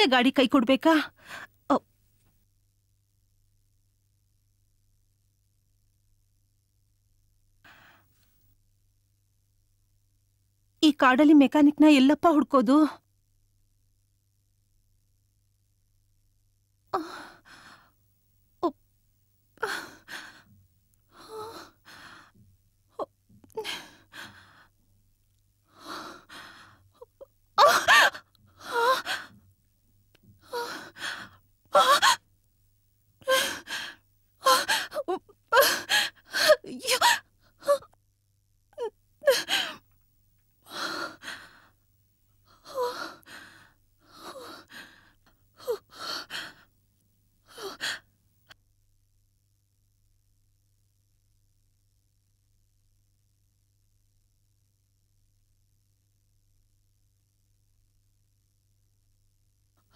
ಈಗ್ಲೇ ಗಾಡಿ ಕೈ ಕೊಡ್ಬೇಕಾ? ಈ ಕಾಡಲ್ಲಿ ಮೆಕ್ಯಾನಿಕ್ನ ಎಲ್ಲಪ್ಪ ಹುಡ್ಕೋದು?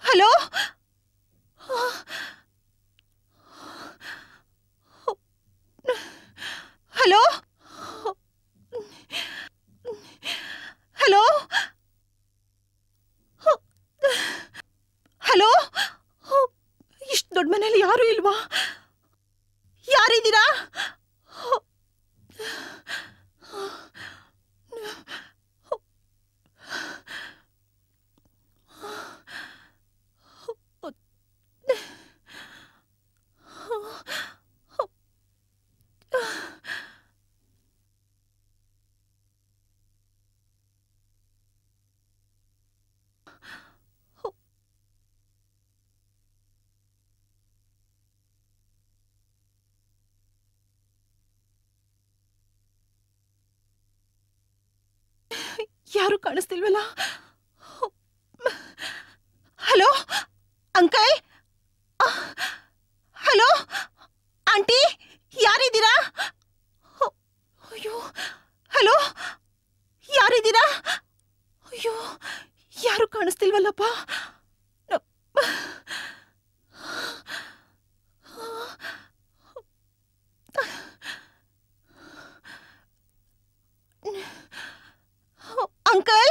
Hello, hello, hello, hello. ಇಷ್ಟು ದೊಡ್ಡ ಮನೇಲಿ ಯಾರು ಇಲ್ವಾ? ಯಾರಿದ್ದೀರಾ? ಯಾರು ಕಾಣಿಸ್ತಿಲ್ವಲ್ಲ? ಹಲೋ ಅಂಕಲ್, ಹಲೋ ಆಂಟಿ, ಯಾರಿದ್ದೀರಾ? ಅಯ್ಯೋ, ಹಲೋ, ಯಾರಿದ್ದೀರಾ? ಅಯ್ಯೋ, ಯಾರು ಕಾಣಿಸ್ತಿಲ್ವಲ್ಲಪ್ಪ. ಅಂಕಲ್,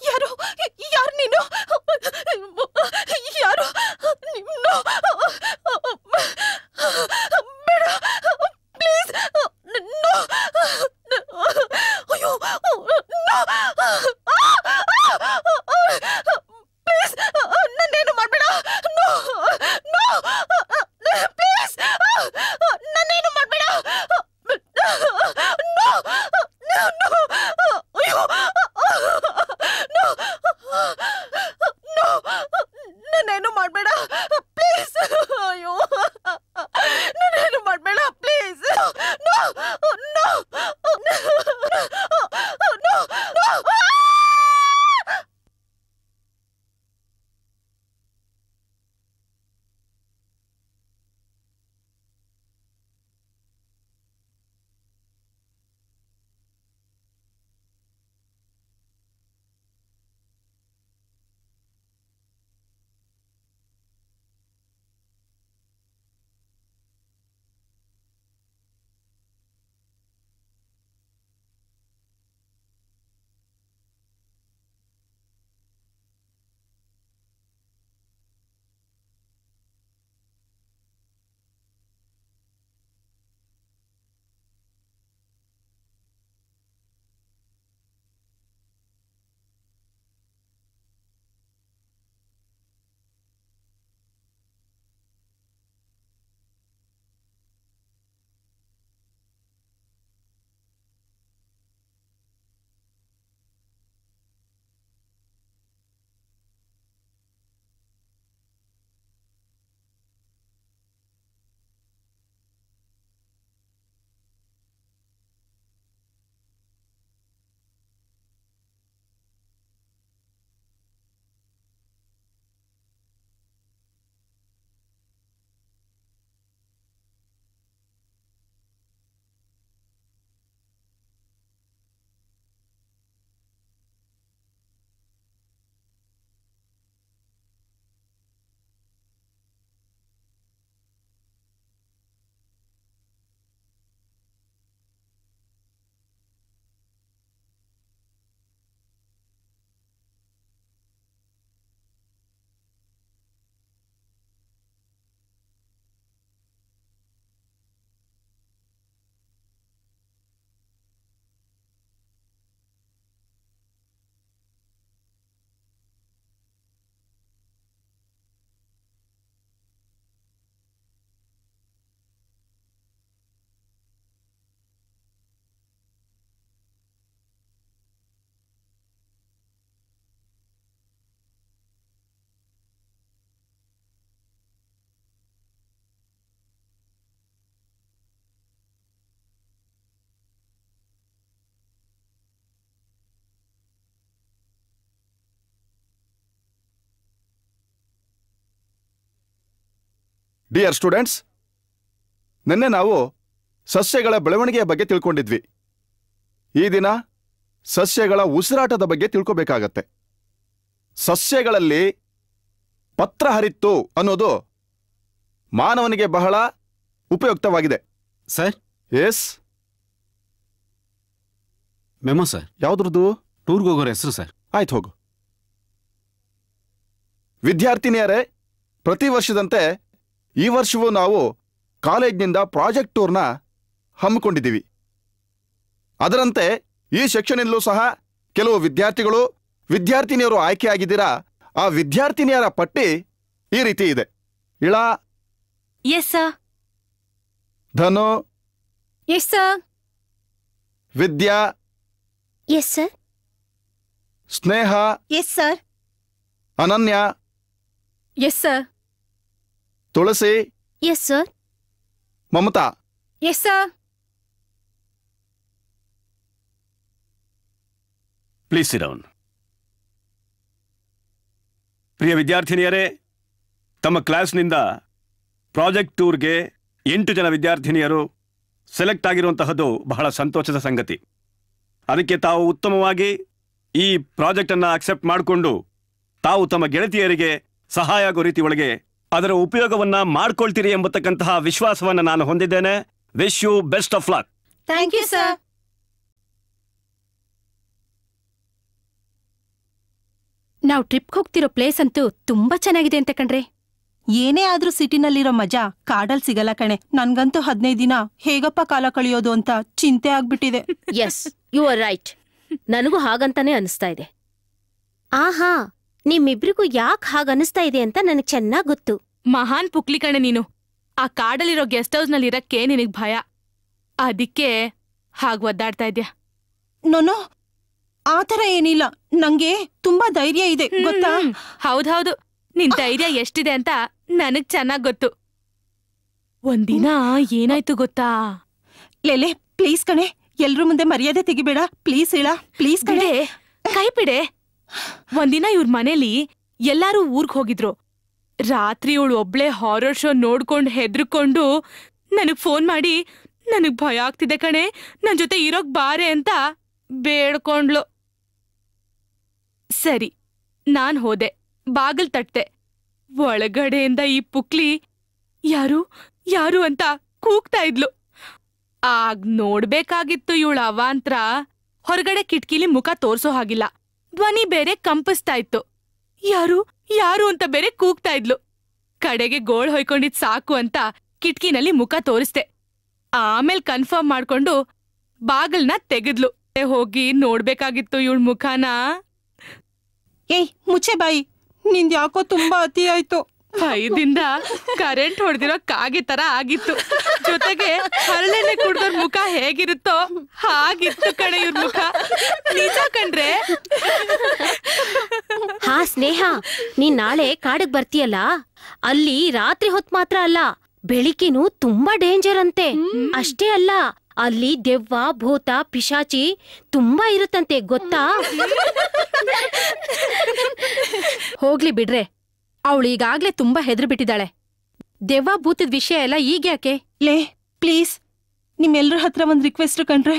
ಯಾರು ಯಾರು ನೀನು? ಯಾರು ನೀನು? ಬೇಡ ಪ್ಲೀಸ್. ಡಿಯರ್ ಸ್ಟೂಡೆಂಟ್ಸ್, ನಿನ್ನೆ ನಾವು ಸಸ್ಯಗಳ ಬೆಳವಣಿಗೆಯ ಬಗ್ಗೆ ತಿಳ್ಕೊಂಡಿದ್ವಿ. ಈ ದಿನ ಸಸ್ಯಗಳ ಉಸಿರಾಟದ ಬಗ್ಗೆ ತಿಳ್ಕೋಬೇಕಾಗತ್ತೆ. ಸಸ್ಯಗಳಲ್ಲಿ ಪತ್ರ ಹರಿತ್ತು ಅನ್ನೋದು ಮಾನವನಿಗೆ ಬಹಳ ಉಪಯುಕ್ತವಾಗಿದೆ. Sir, yes, memo sir. ಯಾವ್ದ್ರದ್ದು? ಟೂರ್ಗೆ ಹೋಗೋರ ಹೆಸರು ಸರ್. ಆಯ್ತು, ಹೋಗು. ವಿದ್ಯಾರ್ಥಿನಿಯರೇ, ಪ್ರತಿ ವರ್ಷದಂತೆ ಈ ವರ್ಷವೂ ನಾವು ಕಾಲೇಜ್ನಿಂದ ಪ್ರಾಜೆಕ್ಟ್ ಟೂರ್ನ ಹಮ್ಮಿಕೊಂಡಿದ್ದೀವಿ. ಅದರಂತೆ ಈ ಸೆಕ್ಷನ್ನಲ್ಲೂ ಸಹ ಕೆಲವು ವಿದ್ಯಾರ್ಥಿಗಳು, ವಿದ್ಯಾರ್ಥಿನಿಯರು ಆಯ್ಕೆಯಾಗಿದ್ದೀರಾ. ಆ ವಿದ್ಯಾರ್ಥಿನಿಯರ ಪಟ್ಟಿ ಈ ರೀತಿ ಇದೆ. Ila. Yes sir. Dhanu. Yes sir. Vidya. Yes sir. Sneha. Yes sir. Ananya. Yes sir. Tulasi. Yes sir. Mamata. Yes sir. Please sit down. ಪ್ರಿಯ ವಿದ್ಯಾರ್ಥಿನಿಯರೇ, ತಮ್ಮ ಕ್ಲಾಸ್ನಿಂದ ಪ್ರಾಜೆಕ್ಟ್ ಟೂರ್ಗೆ 8 ಜನ ವಿದ್ಯಾರ್ಥಿನಿಯರು ಸೆಲೆಕ್ಟ್ ಆಗಿರುವಂತಹದ್ದು ಬಹಳ ಸಂತೋಷದ ಸಂಗತಿ. ಅದಕ್ಕೆ ತಾವು ಉತ್ತಮವಾಗಿ ಈ ಪ್ರಾಜೆಕ್ಟನ್ನು ಅಕ್ಸೆಪ್ಟ್ ಮಾಡಿಕೊಂಡು ತಾವು ತಮ್ಮ ಗೆಳತಿಯರಿಗೆ ಸಹಾಯ ಆಗೋ ರೀತಿ ಒಳಗೆ ಅದರ ಉಪಯೋಗವನ್ನ ಮಾಡ್ಕೊಳ್ತೀರಿ ಎಂಬತಕ್ಕಂತಹ ವಿಶ್ವಾಸವನ್ನು ನಾನು ಹೊಂದಿದ್ದೇನೆ. Wish you best of luck. Thank you sir. ನಾವು ಟ್ರಿಪ್ಗೆ ಹೋಗ್ತಿರೋ ಪ್ಲೇಸ್ ಅಂತೂ ತುಂಬಾ ಚೆನ್ನಾಗಿದೆ ಅಂತ ಕಣ್ರೆ. ಏನೇ ಆದ್ರೂ ಸಿಟಿನಲ್ಲಿರೋ ಮಜಾ ಕಾಡಲ್ ಸಿಗಲ್ಲ ಕಣೆ. ನನ್ಗಂತೂ 15 ದಿನ ಹೇಗಪ್ಪ ಕಾಲ ಕಳೆಯೋದು ಅಂತ ಚಿಂತೆ ಆಗ್ಬಿಟ್ಟಿದೆ. Yes, you are right. ನನಗೂ ಹಾಗಂತಾನೆ ಅನಿಸ್ತಾ ಇದೆ. ಆಹಾ, ನಿಮ್ಮಿಬ್ರಿಗೂ ಯಾಕೆ ಹಾಗನ್ನಿಸ್ತಾ ಇದೆ ಅಂತ ನನಗೆ ಚೆನ್ನಾಗ್ ಗೊತ್ತು. ಮಹಾನ್ ಪುಕ್ಲಿ ಕಣೆ ನೀನು. ಆ ಕಾಡಲ್ಲಿರೋ ಗೆಸ್ಟ್ ಹೌಸ್ ನಲ್ಲಿ ಇರಕ್ಕೆ ನಿನಗ್ ಭಯ, ಅದಕ್ಕೆ ಹಾಗ್ ಒದ್ದಾಡ್ತಾ ಇದ್ಯಾ. ನೋನೋ, ಆತರ ಏನಿಲ್ಲ. ನಂಗೆ ತುಂಬಾ ಧೈರ್ಯ ಇದೆ ಗೊತ್ತಾ. ಹೌದೌದು, ನಿನ್ ಧೈರ್ಯ ಎಷ್ಟಿದೆ ಅಂತ ನನಗ್ ಚೆನ್ನಾಗ್ ಗೊತ್ತು. ಒಂದಿನ ಏನಾಯ್ತು ಗೊತ್ತಾ? ಲೇಲೆ, ಪ್ಲೀಸ್ ಕಣೆ, ಎಲ್ರ ಮುಂದೆ ಮರ್ಯಾದೆ ತೆಗಿಬೇಡ. ಪ್ಲೀಸ್ ಹೇಳ, ಪ್ಲೀಸ್ ಕಣೆ. ಕೈ ಬಿಡೆ. ಒಂದಿನ ಇವ್ರ ಮನೇಲಿ ಎಲ್ಲಾರೂ ಊರ್ಗ್ ಹೋಗಿದ್ರು. ರಾತ್ರಿ ಇವಳು ಒಬ್ಳೆ ಹಾರರ್ ಶೋ ನೋಡ್ಕೊಂಡ್ ಹೆದ್ರಕೊಂಡು ನನಗ್ ಫೋನ್ ಮಾಡಿ, ನನಗ್ ಭಯ ಆಗ್ತಿದೆ ಕಣೆ, ನನ್ ಜೊತೆ ಇರೋಕ್ ಬಾರೆ ಅಂತ ಬೇಡ್ಕೊಂಡ್ಲು. ಸರಿ, ನಾನ್ ಹೋದೆ, ಬಾಗಿಲ್ ತಟ್ತೆ. ಒಳಗಡೆಯಿಂದ ಈ ಪುಕ್ಲಿ ಯಾರು ಯಾರು ಅಂತ ಕೂಗ್ತಾ ಇದ್ಲು. ಆಗ್ ನೋಡ್ಬೇಕಾಗಿತ್ತು ಇವಳ ಅವಾಂತ್ರ. ಹೊರಗಡೆ ಕಿಟ್ಕಿಲಿ ಮುಖ ತೋರ್ಸೋ ಹಾಗಿಲ್ಲ, ಧ್ವನಿ ಬೇರೆ ಕಂಪಿಸ್ತಾ ಇತ್ತು. ಯಾರು ಯಾರು ಅಂತ ಬೇರೆ ಕೂಗ್ತಾ ಇದ್ಲು. ಕಡೆಗೆ ಗೋಳ್ ಹೊಯ್ಕೊಂಡಿದ್ ಸಾಕು ಅಂತ ಕಿಟ್ಕಿನಲ್ಲಿ ಮುಖ ತೋರಿಸ್ದೆ. ಆಮೇಲ್ ಕನ್ಫರ್ಮ್ ಮಾಡ್ಕೊಂಡು ಬಾಗಲ್ನ ತೆಗೆದ್ಲು. ಹೋಗಿ ನೋಡ್ಬೇಕಾಗಿತ್ತು ಇವಳ ಮುಖಾನ. ಏಯ್ ಮುಚ್ಚೆ ಬಾಯಿ, ನಿಂದ್ ಯಾಕೋ ತುಂಬಾ ಅತಿ ಆಯ್ತು. ಭಯದಿಂದ ಕರೆಂಟ್ ಹೊಡೆದಿರೋ ಕಾಗೆ ತರ ಆಗಿತ್ತು. ಜೊತೆಗೆ ಹರಳೆಣ್ಣೆ ಕುಡ್ದೋರ್ ಮುಖ ಹೇಗಿರುತ್ತೋ ಹಾಗಿತ್ತು ಕಣೆ ಇವ್ರ ಮುಖ. ನಿಜ ಕಣ್ರೆ. ಹಾ ಸ್ನೇಹ, ನೀನ್ ನಾಳೆ ಕಾಡಿಗೆ ಬರ್ತೀಯಲ್ಲ, ಅಲ್ಲಿ ರಾತ್ರಿ ಹೊತ್ ಮಾತ್ರ ಅಲ್ಲ, ಬೆಳಿಗ್ಗೆನೂ ತುಂಬಾ ಡೇಂಜರ್ ಅಂತೆ. ಅಷ್ಟೇ ಅಲ್ಲ, ಅಲ್ಲಿ ದೆವ್ವ, ಭೂತ, ಪಿಶಾಚಿ ತುಂಬಾ ಇರುತ್ತಂತೆ, ಗೊತ್ತಾ? ಹೋಗ್ಲಿ ಬಿಡ್ರೆ, ಅವಳು ಈಗಾಗ್ಲೇ ತುಂಬಾ ಹೆದ್ರು ಬಿಟ್ಟಿದ್ದಾಳೆ. ದೆವ್ವ ಭೂತದ ವಿಷಯ ಎಲ್ಲ ಈಗ್ಯಾಕೆ? ಲೇ ಪ್ಲೀಸ್, ನಿಮ್ಮೆಲ್ರ ಹತ್ರ ಒಂದ್ ರಿಕ್ವೆಸ್ಟ್ ಕಣ್ರೆ.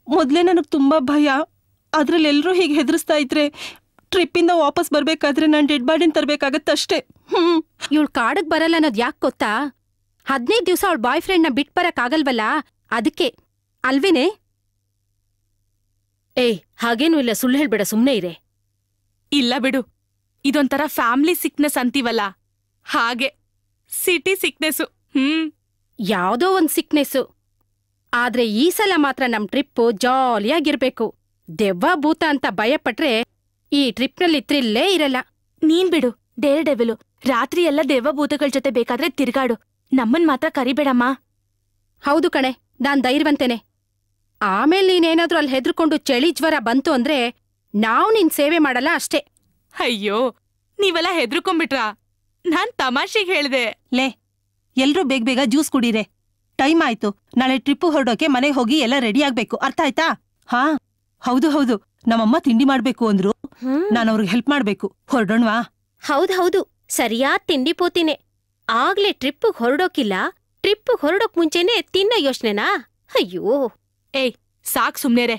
ಮೊದ್ಲೇ ನನಗ್ ತುಂಬಾ ಭಯ. ಅದ್ರಲ್ಲಿ ಎಲ್ರೂ ಹೀಗೆ ಹೆದರ್ಸ್ತಾ ಇದ್ರೆ ಟ್ರಿಪ್ಪಿಂದ ವಾಪಸ್ ಬರ್ಬೇಕಾದ್ರೆ ನಾನ್ ಡೆಡ್ ಬಾಡಿನ ತರ್ಬೇಕಾಗತ್ತಷ್ಟೇ. ಇವಳು ಕಾಡಕ್ ಬರಲ್ಲ ಅನ್ನೋದ್ ಯಾಕೆ ಗೊತ್ತಾ? 15 ದಿವಸ ಅವಳ ಬಾಯ್ ಫ್ರೆಂಡ್ನ ಬಿಟ್ ಬರಕ್ ಆಗಲ್ವಲ್ಲ, ಅದಕ್ಕೆ ಅಲ್ವೇನೆ? ಏಯ್, ಹಾಗೇನೂ ಇಲ್ಲ, ಸುಳ್ಳು ಹೇಳ್ಬೇಡ, ಸುಮ್ನೆ ಇರೆ. ಇಲ್ಲ ಬಿಡು, ಇದೊಂಥರ ಫ್ಯಾಮಿಲಿ ಸಿಕ್ನೆಸ್ ಅಂತೀವಲ್ಲ ಹಾಗೆ, ಸಿಟಿ ಸಿಕ್ನೆಸ್ಸು. ಯಾವ್ದೋ ಒಂದ್ ಸಿಕ್ನೆಸ್ಸು. ಆದ್ರೆ ಈ ಸಲ ಮಾತ್ರ ನಮ್ ಟ್ರಿಪ್ಪು ಜಾಲಿಯಾಗಿರ್ಬೇಕು. ದೆವ್ವ ಭೂತ ಅಂತ ಭಯಪಟ್ರೆ ಈ ಟ್ರಿಪ್ನಲ್ಲಿ ಥ್ರಿಲ್ಲೇ ಇರಲ್ಲ. ನೀನ್ ಬಿಡು, ಡೇರ್ ಡೆವಿಲು. ರಾತ್ರಿ ಎಲ್ಲ ದೆವ್ವ ಭೂತಗಳ ಜೊತೆ ಬೇಕಾದ್ರೆ ತಿರ್ಗಾಡು, ನಮ್ಮನ್ ಮಾತ್ರ ಕರಿಬೇಡಮ್ಮ. ಹೌದು ಕಣೆ, ನಾನ್ ಧೈರ್ಯವಂತೇನೆ. ಆಮೇಲೆ ನೀನೇನಾದ್ರೂ ಅಲ್ಲಿ ಹೆದ್ರುಕೊಂಡು ಚಳಿ ಜ್ವರ ಬಂತು ಅಂದ್ರೆ ನಾವ್ ನಿನ್ ಸೇವೆ ಮಾಡಲ್ಲ ಅಷ್ಟೇ. ಅಯ್ಯೋ, ನೀವೆಲ್ಲ ಹೆದ್ರುಕೊಂಡ್ಬಿಟ್ರಾ? ನಾನ್ ತಮಾಷೆಗೆ ಹೇಳ್ದೆ. ಲೇ, ಎಲ್ರೂ ಬೇಗ ಬೇಗ ಜ್ಯೂಸ್ ಕುಡೀರೆ. ಟೈಮ್ ಆಯ್ತು. ನಾಳೆ ಟ್ರಿಪ್ಪು ಹೊರಡೋಕೆ ಮನೆಗೆ ಹೋಗಿ ಎಲ್ಲ ರೆಡಿ ಆಗ್ಬೇಕು, ಅರ್ಥ ಆಯ್ತಾ? ಹಾ ಹೌದು ಹೌದು, ನಮ್ಮಮ್ಮ ತಿಂಡಿ ಮಾಡ್ಬೇಕು ಅಂದ್ರು, ನಾನು ಅವ್ರಿಗೆ ಹೆಲ್ಪ್ ಮಾಡ್ಬೇಕು. ಹೊರಡೋಣವಾ? ಹೌದು, ಸರಿಯಾದ ತಿಂಡಿ ಪೋತಿನೇ. ಆಗ್ಲೇ ಟ್ರಿಪ್ ಹೊರಡೋಕಿಲ್ಲ. ಟ್ರಿಪ್ ಹೊರಡೋಕ್ ಮುಂಚೆನೆ ತಿನ್ನೋ ಯೋಚನೆನಾ? ಅಯ್ಯೋ ಏಯ್ ಸಾಕ್ ಸುಮ್ನೆರೆ.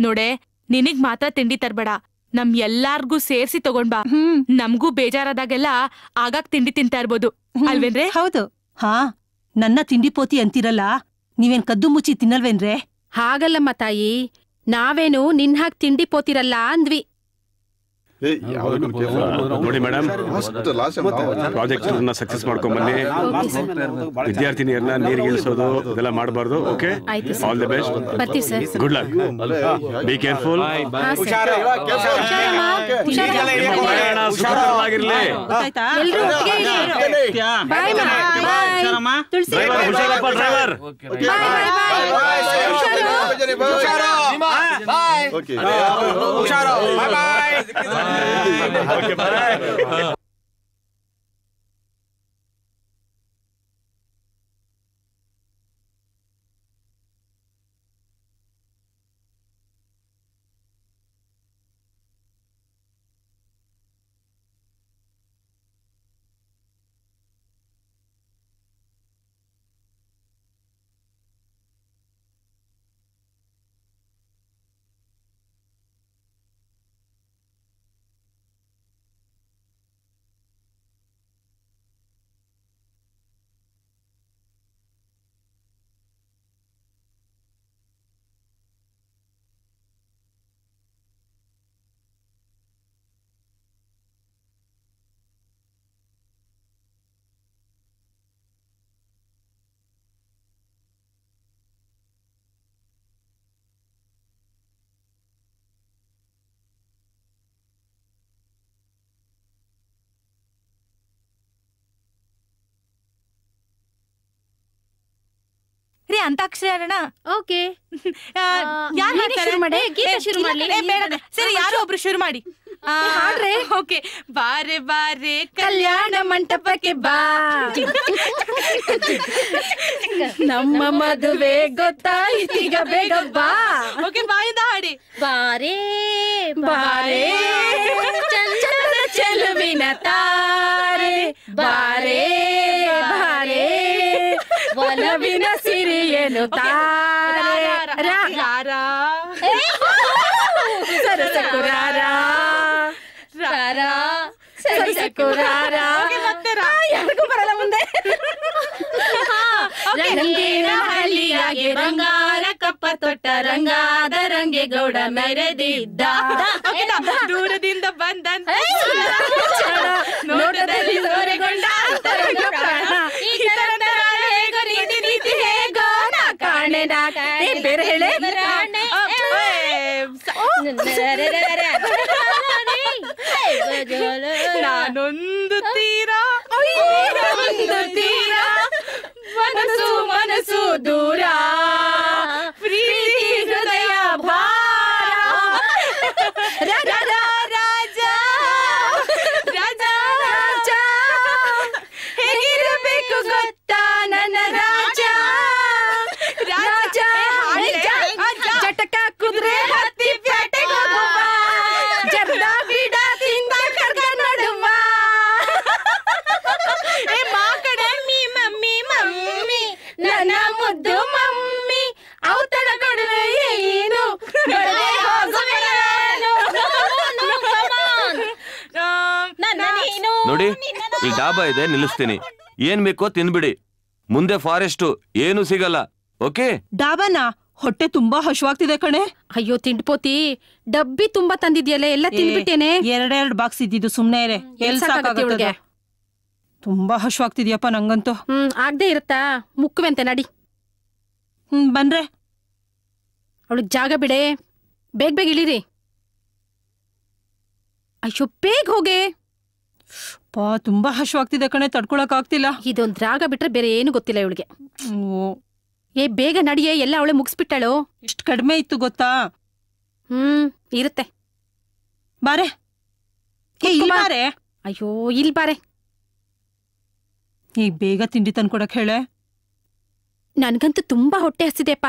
ನೋಡೆ, ನಿನಗ್ ಮಾತ್ರ ತಿಂಡಿ ತರ್ಬೇಡ, ನಮ್ ಎಲ್ಲಾರ್ಗೂ ಸೇರ್ಸಿ ತಗೊಂಡ್ ಬಾ. ನಮ್ಗೂ ಬೇಜಾರಾದಾಗೆಲ್ಲ ಆಗಾಗ್ ತಿಂಡಿ ತಿಂತಾ ಇರ್ಬೋದು ಅಲ್ವೇನ್ರೆ? ಹೌದು. ಹಾ, ನನ್ನ ತಿಂಡಿ ಪೋತಿ ಅಂತಿರಲ್ಲ, ನೀವೇನ್ ಕದ್ದು ಮುಚ್ಚಿ ತಿನ್ನಲ್ವೇನ್ರೆ? ಹಾಗಲ್ಲಮ್ಮ ತಾಯಿ, ನಾವೇನು ನಿನ್ ಹಾಗ್ ತಿಂಡಿ ಪೋತಿರಲ್ಲ ಅಂದ್ವಿ. ನೋಡಿ ಮೇಡಮ್, ಪ್ರಾಜೆಕ್ಟ್ ಸಕ್ಸಸ್ ಮಾಡ್ಕೊಂಡ್ಬನ್ನಿ. ವಿದ್ಯಾರ್ಥಿನಿಯರನ್ನ ನೀರಿಗೆ ಇಳಿಸೋದು ಇದೆಲ್ಲ ಮಾಡಬಾರ್ದು. Okay, all the best. ಬರ್ತೀವಿ ಸರ್. Good luck. Be careful. ಸುಖವಾಗಿರ್ಲಿ. ಎಲ್ರೂ ಒಟ್ಟಿಗೆ ಇರಿ. ಬಾಯ್ ಹುಷಾರಪ್ಪ ಡ್ರೈವರ್. Okay, bye. ರೀ ಅಂತಾಕ್ಷರಿ ಆಡೋಣ. ಓಕೆ, ಶುರು ಮಾಡಿ. ಗೀತಾ ಶುರು ಮಾಡ್ಲಿ. ಸರಿ, ಯಾರೋ ಒಬ್ರು ಶುರು ಮಾಡಿ. ಹಾಡ್ರೆ. ಓಕೆ. ಬಾರೆ ಬಾರೆ ಕಲ್ಯಾಣ ಮಂಟಪಕ್ಕೆ ಬಾ, ನಮ್ಮ ಮದುವೆ ಗೊತ್ತಾಯ್ತೀಗ, ಬೇಗ ಬಾ. ಓಕೆ, ಬಾಯಿಂದ ಹಾಡಿ. ಬಾರೇ ಬಾರೇ ಚಂಚಲ ಚೆಲುವಿನ ತಾರೆ, ಬಾರೇ ಬಾರೇ ಒಲವಿನ ಸಿರಿಯನು ತಾರೆ, ಸರಸಕುರಾರ ಸರಸಕುರಾರ. ಯಾರಿಗೂ ಬರಲ್ಲ ಮುಂದೆ. ರಂಗೇನ ಹಳ್ಳಿಯಾಗೆ ಬಂಗಾರ ಕಪ್ಪ ತೊಟ್ಟ ರಂಗಾದ ರಂಗೇಗೌಡ ಮೆರೆದಿದ್ದ, ದೂರದಿಂದ ಬಂದಂತ ನೋಟದಲ್ಲಿ ಸೋರೆಗೊಂಡ ಅಂತರಂಗ ಪ್ರಾಣ, ಈ ತರದ ಹೇಗೋ ರೀತಿ ನೀತಿ ಹೇಗೋ ನಾ ಕಾಣೆ ನಾ ಕಾಣೆ. ಬೇರೆ ಹೇಳೆ. ನಾನೊಂದು ತೀರಾ ಒಂದು ತೀರ, ಮನಸ್ಸು ಮನಸ್ಸು ದೂರ, ಪ್ರೀತಿ ಹೃದಯ ಭಾರ. ರಾಜ ರಾಜ ರಾಜ ರಾಜ ಹೇಗಿರಬೇಕು ಗೊತ್ತಾ ನನ್ನ ರಾಜ, ರಾಜ ಜಟಕ ಕುದುರೆ ಹತ್ತಿ ಪ್ಯಾಟೆಗೆ ಹೋಗುವ, ಜರ್ದ ಗಿಡ ತಿಂದ ಕರ್ಗ ನಡುವ. ಮಮ್ಮಿ ಮಮ್ಮಿ ನನ್ನ ಮುದ್ದು ಮಮ್ಮಿ, ಔತಣ ಕೊಡುವೆ ಏನು, ಕೊಡದೆ ಹೋಗುವೆ ನಾನು. ನೋಡಿ, ಈ ಡಾಬಾ ಇದೆ, ನಿಲ್ಲಿಸ್ತೀನಿ. ಏನ್ ಬೇಕೋ ತಿಂದ್ಬಿಡಿ. ಮುಂದೆ ಫಾರೆಸ್ಟ್ ಏನು ಸಿಗಲ್ಲ. ಓಕೆ? ಡಾಬಾನ ಹೊಟ್ಟೆ ತುಂಬಾ ಹಶ್ವಾಗ್ತಿದೆ ಕಣೆ. ಅಯ್ಯೋ ತಿಂಡ್ಪೋತಿ, ಡಬ್ಬಿ ತುಂಬಾ ತಂದಿದ್ಯಲ್ಲ, ಎಲ್ಲ ತಿಂದ್ಬಿಟ್ಟೇನೆ. ಎರಡೆರಡು ಬಾಕ್ಸ್ ಇದ್ದಿದ್ದು, ಸುಮ್ನೆ ಇರೆ. ಎಲ್ ಸಾಕಾಗತ್ತೆ? ತುಂಬಾ ಹಶ್ವಾಗ್ತಿದ್ಯಪ್ಪ ನಂಗಂತೂ. ಆಗದೆ ಇರುತ್ತಾ? ಮುಕ್ಕುವೆಂತೆ ನಡಿ. ಬನ್ರೆ. ಅವಳಿಗೆ ಜಾಗ ಬಿಡೆ, ಬೇಗ ಬೇಗ ಇಳಿರಿ. ಅಯ್ಯೋ ಬೇಗ ಹೋಗೆ. ತುಂಬಾ ಹಶ್ವಾಗ್ತಿದೆ ಕಣೆ, ತಡ್ಕೊಳಕ್ ಆಗ್ತಿಲ್ಲ. ಇದೊಂದ್ ರಾಗ ಬಿಟ್ರೆ ಬೇರೆ ಏನು ಗೊತ್ತಿಲ್ಲ ಇವಳಿಗೆ. ಏ ಬೇಗ ನಡಿಯೇ, ಎಲ್ಲ ಅವಳೆ ಮುಗಿಸ್ಬಿಟ್ಟಾಳು. ಇಷ್ಟು ಕಡಿಮೆ ಇತ್ತು ಗೊತ್ತಾ? ಇರುತ್ತೆ. ಬಾರೆ. ಬಾರೆ. ಅಯ್ಯೋ ಇಲ್ ಬಾರೆ. ಈಗ ಬೇಗ ತಿಂಡಿ ತಂದ್ಕೊಡಕ್ ಹೇಳೆ. ನನ್ಗಂತೂ ತುಂಬಾ ಹೊಟ್ಟೆ ಹಸಿದೆಪ್ಪ.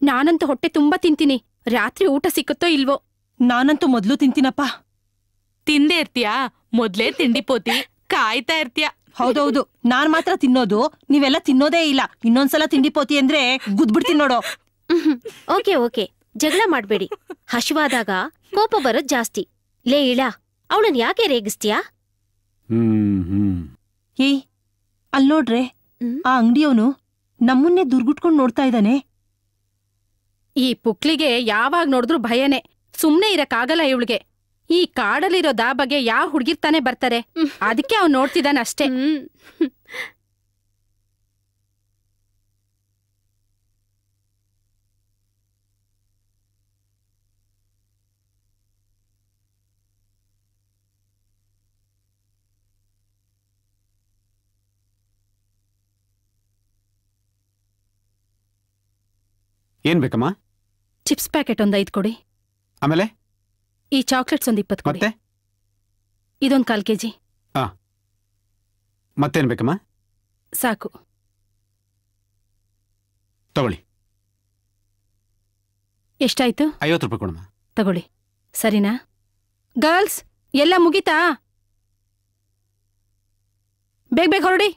ನಾನಂತೂ ಹೊಟ್ಟೆ ತುಂಬಾ ತಿಂತೀನಿ. ರಾತ್ರಿ ಊಟ ಸಿಕ್ಕುತ್ತೋ ಇಲ್ವೋ? ನಾನಂತೂ ಮೊದ್ಲು ತಿಂತೀನಪ್ಪ. ತಿಂದೇ ಇರ್ತೀಯಾ? ಮೊದ್ಲೇ ತಿಂಡಿ ಪೋತಿ, ಕಾಯ್ತಾ ಇರ್ತೀಯ. ಹೌದೌದು, ನಾನ್ ಮಾತ್ರ ತಿನ್ನೋದು, ನೀವೆಲ್ಲ ತಿನ್ನೋದೇ ಇಲ್ಲ. ಇನ್ನೊಂದ್ಸಲ ತಿಂಡಿ ಪೋತಿ ಅಂದ್ರೆ ಗುದ್ಬಿಡ್ತೀನಿ ನೋಡು. ಓಕೆ ಓಕೆ, ಜಗಳ ಮಾಡ್ಬೇಡಿ. ಹಶ್ವಾದಾಗ ಕೋಪ ಬರೋದ್ ಜಾಸ್ತಿ. ಲೇ ಇಳ, ಅವಳನ್ ಯಾಕೆ ರೇಗಿಸ್ತೀಯಾ? ಏಯ್, ಅಲ್ ನೋಡ್ರೆ, ಆ ಅಂಗಡಿಯವನು ನಮ್ಮನ್ನೇ ದುರ್ಗುಟ್ಕೊಂಡ್ ನೋಡ್ತಾ ಇದ್ದಾನೆ. ಈ ಪುಕ್ಲಿಗೆ ಯಾವಾಗ ನೋಡಿದ್ರು ಭಯನೇ. ಸುಮ್ನೆ ಇರಕ್ಕಾಗಲ್ಲ ಇವಳಿಗೆ. ಈ ಕಾಡಲ್ಲಿರೋ ದಾಬಗೆ ಯಾವ ಹುಡ್ಗಿರ್ತಾನೆ ಬರ್ತಾರೆ, ಅದಕ್ಕೆ ಅವ್ನು ನೋಡ್ತಿದ್ದಾನಷ್ಟೇ. ಏನ್ ಬೇಕಮ್ಮ? ಚಿಪ್ಸ್ ಪ್ಯಾಕೆಟ್ ಒಂದ್ 5 ಕೊಡಿ. ಆಮೇಲೆ ಈ ಚಾಕ್ಲೇಟ್ಸ್ ಒಂದ್ 20 ಕೊಡಿ. ಮತ್ತೆ ಇದೊಂದ್ 1/4 kg. ಮತ್ತೇನ್ ಬೇಕಮ್ಮ? ಸಾಕು. ತಗೊಳ್ಳಿ. ಎಷ್ಟಾಯ್ತು? 50 ರೂಪಾಯಿ ಕೊಡಮ್ಮ. ತಗೊಳ್ಳಿ. ಸರಿನಾ? ಗರ್ಲ್ಸ್ ಎಲ್ಲ ಮುಗೀತಾ? ಬೇಗ ಬೇಗ ಹೊರಡಿ.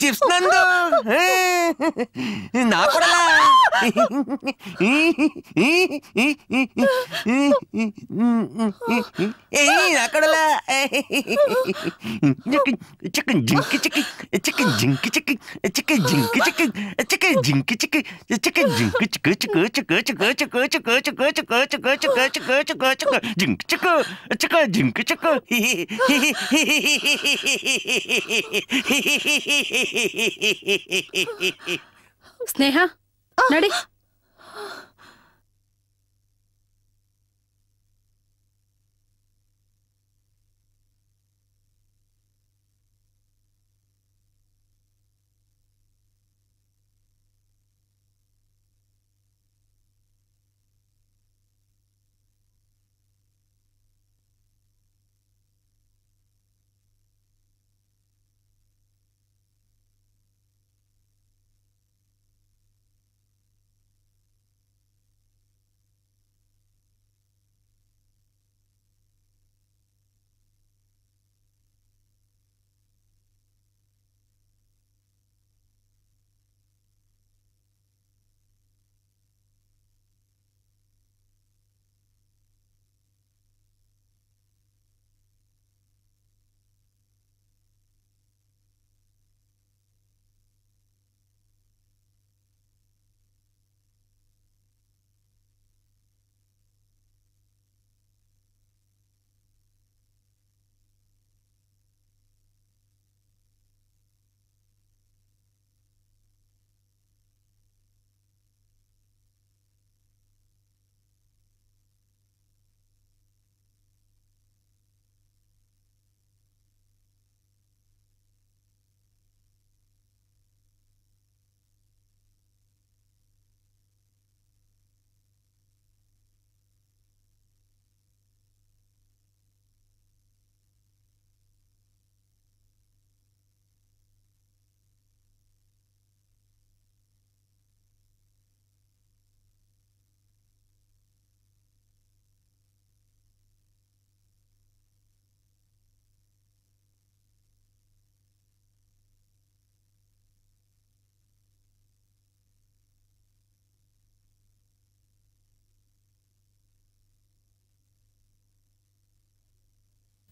ಚಿಪ್ಸ್ ನಂದು ನಾ ಕೊಡಲ್ಲ. ನಾ ಕೊಡಲ್ಲ. ಚಿಕನ್ ಜಿಂಕಿ ಚಿಕ್ಕಿ, ಚಿಕನ್ ಜಿಂಕಿ ಚಿಕ್ಕಿ, ಚಿಕನ್ ಜಿಂಕಿ ಚಿಕ್ಕಿ, ಚಿಕನ್ ಜಿಂಕಿ ಚಿಕ್ಕಿ, ಚಿಕನ್ ಜಿಂಕಿ ಚಿಕ್ಕ ಚಿಕ್ಕ ಚಿಕ್ಕ ಚಿಕ್ಕ ಚಿಕ್ಕ ಚಿಕ್ಕ ಚಿಕ್ಕ ಚಿಕ್ಕ ಚಿಕ್ಕ ಚಿಕ್ಕ ಚಿಕ್ಕ ಚಿಕ್ಕ ಚಿಕ್ಕ ಜಿಂಕಿ ಚಿಕ್ಕ ಚಿಕ್ಕ ಜಿಂಕಿ ಚಿಕ್ಕ. ಸ್ನೇಹ, ನಡಿ.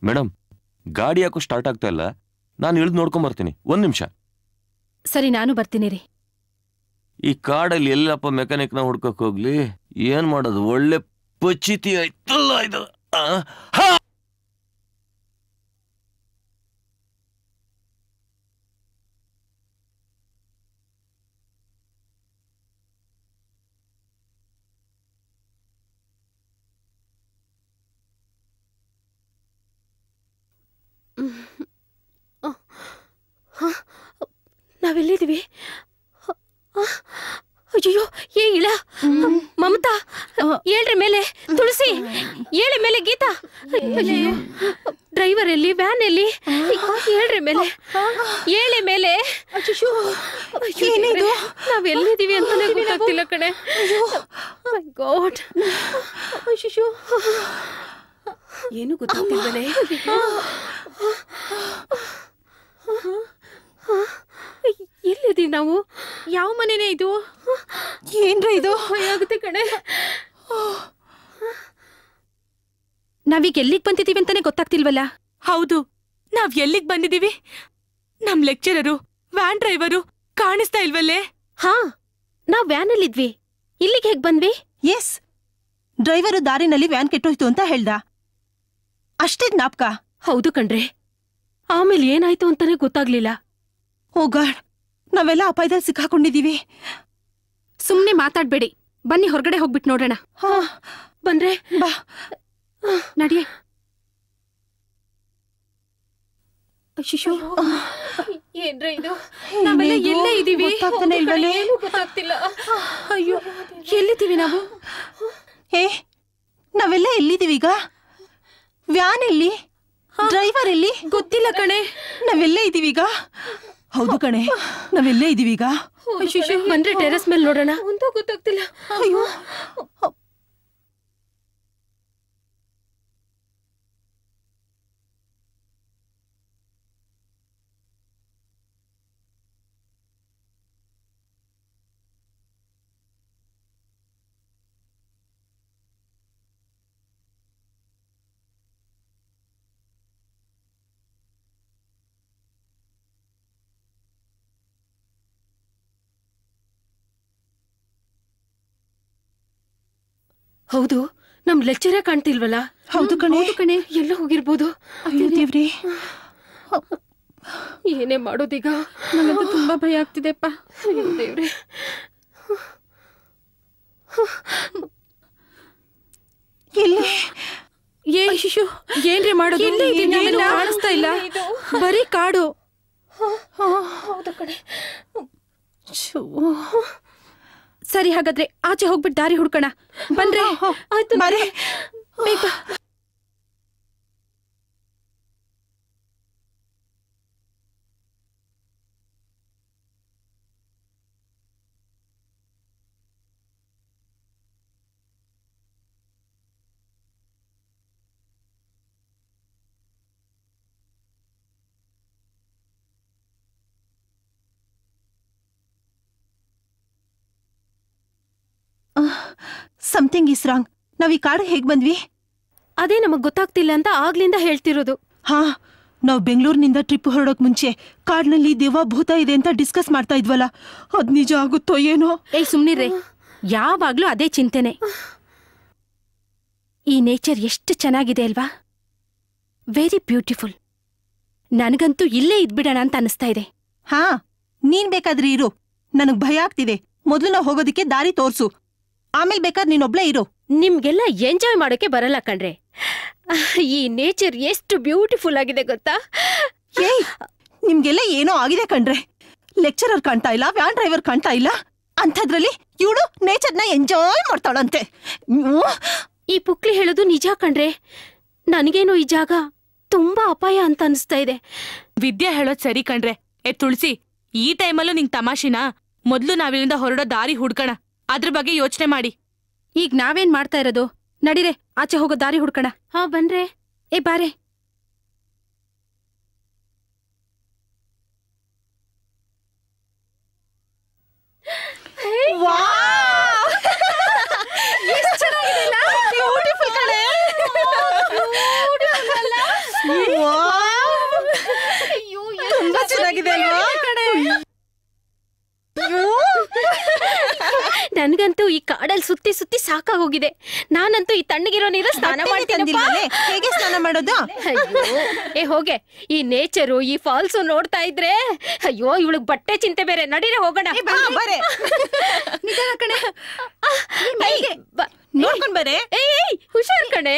ಮೇಡಮ್, ಗಾಡಿ ಯಾಕೋ ಸ್ಟಾರ್ಟ್ ಆಗ್ತಾ ಇಲ್ಲ. ನಾನು ಇಳಿದು ನೋಡ್ಕೊಂಡ್ ಬರ್ತೀನಿ. 1 ನಿಮಿಷ. ಸರಿ, ನಾನು ಬರ್ತೀನಿ ರೀ. ಈ ಕಾಡಲ್ಲಿ ಎಲ್ಲಪ್ಪ ಮೆಕ್ಯಾನಿಕ್ನ ಹುಡ್ಕಕ್ ಹೋಗ್ಲಿ? ಏನ್ ಮಾಡೋದು? ಒಳ್ಳೆ ಪಚಿತಿ ಆಯ್ತಲ್ಲ ಇದು. ನಾವೆಲ್ಲಿದ್ದೀವಿ? ಅಯ್ಯೋ ಏ ಇಳ ಮಮತಾ ಹೇಳ್ರಿ ಮೇಲೆ, ತುಳಸಿ ಹೇಳಿ ಮೇಲೆ, ಗೀತಾ ಅಯ್ಯೋ ಡ್ರೈವರ್ ಎಲ್ಲಿ, ವ್ಯಾನ್ ಎಲ್ಲಿ, ಹೇಳ್ರಿ ಮೇಲೆ, ಹೇಳಿ ಮೇಲೆ. ನಾವ್ ಎಲ್ಲಿದೀವಿ ಅಂತಾನೆ ಗೊತ್ತಾಗ್ತಿಲ್ಲ ಕಣೆ. ಗಾಡ್ ಏನು ಗೊತ್ತಾಗ್ತಿಲ್ವೇ? ಎಲ್ಲಿದೀವಿ ನಾವು? ಯಾವ ಮನೆನೇ ಇದು? ಏನ್ರ ಇದು? ಆಗುತ್ತೆ ಕಣೆ. ನಾವೀಗ ಎಲ್ಲಿಗ್ ಬಂದಿದೀವಿ ಅಂತಾನೆ ಗೊತ್ತಾಗ್ತಿಲ್ವಲ್ಲ. ಹೌದು, ನಾವ್ ಎಲ್ಲಿಗ್ ಬಂದಿದೀವಿ? ನಮ್ ಲೆಕ್ಚರರು, ವ್ಯಾನ್ ಡ್ರೈವರು ಕಾಣಿಸ್ತಾ ಇಲ್ವಲ್ಲೇ? ಹಾ, ನಾವ್ ವ್ಯಾನ್ ಅಲ್ಲಿದ್ವಿ. ಇಲ್ಲಿಗೆ ಹೇಗ್ ಬಂದ್ವಿ? ಎಸ್, ಡ್ರೈವರು ದಾರಿನಲ್ಲಿ ವ್ಯಾನ್ ಕೆಟ್ಟೋಯ್ತು ಅಂತ ಹೇಳ್ದ. ಅಷ್ಟೇ ಜ್ಞಾಪಕ. ಹೌದು ಕಣ್ರೆ, ಆಮೇಲೆ ಏನಾಯ್ತು ಅಂತಾನೆ ಗೊತ್ತಾಗ್ಲಿಲ್ಲ. ಓ ಗಾಡ್, ನಾವೆಲ್ಲ ಅಪಾಯದಲ್ಲಿ ಸಿಕ್ಕಾಕೊಂಡಿದೀವಿ. ಸುಮ್ನೆ ಮಾತಾಡ್ಬೇಡಿ, ಬನ್ನಿ ಹೊರಗಡೆ ಹೋಗ್ಬಿಟ್ಟು ನೋಡೋಣ. ಬಂದ್ರೆ ಬಾ ನಡಿಯೇ. ಅಶಿಶು, ಏನ್ರ ಇದು? ನಾವೆಲ್ಲ ಎಲ್ಲೇ ಇದೀವಿ? ಗೊತ್ತಾಗ್ತಾನೆ ಇಲ್ವಲ್ಲೇ? ಏನು ಗೊತ್ತಾಗ್ತಿಲ್ಲ. ಅಯ್ಯೋ, ಎಲ್ಲಿದ್ದೀವಿ ನಾವು? ನಾವೆಲ್ಲ ಎಲ್ಲಿದ್ದೀವಿ ಈಗ? ವ್ಯಾನ್ ಎಲ್ಲಿ? ಡ್ರೈವರ್ ಎಲ್ಲಿ? ಗೊತ್ತಿಲ್ಲ ಕಣೆ. ನಾವೆಲ್ಲ ಇದೀವೀಗ? ಹೌದು ಕಣೆ, ನಾವೆಲ್ಲೇ ಇದೀವೀಗ? ಅಶಿಶು, ಬಂದ್ರೆ ಟೆರೆಸ್ ಮೇಲೆ ನೋಡೋಣ. ಒಂದು ಗೊತ್ತಾಗ್ತಿಲ್ಲ. ಅಯ್ಯೋ, ಹೌದು, ನಮ್ ಲೆಕ್ಚರೇ ಕಾಣ್ತಿಲ್ವಲ್ಲ? ಹೌದು ಕಣೆ. ಎಲ್ಲ ಹೋಗಿರ್ಬೋದು. ಅಯ್ಯೋ ದೇವ್ರೇ, ಏನೇ ಮಾಡೋದೀಗ? ನನಗಂತೂ ತುಂಬಾ ಭಯ ಆಗ್ತಿದೆಪ್ಪ. ದೇವ್ರೆ, ಎಲ್ಲಿ? ಶಿಶು, ಏನ್ರಿ ಮಾಡೋದು? ಏನು ಕಾಣಿಸ್ತಾ ಇಲ್ಲ, ಬರೀ ಕಾಡು. ಹೌದು ಕಣೆ. ಸರಿ, ಹಾಗಾದ್ರೆ ಆಚೆ ಹೋಗ್ಬಿಟ್ಟು ದಾರಿ ಹುಡ್ಕೋಣ. ಬನ್ರಿ. ಆಯ್ತು, ಬಾರೆ. ಬೇಗ. Something is wrong. ನಾವ್ ಈ ಕಾಡು ಹೇಗ್ ಬಂದ್ವಿ? ಅದೇ ನಮಗ್ ಗೊತ್ತಾಗ್ತಿಲ್ಲ ಅಂತ ಆಗ್ಲಿಂದ ಹೇಳ್ತಿರೋದು. ಹಾ, ನಾವ್ ಬೆಂಗಳೂರಿನಿಂದ ಟ್ರಿಪ್ ಹೊರಡೋಕ್ ಮುಂಚೆ ಕಾಡ್ನಲ್ಲಿ ದೆವ್ವ ಭೂತ ಇದೆ ಅಂತ ಡಿಸ್ಕಸ್ ಮಾಡ್ತಾ ಇದ್ವಲ್ಲ, ಅದ್ ನಿಜ ಆಗುತ್ತೋ ಏನೋ? ಏಯ್ ಸುಮ್ನಿರ್ರಿ, ಯಾವಾಗ್ಲೂ ಅದೇ ಚಿಂತೆನೆ. ಈ ನೇಚರ್ ಎಷ್ಟು ಚೆನ್ನಾಗಿದೆ ಅಲ್ವಾ? Very beautiful. ನನಗಂತೂ ಇಲ್ಲೇ ಇದ್ಬಿಡೋಣ ಅಂತ ಅನಿಸ್ತಾ ಇದೆ. ಹಾ, ನೀನ್ ಬೇಕಾದ್ರೆ ಇರು, ನನಗ್ ಭಯ ಆಗ್ತಿದೆ. ಮೊದ್ಲು ನಾವು ಹೋಗೋದಕ್ಕೆ ದಾರಿ ತೋರ್ಸು, ಆಮೇಲೆ ಬೇಕಾದ್ರೆ ನೀನೊಬ್ಳೇ ಇರು. ನಿಮ್ಗೆಲ್ಲ ಎಂಜಾಯ್ ಮಾಡೋಕೆ ಬರಲ್ಲ ಕಣ್ರೆ. ಈ ನೇಚರ್ ಎಷ್ಟು ಬ್ಯೂಟಿಫುಲ್ ಆಗಿದೆ ಗೊತ್ತಾ? ಏಯ್, ನಿಮ್ಗೆಲ್ಲ ಏನೋ ಆಗಿದೆ ಕಣ್ರೆ. ಲೆಕ್ಚರರ್ ಕಾಣ್ತಾ ಇಲ್ಲ, ವ್ಯಾನ್ ಡ್ರೈವರ್ ಕಾಣ್ತಾ ಇಲ್ಲ, ಅಂಥದ್ರಲ್ಲಿ ಇವಳು ನೇಚರ್ನ ಎಂಜಾಯ್ ಮಾಡ್ತಾಳಂತೆ. ಈ ಪುಕ್ಲಿ ಹೇಳೋದು ನಿಜ ಕಣ್ರೆ. ನನಗೇನೋ ಈ ಜಾಗ ತುಂಬಾ ಅಪಾಯ ಅಂತ ಅನಿಸ್ತಾ ಇದೆ. ವಿದ್ಯಾ ಹೇಳೋದ್ ಸರಿ ಕಣ್ರೆ. ತುಳಸಿ, ಈ ಟೈಮಲ್ಲೂ ನಿಂಗ್ ತಮಾಷಿನಾ? ಮೊದ್ಲು ನಾವಿಲ್ಲಿಂದ ಹೊರಡೋ ದಾರಿ ಹುಡ್ಕಣ, ಅದ್ರ ಬಗ್ಗೆ ಯೋಚನೆ ಮಾಡಿ. ಈಗ ನಾವೇನ್ ಮಾಡ್ತಾ ಇರೋದು? ನಡಿರೆ, ಆಚೆ ಹೋಗೋ ದಾರಿ ಹುಡ್ಕೋಣ. ಹಾ, ಬನ್ರೆ. ಏ ಬಾರೆ. ತುಂಬಾ ಚೆನ್ನಾಗಿದೆ ಅಲ್ವಾ? ನನ್ಗಂತೂ ಈ ಕಾಡಲ್ಲಿ ಸುತ್ತಿ ಸುತ್ತಿ ಸಾಕಾಗೋಗಿದೆ. ನಾನಂತೂ ಈ ತಣ್ಣಗಿರೋ ನೀರು ಸ್ನಾನ ಮಾಡ್ತೀನಿ. ಹೇಗೆ ಸ್ನಾನ ಮಾಡೋದು? ಏ ಹೋಗೆ, ಈ ನೇಚರು, ಈ ಫಾಲ್ಸು ನೋಡ್ತಾ ಇದ್ರೆ ಅಯ್ಯೋ ಇವಳಿಗೆ ಬಟ್ಟೆ ಚಿಂತೆ ಬೇರೆ. ನಡೀರೆ ಹೋಗೋಣ. ನೋಡ್ಕೊಂಡ್ ಬರೇ. ಏಯ್ ಹುಷಾರ್ ಕಣೆ.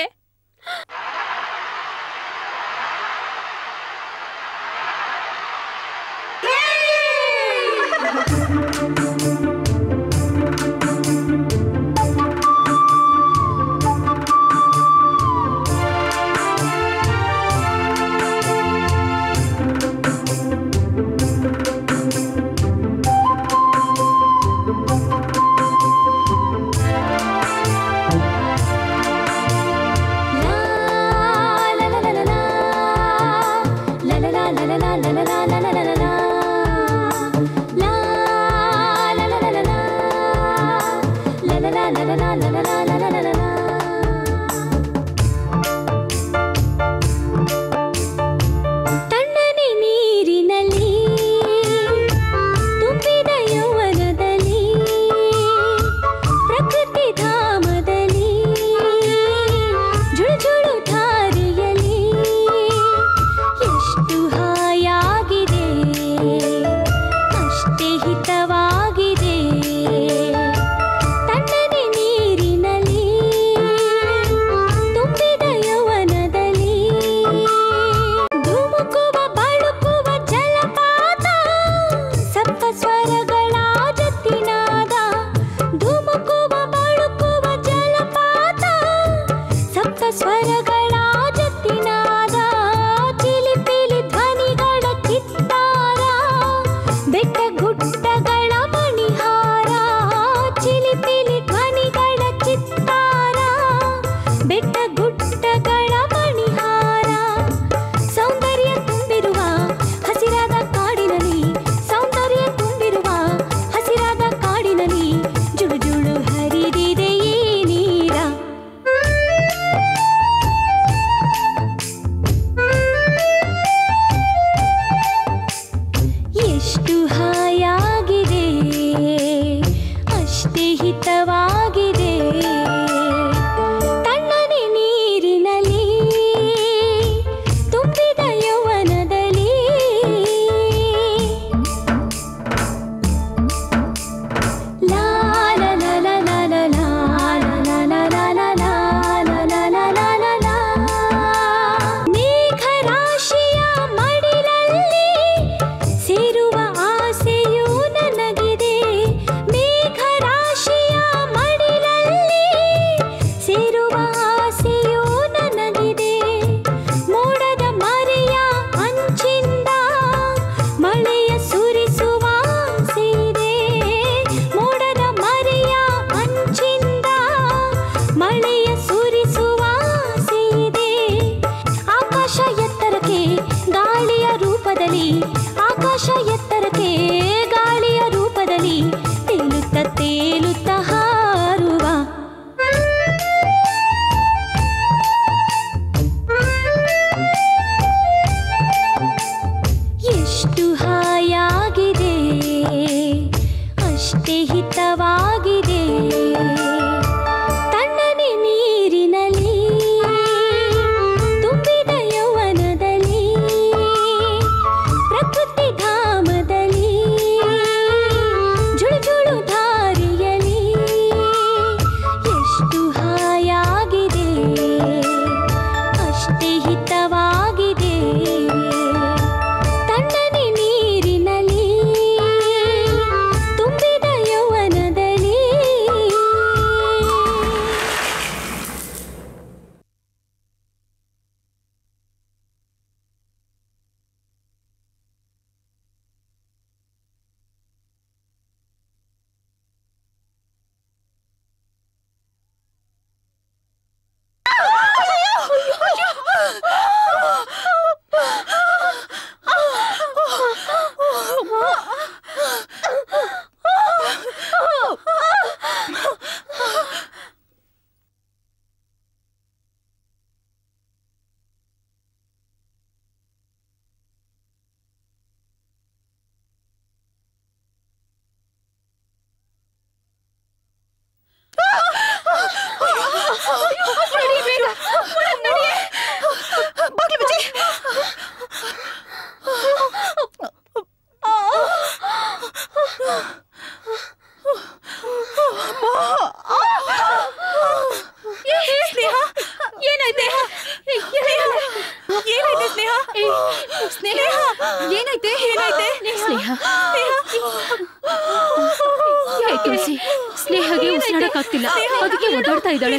ಸ್ನೇಹಗೆ ಉಸಿರಾಡಕ್ಕಾಗ್ತಿಲ್ಲ, ಅದಕ್ಕೆ ಓಡಾಡ್ತಾ ಇದ್ದಾಳೆ.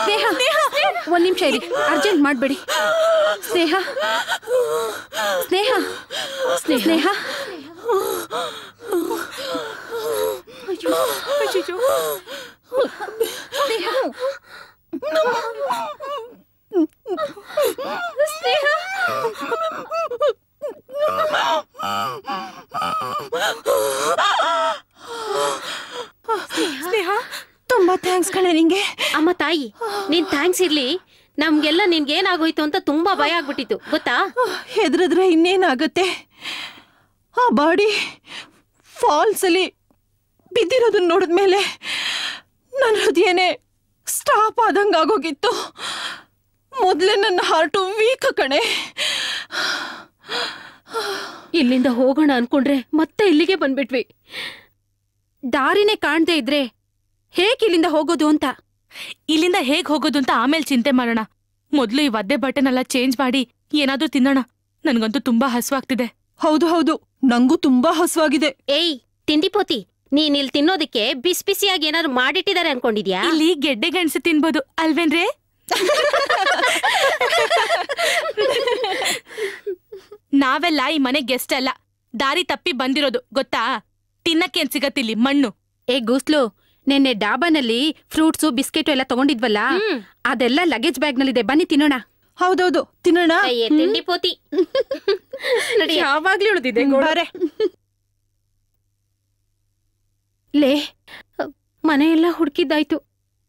ಸ್ನೇಹ ಒಂದ್ ನಿಮಿಷ ಇರಿ, ಅರ್ಜೆಂಟ್ ಮಾಡ್ಬೇಡಿ. ಸ್ನೇಹ ಸ್ನೇಹ ಸ್ನೇಹ ಅಯ್ಯೋ ಅಯ್ಯೋ ಸ್ನೇಹ ಸ್ನೇಹ ಸ್ನೇಹ, ತುಂಬಾ ಥ್ಯಾಂಕ್ಸ್ ಕಣೆ ನಿಂಗೆ. ಅಮ್ಮ ತಾಯಿ, ನಿನ್ ಥ್ಯಾಂಕ್ಸ್ ಇರ್ಲಿ. ನಮ್ಗೆಲ್ಲ ನಿನ್ಗೇನಾಗೋಯ್ತು ಅಂತ ತುಂಬಾ ಭಯ ಆಗ್ಬಿಟ್ಟಿತ್ತು ಗೊತ್ತಾ? ಹೆದ್ರಿದ್ರೆ ಇನ್ನೇನಾಗತ್ತೆ? ಆ ಬಾಡಿ ಫಾಲ್ಸ್ ಅಲ್ಲಿ ಬಿದ್ದಿರೋದನ್ನ ನೋಡಿದ್ಮೇಲೆ ನನ್ನ ಹೃದಯನೇ ಸ್ಟಾಪ್ ಆದಂಗೆ ಆಗೋಗಿತ್ತು. ಮೊದಲೇ ನನ್ನ ಹಾರ್ಟು ವೀಕ್ ಕಣೆ. ಇಲ್ಲಿಂದ ಹೋಗೋಣ ಅನ್ಕೊಂಡ್ರೆ ಮತ್ತೆ ಇಲ್ಲಿಗೆ ಬಂದ್ಬಿಟ್ವಿ. ದಾರಿನೇ ಕಾಣ್ದೇ ಇದ್ರೆ ಹೇಗೆ ಇಲ್ಲಿಂದ ಹೋಗೋದು ಅಂತ. ಇಲ್ಲಿಂದ ಹೇಗ್ ಹೋಗೋದು ಅಂತ ಆಮೇಲೆ ಚಿಂತೆ ಮಾಡೋಣ. ಮೊದ್ಲು ಈ ಒದ್ದೆ ಬಟನ್ ಎಲ್ಲ ಚೇಂಜ್ ಮಾಡಿ ಏನಾದ್ರೂ ತಿನ್ನೋಣ. ನನ್ಗಂತೂ ತುಂಬಾ ಹಸುವಾಗ್ತಿದೆ. ಹೌದು ಹೌದು, ನಂಗೂ ತುಂಬಾ ಹಸುವಾಗಿದೆ. ಏಯ್ ತಿಂಡಿಪೋತಿ, ನೀನ್ ಇಲ್ಲಿ ತಿನ್ನೋದಕ್ಕೆ ಬಿಸಿ ಬಿಸಿಯಾಗಿ ಏನಾದ್ರು ಮಾಡಿಟ್ಟಿದ್ದಾರೆ ಅನ್ಕೊಂಡಿದ್ಯಾ? ಇಲ್ಲಿ ಗೆಡ್ಡೆ ಗೆಣಸು ತಿನ್ಬೋದು ಅಲ್ವೇನ್ರೇ? ನಾವೆಲ್ಲ ಈ ಮನೆ ಗೆಸ್ಟ್ ಅಲ್ಲ, ದಾರಿ ತಪ್ಪಿ ಬಂದಿರೋದು ಗೊತ್ತಾ? ತಿನ್ನಕ್ಕೇನ್ ಸಿಗತ್ತಿಲ್ಲಿ ಮಣ್ಣು. ಏ ಗೂಸ್ಲು, ನಿನ್ನೆ ಡಾಬಾನಲ್ಲಿ ಫ್ರೂಟ್ಸು ಬಿಸ್ಕೆಟು ಎಲ್ಲ ತಗೊಂಡಿದ್ವಲ್ಲ, ಅದೆಲ್ಲ ಲಗೇಜ್ ಬ್ಯಾಗ್ ನಲ್ಲಿದೆ, ಬನ್ನಿ ತಿನ್ನೋಣ. ಹೌದೌದು, ತಿನ್ನೋಣ. ಅಯ್ಯೇ ತಿಂಡಿಪೋತಿ, ಯಾವಾಗ್ಲೂ ಉಳಿದಿದೆ. ಲೇ, ಮನೆಯೆಲ್ಲ ಹುಡುಕಿದ್ದಾಯ್ತು,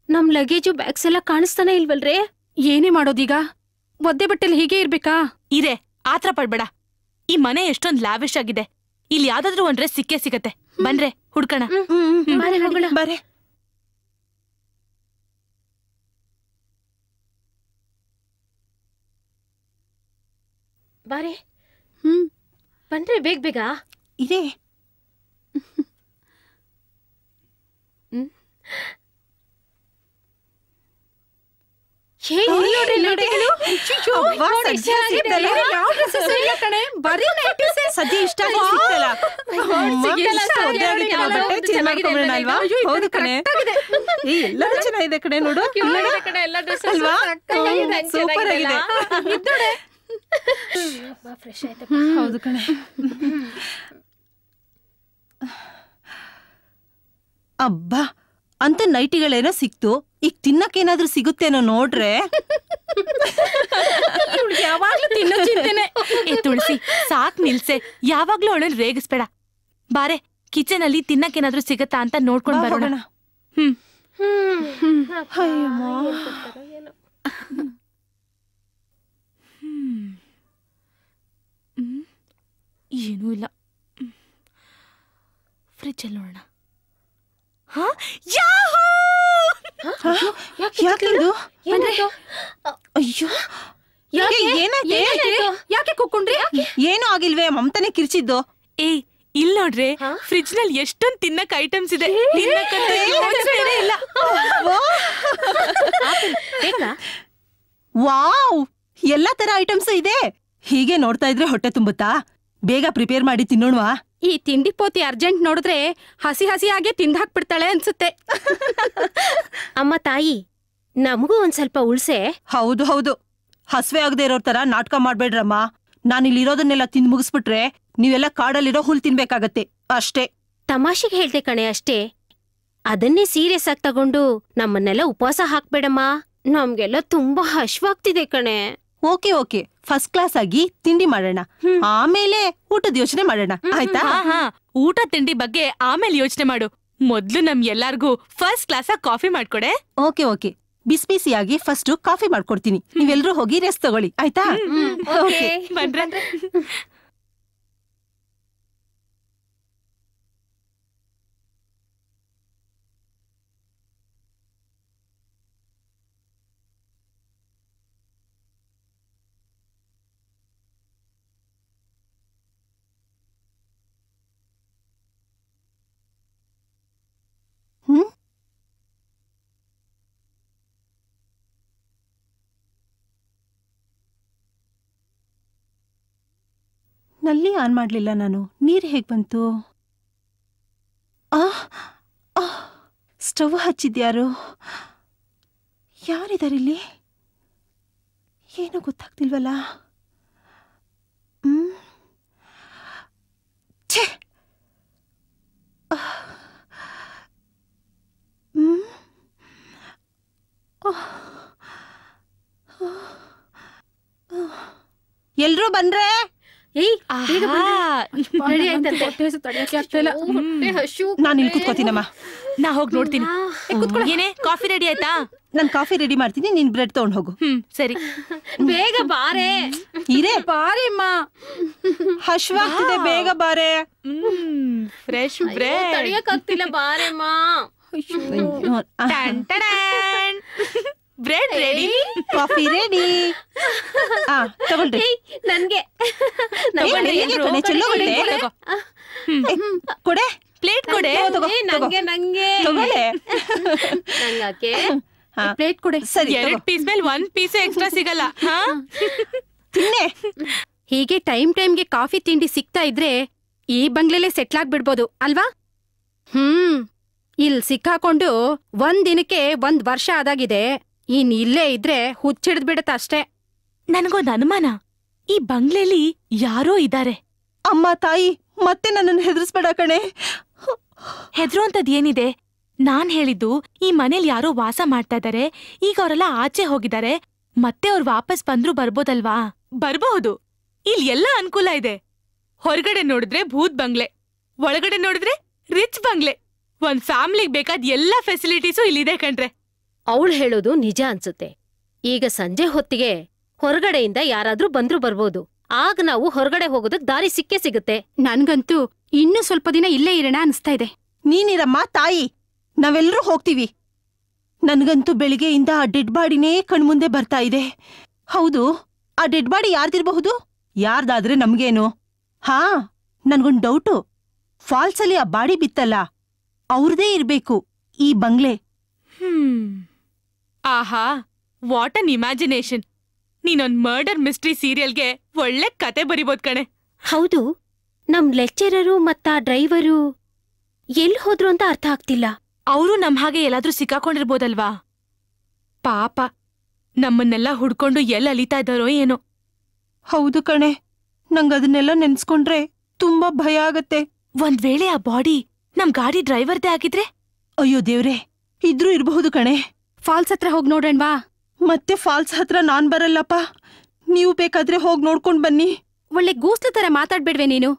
ನಮ್ ಲಗೇಜು ಬ್ಯಾಗ್ಸ್ ಎಲ್ಲ ಕಾಣಿಸ್ತಾನೆ ಇಲ್ವಲ್ರೇ? ಏನೇ ಮಾಡೋದೀಗ? ಒದ್ದೆ ಬಟ್ಟೆಲಿ ಹೀಗೆ ಇರ್ಬೇಕಾ? ಇರೇ, ಆತ್ರ ಪಡ್ಬೇಡ. ಈ ಮನೆ ಎಷ್ಟೊಂದ್ ಲಾವಿಶ್ ಆಗಿದೆ. ಇಲ್ಲಿ ಯಾವ್ದಾದ್ರು ಒಂದ್ರೆ ಸಿಕ್ಕೇ ಸಿಗತ್ತೆ. ಬನ್ರೆ ಹುಡ್ಕಣ. ಬಾರೆ. ಬಾರೆ. ಬನ್ರಿ ಬೇಗ ಬೇಗ. ಇದೆ. ಸದ್ಯ ಇಷ್ಟ ಹೌದು ಕಣೆ. ಎಲ್ಲರೂ ಚೆನ್ನಾಗಿದೆ ಕಣೆ, ನೋಡು. ಅಲ್ವಾ? ಸೂಪರ್ ಆಗಿದೆ. ಹೌದು ಕಣೆ. ಅಬ್ಬಾ, ಅಂತ ನೈಟಿಗಳೇನೋ ಸಿಕ್ತು. ಈಗ ತಿನ್ನಕ್ಕೇನಾದ್ರೂ ಸಿಗುತ್ತೇನೋ ನೋಡ್ರೆ. ಯಾವಾಗ್ಲೂ ತಿನ್ನೋ ಚಿಂತೆನೆ. ಏ ತುಳಸಿ, ಸಾಕ್ ನಿಲ್ಸೆ. ಯಾವಾಗ್ಲೂ ಅವಳನ್ನ ರೇಗಿಸ್ಬೇಡ. ಬಾರೆ, ಕಿಚನ್ ಅಲ್ಲಿ ತಿನ್ನಕ್ಕೇನಾದ್ರೂ ಸಿಗತ್ತಾ ಅಂತ ನೋಡ್ಕೊಂಡ್ ಬರೋಣ. ಏನೂ ಇಲ್ಲ. ಫ್ರಿಜ್ ಅಲ್ಲಿ ನೋಡೋಣ. ಯಾಕಿದು? ಅಯ್ಯೋ, ಯಾಕೆ ಕೂಕೊಂಡ್ರಿ? ಏನೂ ಆಗಿಲ್ವೇ? ಮಮತಾನೆ ಕಿರ್ಚಿದ್ದು. ಏಯ್, ಇಲ್ ನೋಡ್ರೆ, ಫ್ರಿಜ್ ನಲ್ಲಿ ಎಷ್ಟೊಂದ್ ತಿನ್ನಕ್ ಐಟಮ್ಸ್ ಇದೆ. ವಾವ್, ಎಲ್ಲಾ ತರ ಐಟಮ್ಸ್ ಇದೆ. ಹೀಗೆ ನೋಡ್ತಾ ಇದ್ರೆ ಹೊಟ್ಟೆ ತುಂಬುತ್ತಾ? ಬೇಗ ಪ್ರಿಪೇರ್ ಮಾಡಿ ತಿನ್ನೋಣವಾ? ಈ ತಿಂಡಿ ಪೋತಿ ಅರ್ಜೆಂಟ್ ನೋಡಿದ್ರೆ ಹಸಿ ಹಸಿಯಾಗೆ ತಿಂದಾಕ್ಬಿಡ್ತಾಳೆ ಅನ್ಸುತ್ತೆ. ಅಮ್ಮ ತಾಯಿ, ನಮಗೂ ಒಂದ್ ಸ್ವಲ್ಪ ಉಳ್ಸೆ. ಹೌದು ಹೌದು, ಹಸ್ವೆ ಆಗದೆ ಇರೋ ತರ ನಾಟಕ ಮಾಡ್ಬೇಡ್ರಮ್ಮ. ನಾನಿಲ್ಲಿರೋದನ್ನೆಲ್ಲ ತಿಂದ್ ಮುಗಿಸ್ಬಿಟ್ರೆ ನೀವೆಲ್ಲ ಕಾಡಲ್ಲಿರೋ ಹುಲ್ ತಿನ್ಬೇಕಾಗತ್ತೆ ಅಷ್ಟೇ. ತಮಾಷೆಗೆ ಹೇಳ್ದೆ ಕಣೆ ಅಷ್ಟೇ. ಅದನ್ನೇ ಸೀರಿಯಸ್ ಆಗಿ ತಗೊಂಡು ನಮ್ಮನ್ನೆಲ್ಲ ಉಪವಾಸ ಹಾಕ್ಬೇಡಮ್ಮ. ನಮ್ಗೆಲ್ಲ ತುಂಬಾ ಹಶ್ವಾಗ್ತಿದೆ ಕಣೆ. ಓಕೆ ಓಕೆ, ಫಸ್ಟ್ ಕ್ಲಾಸ್ ಆಗಿ ತಿಂಡಿ ಮಾಡೋಣ, ಆಮೇಲೆ ಊಟದ ಯೋಚನೆ ಮಾಡೋಣ, ಆಯ್ತಾ? ಊಟ ತಿಂಡಿ ಬಗ್ಗೆ ಆಮೇಲೆ ಯೋಚನೆ ಮಾಡು. ಮೊದ್ಲು ನಮ್ ಎಲ್ಲಾರ್ಗೂ ಫಸ್ಟ್ ಕ್ಲಾಸ್ ಆಗಿ ಕಾಫಿ ಮಾಡ್ಕೊಡೆ. ಓಕೆ ಓಕೆ, ಬಿಸಿ ಬಿಸಿಯಾಗಿ ಫಸ್ಟ್ ಕಾಫಿ ಮಾಡ್ಕೊಡ್ತೀನಿ. ನೀವೆಲ್ರೂ ಹೋಗಿ ರೆಸ್ಟ್ ತಗೊಳ್ಳಿ, ಆಯ್ತಾ? ಓಕೆ, ಬನ್ರೆ. ನಲ್ಲಿ ಆನ್ ಮಾಡ್ಲಿಲ್ಲ ನಾನು. ನೀರ್ ಹೇಗ್ ಬಂತು? ಸ್ಟವ್ ಹಚ್ಚಿದ್ಯಾರು? ಯಾರಿದಾರಿಲ್ಲಿ? ಏನೂ ಗೊತ್ತಾಗ್ತಿಲ್ವಲ್ಲ. ಛೇ, ಎಲ್ರೂ ಬಂದ್ರೆ? ಏಯ್ ನಾನು ಇಲ್ಲಿ ಕೂತ್ಕೋತೀನಮ್ಮ. ನಾ ಹೋಗಿ ನೋಡ್ತೀನಿ. ಏನೇ ಕಾಫಿ ರೆಡಿ ಆಯ್ತಾ? ನಾನು ಕಾಫಿ ರೆಡಿ ಮಾಡ್ತೀನಿ, ನೀನ್ ಬ್ರೆಡ್ ತಗೊಂಡ್ ಹೋಗು. ಸರಿ. ಬೇಗ ಬಾರೆ. ಇರೇ ಬಾರೆಮ್ಮ, ಹಶ್ವಾಗ್ತಿದೆ, ಬೇಗ ಬಾರೆ. ಫ್ರೆಶ್ ಬ್ರೆಡ್ ತಡಿಯಕ್ಕಾಗ್ತಿಲ್ಲ, ಬಾರೆಮ್ಮ. Bread ready, coffee ready. ತಗೊಳ್ರಿ. ನನ್ಗೆ ಕೊಡೆ, ಪ್ಲೇಟ್ ಕೊಡೆ. ನಂಗೆ ನಂಗೆ ನಂಗಾಕೆ ಪ್ಲೇಟ್ ಕೊಡೆ. ಸರಿ, 2 ಪೀಸ್ ಮೇಲೆ 1 ಪೀಸ್ ಎಕ್ಸ್ಟ್ರಾ ಸಿಗಲ್ಲ. ತಿನ್ನೆ. ಹೀಗೆ ಟೈಮ್ಗೆ ಕಾಫಿ ತಿಂಡಿ ಸಿಗ್ತಾ ಇದ್ರೆ ಈ ಬಂಗ್ಲೆಲೆ ಸೆಟ್ಲ್ ಆಗ್ಬಿಡ್ಬೋದು ಅಲ್ವಾ? ಇಲ್ ಸಿಕ್ಕಾಕೊಂಡು 1 ದಿನಕ್ಕೆ 1 ವರ್ಷ ಆದಾಗಿದೆ. ಇಲ್ಲೇ ಇದ್ರೆ ಹುಚ್ಚಿಡ್ದ್ ಬಿಡತ್ತ ಅಷ್ಟೇ. ನನಗೊಂದು ಅನುಮಾನ, ಈ ಬಂಗ್ಲೆಲಿ ಯಾರೋ ಇದ್ದಾರೆ. ಅಮ್ಮ ತಾಯಿ, ಮತ್ತೆ ನನ್ನನ್ನು ಹೆದರ್ಸ್ಬೇಡ ಕಣೆ. ಹೆದರುವಂತದ್ ಏನಿದೆ? ನಾನ್ ಹೇಳಿದ್ದು ಈ ಮನೇಲಿ ಯಾರೋ ವಾಸ ಮಾಡ್ತಾ ಇದಾರೆ, ಈಗ ಅವರೆಲ್ಲ ಆಚೆ ಹೋಗಿದ್ದಾರೆ, ಮತ್ತೆ ಅವ್ರು ವಾಪಸ್ ಬಂದ್ರು ಬರ್ಬೋದಲ್ವಾ? ಬರ್ಬಹುದು. ಇಲ್ಲಿ ಎಲ್ಲ ಅನುಕೂಲ ಇದೆ. ಹೊರಗಡೆ ನೋಡಿದ್ರೆ ಭೂತ್ ಬಂಗ್ಲೆ, ಒಳಗಡೆ ನೋಡಿದ್ರೆ ರಿಚ್ ಬಂಗ್ಲೆ. ಒಂದ್ ಫ್ಯಾಮಿಲಿಗ್ ಬೇಕಾದ ಎಲ್ಲಾ ಫೆಸಿಲಿಟೀಸು ಇಲ್ಲಿದೆ ಕಣ್ರೆ. ಅವಳು ಹೇಳೋದು ನಿಜ ಅನ್ಸುತ್ತೆ. ಈಗ ಸಂಜೆ ಹೊತ್ತಿಗೆ ಹೊರಗಡೆಯಿಂದ ಯಾರಾದ್ರೂ ಬಂದ್ರು ಬರ್ಬೋದು. ಆಗ ನಾವು ಹೊರಗಡೆ ಹೋಗೋದಕ್ ದಾರಿ ಸಿಕ್ಕೇ ಸಿಗುತ್ತೆ. ನನ್ಗಂತೂ ಇನ್ನೂ ಸ್ವಲ್ಪ ದಿನ ಇಲ್ಲೇ ಇರೋಣ ಅನ್ಸ್ತಾ ಇದೆ. ನೀನಿರಮ್ಮ ತಾಯಿ, ನಾವೆಲ್ಲರೂ ಹೋಗ್ತೀವಿ. ನನ್ಗಂತೂ ಬೆಳಿಗ್ಗೆಯಿಂದ ಆ ಡೆಡ್ ಬಾಡಿನೇ ಕಣ್ಮುಂದೆ ಬರ್ತಾ ಇದೆ. ಹೌದು, ಆ ಡೆಡ್ ಬಾಡಿ ಯಾರ್ದಿರ್ಬಹುದು? ಯಾರ್ದಾದ್ರೆ ನಮ್ಗೇನು? ನನ್ಗೊಂದ್ ಡೌಟು. ಫಾಲ್ಸಲ್ಲಿ ಆ ಬಾಡಿ ಬಿತ್ತಲ್ಲ, ಅವ್ರದೇ ಇರ್ಬೇಕು ಈ ಬಂಗ್ಲೆ. ಆಹಾ, ವಾಟ್ ಅನ್ ಇಮ್ಯಾಜಿನೇಷನ್. ನೀನೊಂದ್ ಮರ್ಡರ್ ಮಿಸ್ಟ್ರಿ ಸೀರಿಯಲ್ಗೆ ಒಳ್ಳೆ ಕತೆ ಬರಿಬೋದ್ ಕಣೆ. ಹೌದು, ನಮ್ ಲೆಕ್ಚರರು ಮತ್ತ ಡ್ರೈವರು ಎಲ್ ಹೋದ್ರು ಅಂತ ಅರ್ಥ ಆಗ್ತಿಲ್ಲ. ಅವರು ನಮ್ ಹಾಗೆ ಎಲ್ಲಾದ್ರೂ ಸಿಕ್ಕಾಕೊಂಡಿರ್ಬೋದಲ್ವಾ? ಪಾಪ, ನಮ್ಮನ್ನೆಲ್ಲ ಹುಡ್ಕೊಂಡು ಎಲ್ ಅಲಿತಾ ಇದ್ದಾರೋ ಏನೋ. ಹೌದು ಕಣೆ, ನಂಗದನ್ನೆಲ್ಲ ನೆನ್ಸ್ಕೊಂಡ್ರೆ ತುಂಬಾ ಭಯ ಆಗತ್ತೆ. ಒಂದ್ ವೇಳೆ ಆ ಬಾಡಿ ನಮ್ ಗಾಡಿ ಡ್ರೈವರ್ದೇ ಆಗಿದ್ರೆ? ಅಯ್ಯೋ ದೇವ್ರೆ, ಇದ್ರೂ ಇರಬಹುದು ಕಣೆ. ಫಾಲ್ಸ್ ಹತ್ರ ಹೋಗಿ ನೋಡೋಣವಾ? ಮತ್ತೆ ಫಾಲ್ಸ್ ಹತ್ರ ನಾನ್ ಬರಲ್ಲಪ್ಪ, ನೀವು ಬೇಕಾದ್ರೆ ಹೋಗ್ ನೋಡ್ಕೊಂಡ್ ಬನ್ನಿ. ಒಳ್ಳೆ ಗೂಸ್ಲ ತರ ಮಾತಾಡ್ಬೇಡ್ವೆ ನೀನು.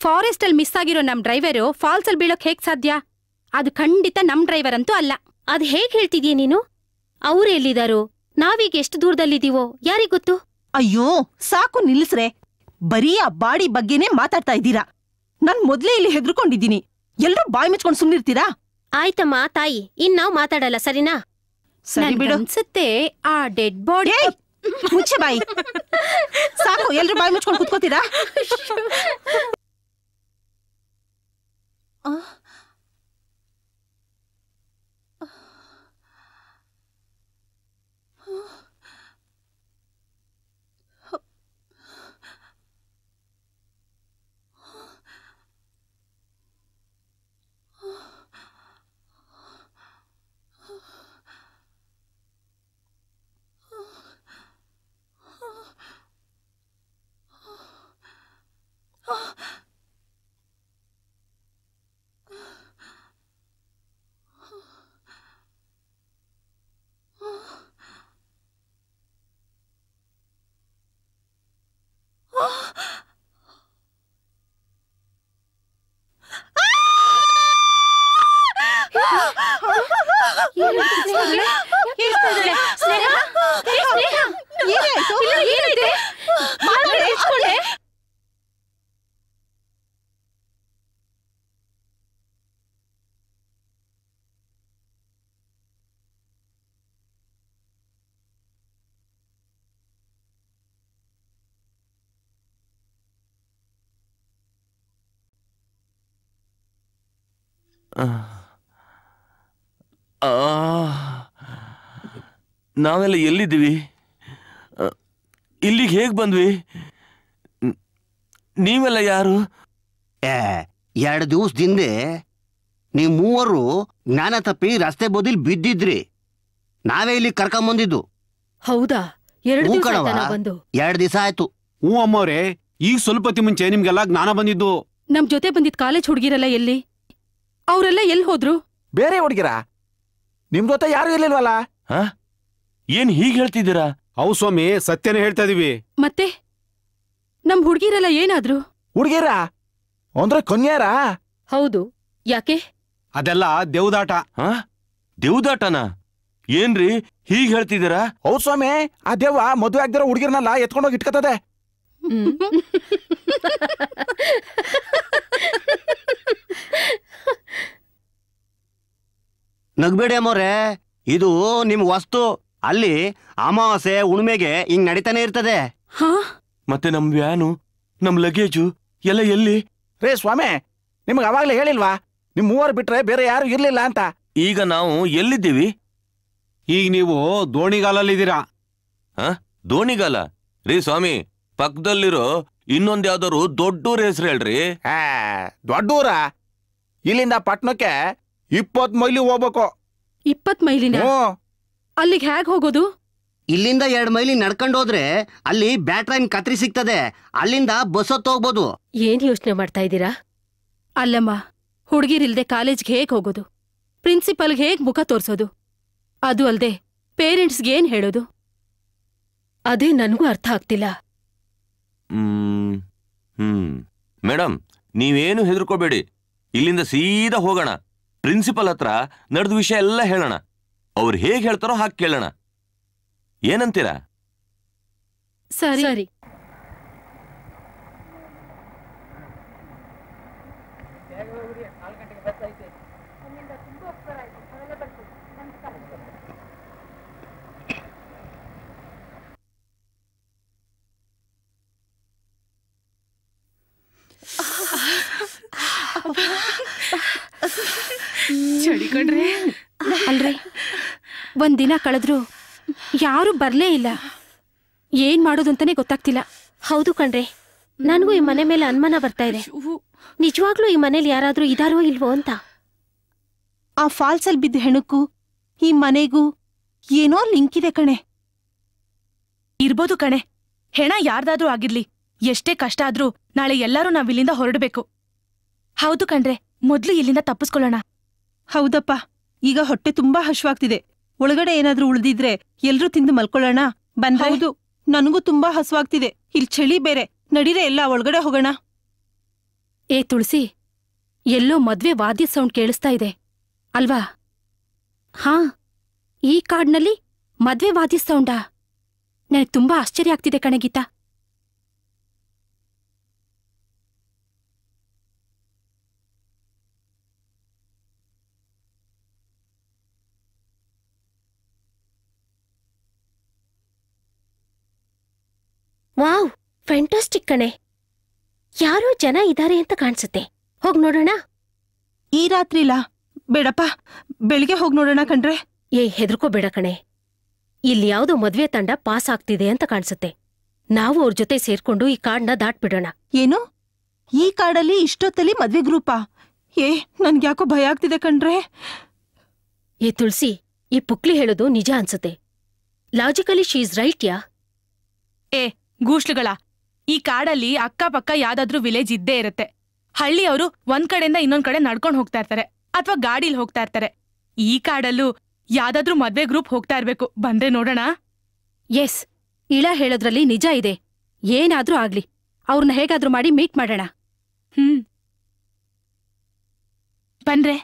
ಫಾರೆಸ್ಟ್ ಅಲ್ಲಿ ಮಿಸ್ ಆಗಿರೋ ನಮ್ ಡ್ರೈವರು ಫಾಲ್ಸ್ ಅಲ್ಲಿ ಬೀಳೋಕ್ ಹೇಗ್ ಸಾಧ್ಯ? ಅದು ಖಂಡಿತ ನಮ್ ಡ್ರೈವರ್ ಅಂತೂ ಅಲ್ಲ. ಅದ್ ಹೇಗ್ ಹೇಳ್ತಿದ್ಯಾ ನೀನು? ಅವ್ರು ಎಲ್ಲಿದಾರೋ, ನಾವೀಗ ಎಷ್ಟು ದೂರದಲ್ಲಿದ್ದೀವೋ ಯಾರಿಗೊತ್ತು? ಅಯ್ಯೋ ಸಾಕು ನಿಲ್ಲಿಸ್ರೆ, ಬರೀ ಆ ಬಾಡಿ ಬಗ್ಗೆನೇ ಮಾತಾಡ್ತಾ ಇದ್ದೀರಾ. ನಾನ್ ಮೊದ್ಲೇ ಇಲ್ಲಿ ಹೆದರ್ಕೊಂಡಿದ್ದೀನಿ. ಎಲ್ರೂ ಬಾಯ್ ಮುಚ್ಕೊಂಡು ಸುಮ್ನಿರ್ತೀರಾ? ಆಯ್ತಮ್ಮ ತಾಯಿ, ಇನ್ನಾವ್ ಮಾತಾಡಲ್ಲ, ಸರಿನಾ? ಸರಿ ಬಿಡು. ಅನ್ಸುತ್ತೆ ಆ ಡೆಡ್ ಬಾಡಿ. ಮುಚ್ಚೆ ಬಾಯಿ. ಸಾಕು, ಎಲ್ರೂ ಬಾಯ್ ಮುಚ್ಕೊಂಡು ಕುತ್ಕೋತೀರಾ? ನಾವೆಲ್ಲ ಎಲ್ಲಿದ್ದೀವಿ? ಇಲ್ಲಿಗೆ ಹೇಗ್ ಬಂದ್ವಿ? ನೀವೆಲ್ಲ ಯಾರು? 2 ದಿವಸದಿಂದ ನೀವು ಮೂವರು ಜ್ಞಾನ ತಪ್ಪಿ ರಸ್ತೆ ಬದಿಲ್ ಬಿದ್ದಿದ್ರಿ. ನಾವೇ ಇಲ್ಲಿ ಕರ್ಕೊಂಬಂದಿದ್ದು. ಹೌದಾ? 2 ದಿವಸ ಆಯ್ತು. ಅಮ್ಮವ್ರೆ, ಈಗ ಸ್ವಲ್ಪ ಹೊತ್ತಿ ಮುಂಚೆ ನಿಮ್ಗೆಲ್ಲ ಜ್ಞಾನ ಬಂದಿದ್ದು. ನಮ್ ಜೊತೆ ಬಂದಿದ್ ಕಾಲೇಜ್ ಹುಡುಗಿರಲ್ಲ ಎಲ್ಲಿ? ಅವರೆಲ್ಲ ಎಲ್ಲಿ ಹೋದ್ರು? ಬೇರೆ ಹುಡುಗಿರ? ನಿಮ್ ಜೊತೆ ಯಾರು ಇರ್ಲಿಲ್ವಲ್ಲ? ಏನ್ ಹೀಗ್ ಹೇಳ್ತಿದ್ದೀರಾ? ಅವು ಸ್ವಾಮಿ, ಸತ್ಯನೇ ಹೇಳ್ತಾ ಇದೀವಿ. ಮತ್ತೆ ನಮ್ ಹುಡ್ಗಿರೆಲ್ಲ ಏನಾದ್ರು? ಹುಡ್ಗಿರ ಅಂದ್ರೆ ಕನ್ಯಾರ? ಹೌದು, ಯಾಕೆ? ಅದೆಲ್ಲ ದೇವ್ದಾಟ. ದೇವ್ದಾಟನ? ಏನ್ರಿ ಹೀಗ್ ಹೇಳ್ತಿದ್ದೀರಾ? ಹೌದ್ ಸ್ವಾಮಿ, ಆ ದೇವ ಮದುವೆ ಆಗ್ದಿರೋ ಹುಡುಗಿರ್ನೆಲ್ಲ ಎತ್ಕೊಂಡೋಗಿ ಇಟ್ಕತದೆ. ನಗ್ಬೇಡಿ ಅಮ್ಮೋರೆ, ಇದು ನಿಮ್ ವಸ್ತು. ಅಲ್ಲಿ ಅಮಾವಾಸ್ಯೆ ಉಣ್ಮೆಗೆ ಹಿಂಗ್ ನಡೀತಾನೆ ಇರ್ತದೆ. ಮತ್ತೆ ನಮ್ ವ್ಯಾನು, ನಮ್ ಲಗೇಜು ಎಲ್ಲ ಎಲ್ಲಿ? ರೇ ಸ್ವಾಮಿ, ನಿಮ್ಗೆ ಅವಾಗ್ಲೇ ಹೇಳಿಲ್ವಾ ನಿಮ್ ಮೂವರು ಬಿಟ್ರೆ ಬೇರೆ ಯಾರು ಇರ್ಲಿಲ್ಲ ಅಂತ? ಈಗ ನಾವು ಎಲ್ಲಿದ್ದೀವಿ? ಈಗ ನೀವು ದೋಣಿಗಾಲಲ್ಲಿದ್ದೀರಾ. ದೋಣಿಗಾಲ? ರೀ ಸ್ವಾಮಿ, ಪಕ್ಕದಲ್ಲಿರೋ ಇನ್ನೊಂದ್ ಯಾವ್ದಾರು ದೊಡ್ಡೂರ್ ಹೆಸರು ಹೇಳ್ರಿ. ದೊಡ್ಡೂರ? ಇಲ್ಲಿಂದ ಪಟ್ನಕ್ಕೆ 20 ಮೈಲಿ ಹೋಗ್ಬೇಕು. 20 ಮೈಲಿನ? ಅಲ್ಲಿಗೆ ಹೇಗ್ ಹೋಗೋದು? ಇಲ್ಲಿಂದ 2 ಮೈಲಿ ನಡ್ಕೊಂಡು ಹೋದ್ರೆ ಅಲ್ಲಿ ಬ್ಯಾಟ್ರೈನ್ ಕತ್ರಿ ಸಿಗ್ತದೆ. ಅಲ್ಲಿಂದ ಬಸ್ ಹತ್ತು ಹೋಗ್ಬೋದು. ಏನ್ ಯೋಚನೆ ಮಾಡ್ತಾ ಇದ್ದೀರಾ? ಅಲ್ಲಮ್ಮ, ಹುಡ್ಗಿರಿಲ್ದೆ ಕಾಲೇಜ್ಗೆ ಹೇಗ್ ಹೋಗೋದು? ಪ್ರಿನ್ಸಿಪಲ್ಗೆ ಹೇಗ್ ಮುಖ ತೋರ್ಸೋದು? ಅದು ಅಲ್ದೆ ಪೇರೆಂಟ್ಸ್ಗೆ ಏನ್ ಹೇಳೋದು? ಅದೇ ನನಗೂ ಅರ್ಥ ಆಗ್ತಿಲ್ಲ. ಮೇಡಮ್, ನೀವೇನು ಹೆದರ್ಕೋಬೇಡಿ. ಇಲ್ಲಿಂದ ಸೀದಾ ಹೋಗೋಣ. ಪ್ರಿನ್ಸಿಪಲ್ ಹತ್ರ ನಡೆದ ವಿಷಯ ಎಲ್ಲ ಹೇಳೋಣ. ಅವ್ರು ಹೇಗ್ ಹೇಳ್ತಾರೋ ಹಾಗೆ ಕೇಳೋಣ. ಏನಂತೀರಾ? ಸರಿ. ಚಳಿ ಕಣ್ರೆ. ಅಲ್ರಿ, ಒಂದಿನ ಕಳೆದ್ರು ಯಾರು ಬರ್ಲೇ ಇಲ್ಲ. ಏನ್ ಮಾಡೋದು ಅಂತಾನೆ ಗೊತ್ತಾಗ್ತಿಲ್ಲ. ಹೌದು ಕಣ್ರೆ, ನನಗೂ ಈ ಮನೆ ಮೇಲೆ ಅನುಮಾನ ಬರ್ತಾ ಇದೆ. ನಿಜವಾಗ್ಲೂ ಈ ಮನೇಲಿ ಯಾರಾದ್ರೂ ಇದಾರೋ ಇಲ್ವೋ ಅಂತ. ಆ ಫಾಲ್ಸಲ್ಲಿ ಬಿದ್ದ ಹೆಣಕ್ಕೂ ಈ ಮನೆಗೂ ಏನೋ ಲಿಂಕ್ ಇದೆ ಕಣೆ. ಇರ್ಬೋದು ಕಣೆ. ಹೆಣ ಯಾರ್ದಾದ್ರೂ ಆಗಿರ್ಲಿ, ಎಷ್ಟೇ ಕಷ್ಟ ಆದ್ರೂ ನಾಳೆ ಎಲ್ಲರೂ ನಾವಿಲ್ಲಿಂದ ಹೊರಡಬೇಕು. ಹೌದು ಕಣ್ರೆ, ಮೊದ್ಲು ಇಲ್ಲಿಂದ ತಪ್ಪಿಸ್ಕೊಳ್ಳೋಣ. ಹೌದಪ್ಪ, ಈಗ ಹೊಟ್ಟೆ ತುಂಬಾ ಹಶ್ವಾಗ್ತಿದೆ. ಒಳಗಡೆ ಏನಾದ್ರೂ ಉಳ್ದಿದ್ರೆ ಎಲ್ರೂ ತಿಂದು ಮಲ್ಕೊಳ್ಳೋಣ. ಹೌದು, ನನಗೂ ತುಂಬಾ ಹಸುವಾಗ್ತಿದೆ. ಇಲ್ಲಿ ಚಳಿ ಬೇರೆ. ನಡೀರೆ ಎಲ್ಲ ಒಳಗಡೆ ಹೋಗೋಣ. ಏ ತುಳಸಿ, ಎಲ್ಲೋ ಮದ್ವೆ ವಾದ್ಯ ಸೌಂಡ್ ಕೇಳಿಸ್ತಾ ಇದೆ ಅಲ್ವಾ? ಈ ಕಾಡ್ನಲ್ಲಿ ಮದ್ವೆ ವಾದ್ಯ ಸೌಂಡಾ? ನನಗೆ ತುಂಬಾ ಆಶ್ಚರ್ಯ ಆಗ್ತಿದೆ ಕಣೆ ಗೀತಾ. ವಾವ್, ಫ್ಯಾಂಟಾಸ್ಟಿಕ್ ಕಣೆ. ಯಾರೋ ಜನ ಇದಾರೆ ಅಂತ ಕಾಣಿಸುತ್ತೆ. ಹೋಗ್ ನೋಡೋಣ. ಈ ರಾತ್ರಿಲ ಬೇಡಪ್ಪ, ಬೆಳಿಗ್ಗೆ ಹೋಗಿ ನೋಡೋಣ ಕಣ್ರೆ. ಹೆದರ್ಕೋಬೇಡ ಕಣೆ. ಇಲ್ಲಿ ಯಾವ್ದೋ ಮದ್ವೆ ತಂಡ ಪಾಸ್ ಆಗ್ತಿದೆ ಅಂತ ಕಾಣಿಸುತ್ತೆ. ನಾವು ಅವ್ರ ಜೊತೆ ಸೇರ್ಕೊಂಡು ಈ ಕಾಡ್ನ ದಾಟ್ಬಿಡೋಣ. ಏನು, ಈ ಕಾಡಲ್ಲಿ ಇಷ್ಟೊತ್ತಲ್ಲಿ ಮದ್ವೆ ಗ್ರೂಪಾ? ನನ್ಗ್ಯಾಕೋ ಭಯ ಆಗ್ತಿದೆ ಕಣ್ರೆ. ತುಳಸಿ, ಈ ಪುಕ್ಲಿ ಹೇಳೋದು ನಿಜ ಅನ್ಸುತ್ತೆ. Logically she is right. ಯಾ ಗೂಷ್ಲುಗಳ, ಈ ಕಾಡಲ್ಲಿ ಅಕ್ಕಪಕ್ಕ ಯಾವ್ದಾದ್ರೂ ವಿಲೇಜ್ ಇದ್ದೇ ಇರುತ್ತೆ. ಹಳ್ಳಿಯವರು ಒಂದ್ ಕಡೆಯಿಂದ ಇನ್ನೊಂದ್ ಕಡೆ ನಡ್ಕೊಂಡು ಹೋಗ್ತಾ ಇರ್ತಾರೆ, ಅಥವಾ ಗಾಡಿಲ್ ಹೋಗ್ತಾ ಇರ್ತಾರೆ. ಈ ಕಾಡಲ್ಲೂ ಯಾವ್ದಾದ್ರೂ ಮದ್ವೆ ಗ್ರೂಪ್ ಹೋಗ್ತಾ ಇರ್ಬೇಕು. ಬಂದ್ರೆ ನೋಡೋಣ. ಎಸ್, ಇಳ ಹೇಳೋದ್ರಲ್ಲಿ ನಿಜ ಇದೆ. ಏನಾದ್ರೂ ಆಗ್ಲಿ, ಅವ್ರನ್ನ ಹೇಗಾದ್ರೂ ಮಾಡಿ ಮೀಟ್ ಮಾಡೋಣ. ಬನ್ರೆ.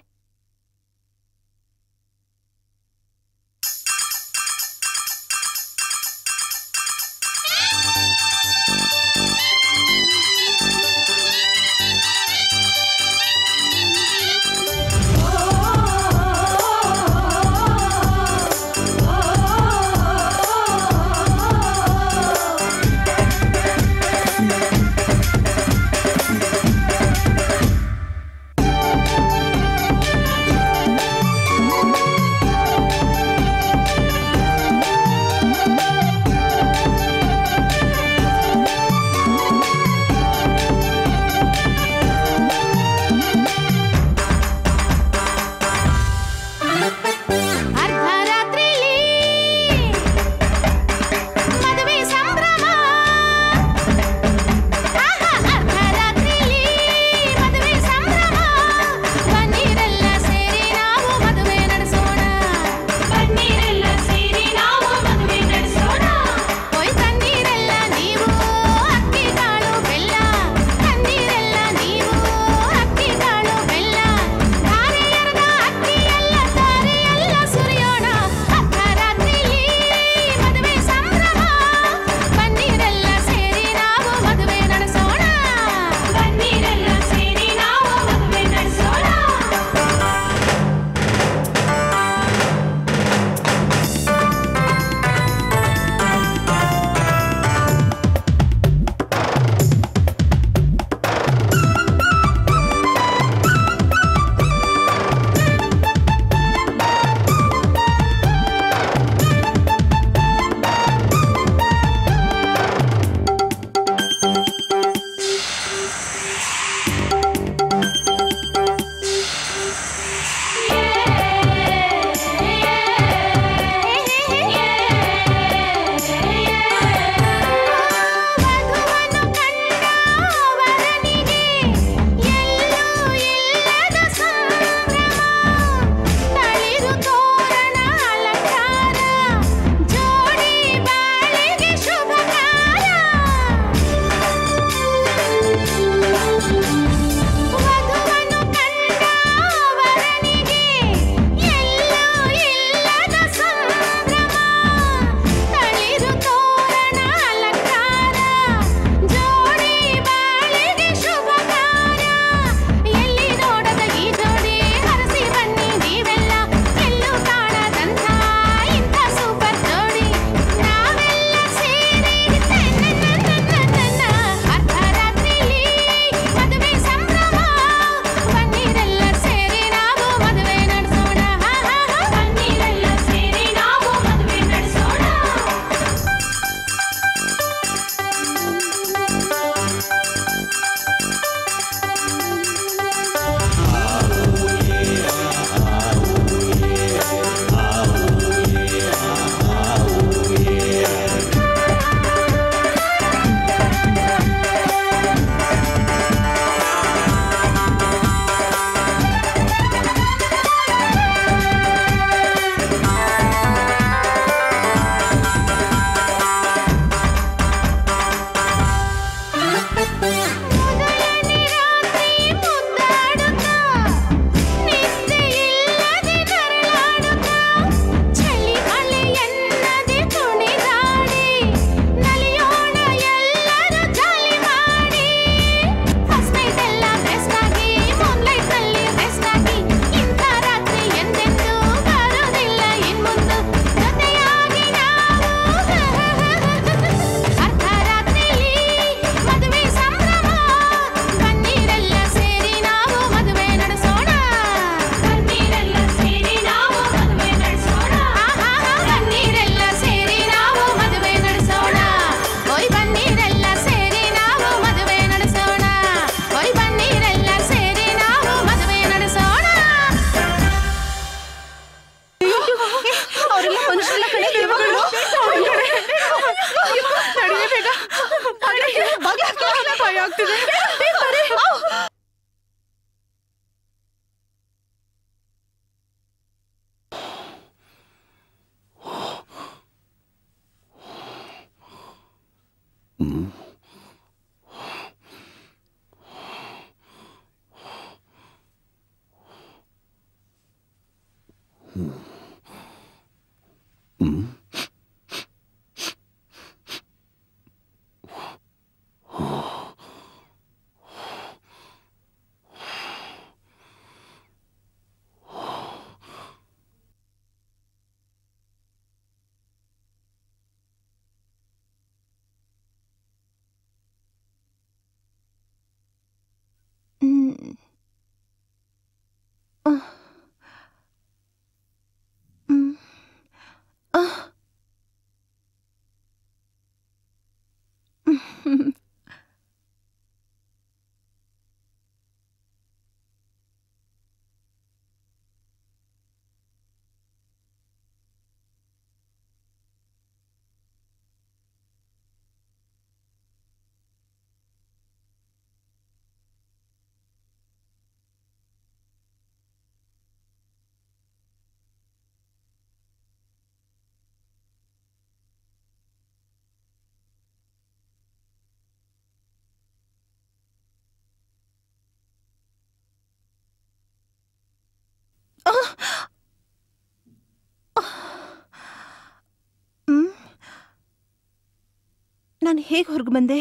ನಾನು ಹೇಗೆ ಹೊರಗೆ ಬಂದೆ?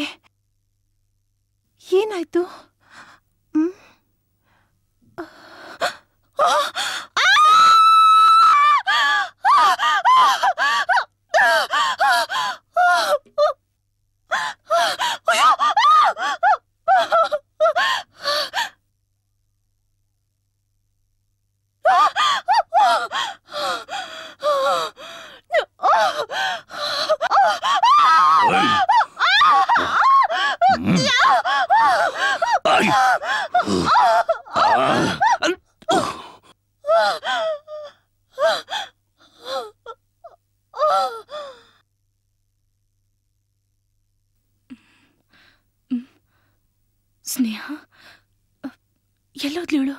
ಏನಾಯ್ತು? ಸ್ನೇಹ ಎಲ್ಲೋದ್ಲಿವಳು?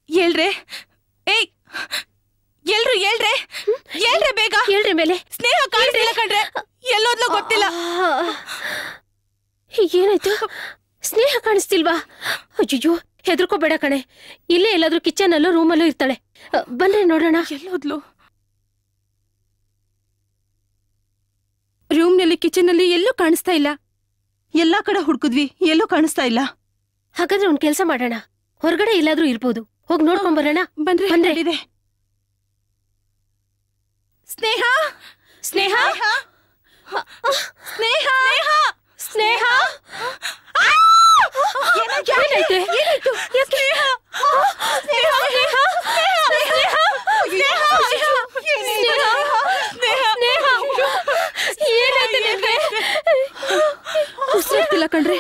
ಹೇಳ್ರೆ, ಏಯ್ ಎಲ್ರು ಹೇಳ್ರೆ, ಹೇಳ್ರೆ ಬೇಗ ಹೇಳ್ರಿ ಮೇಲೆ. ಸ್ನೇಹ ಕಾಣಿಸ್ತಿಲ್ಲ ಕಣ್ರೆ, ಎಲ್ಲೋದ್ಲೋ ಗೊತ್ತಿಲ್ಲ. ಏನಾಯ್ತು? ಸ್ನೇಹ ಕಾಣಿಸ್ತಿಲ್ವಾ? ಅಯ್ಯೋ ಹೆದರ್ಕೋಬೇಡ ಕಣೆ, ಇಲ್ಲೇ ಎಲ್ಲಾದ್ರೂ ಕಿಚನ್ ಅಲ್ಲೂ ರೂಮಲ್ಲೂ ಇರ್ತಾಳೆ. ಬನ್ರಿ ನೋಡೋಣ. ಎಲ್ಲೋದ್ಲು? ರೂಮ್ನಲ್ಲಿ ಕಿಚನ್ನಲ್ಲಿ ಎಲ್ಲೂ ಕಾಣಿಸ್ತಾ ಇಲ್ಲ. ಎಲ್ಲಾ ಕಡೆ ಹುಡುಕಿದ್ವಿ, ಎಲ್ಲೂ ಕಾಣಿಸ್ತಾ ಇಲ್ಲ. ಹಾಗಾದ್ರೆ ಒಂದ್ ಕೆಲ್ಸ ಮಾಡೋಣ, ಹೊರಗಡೆ ಎಲ್ಲಾದ್ರೂ ಇರ್ಬೋದು, ಹೋಗಿ ನೋಡ್ಕೊಂಡ್ ಬರೋಣ. ಬನ್ರಿ. ಬಂದ್ರೆ ಸ್ನೇಹ ಸ್ನೇಹ ಸ್ನೇಹ ಸ್ನೇಹ ಏನಾಯ್ತೆ? ಉಸಿರಾಗ್ತಿಲ್ಲ ಕಣ್ರಿ.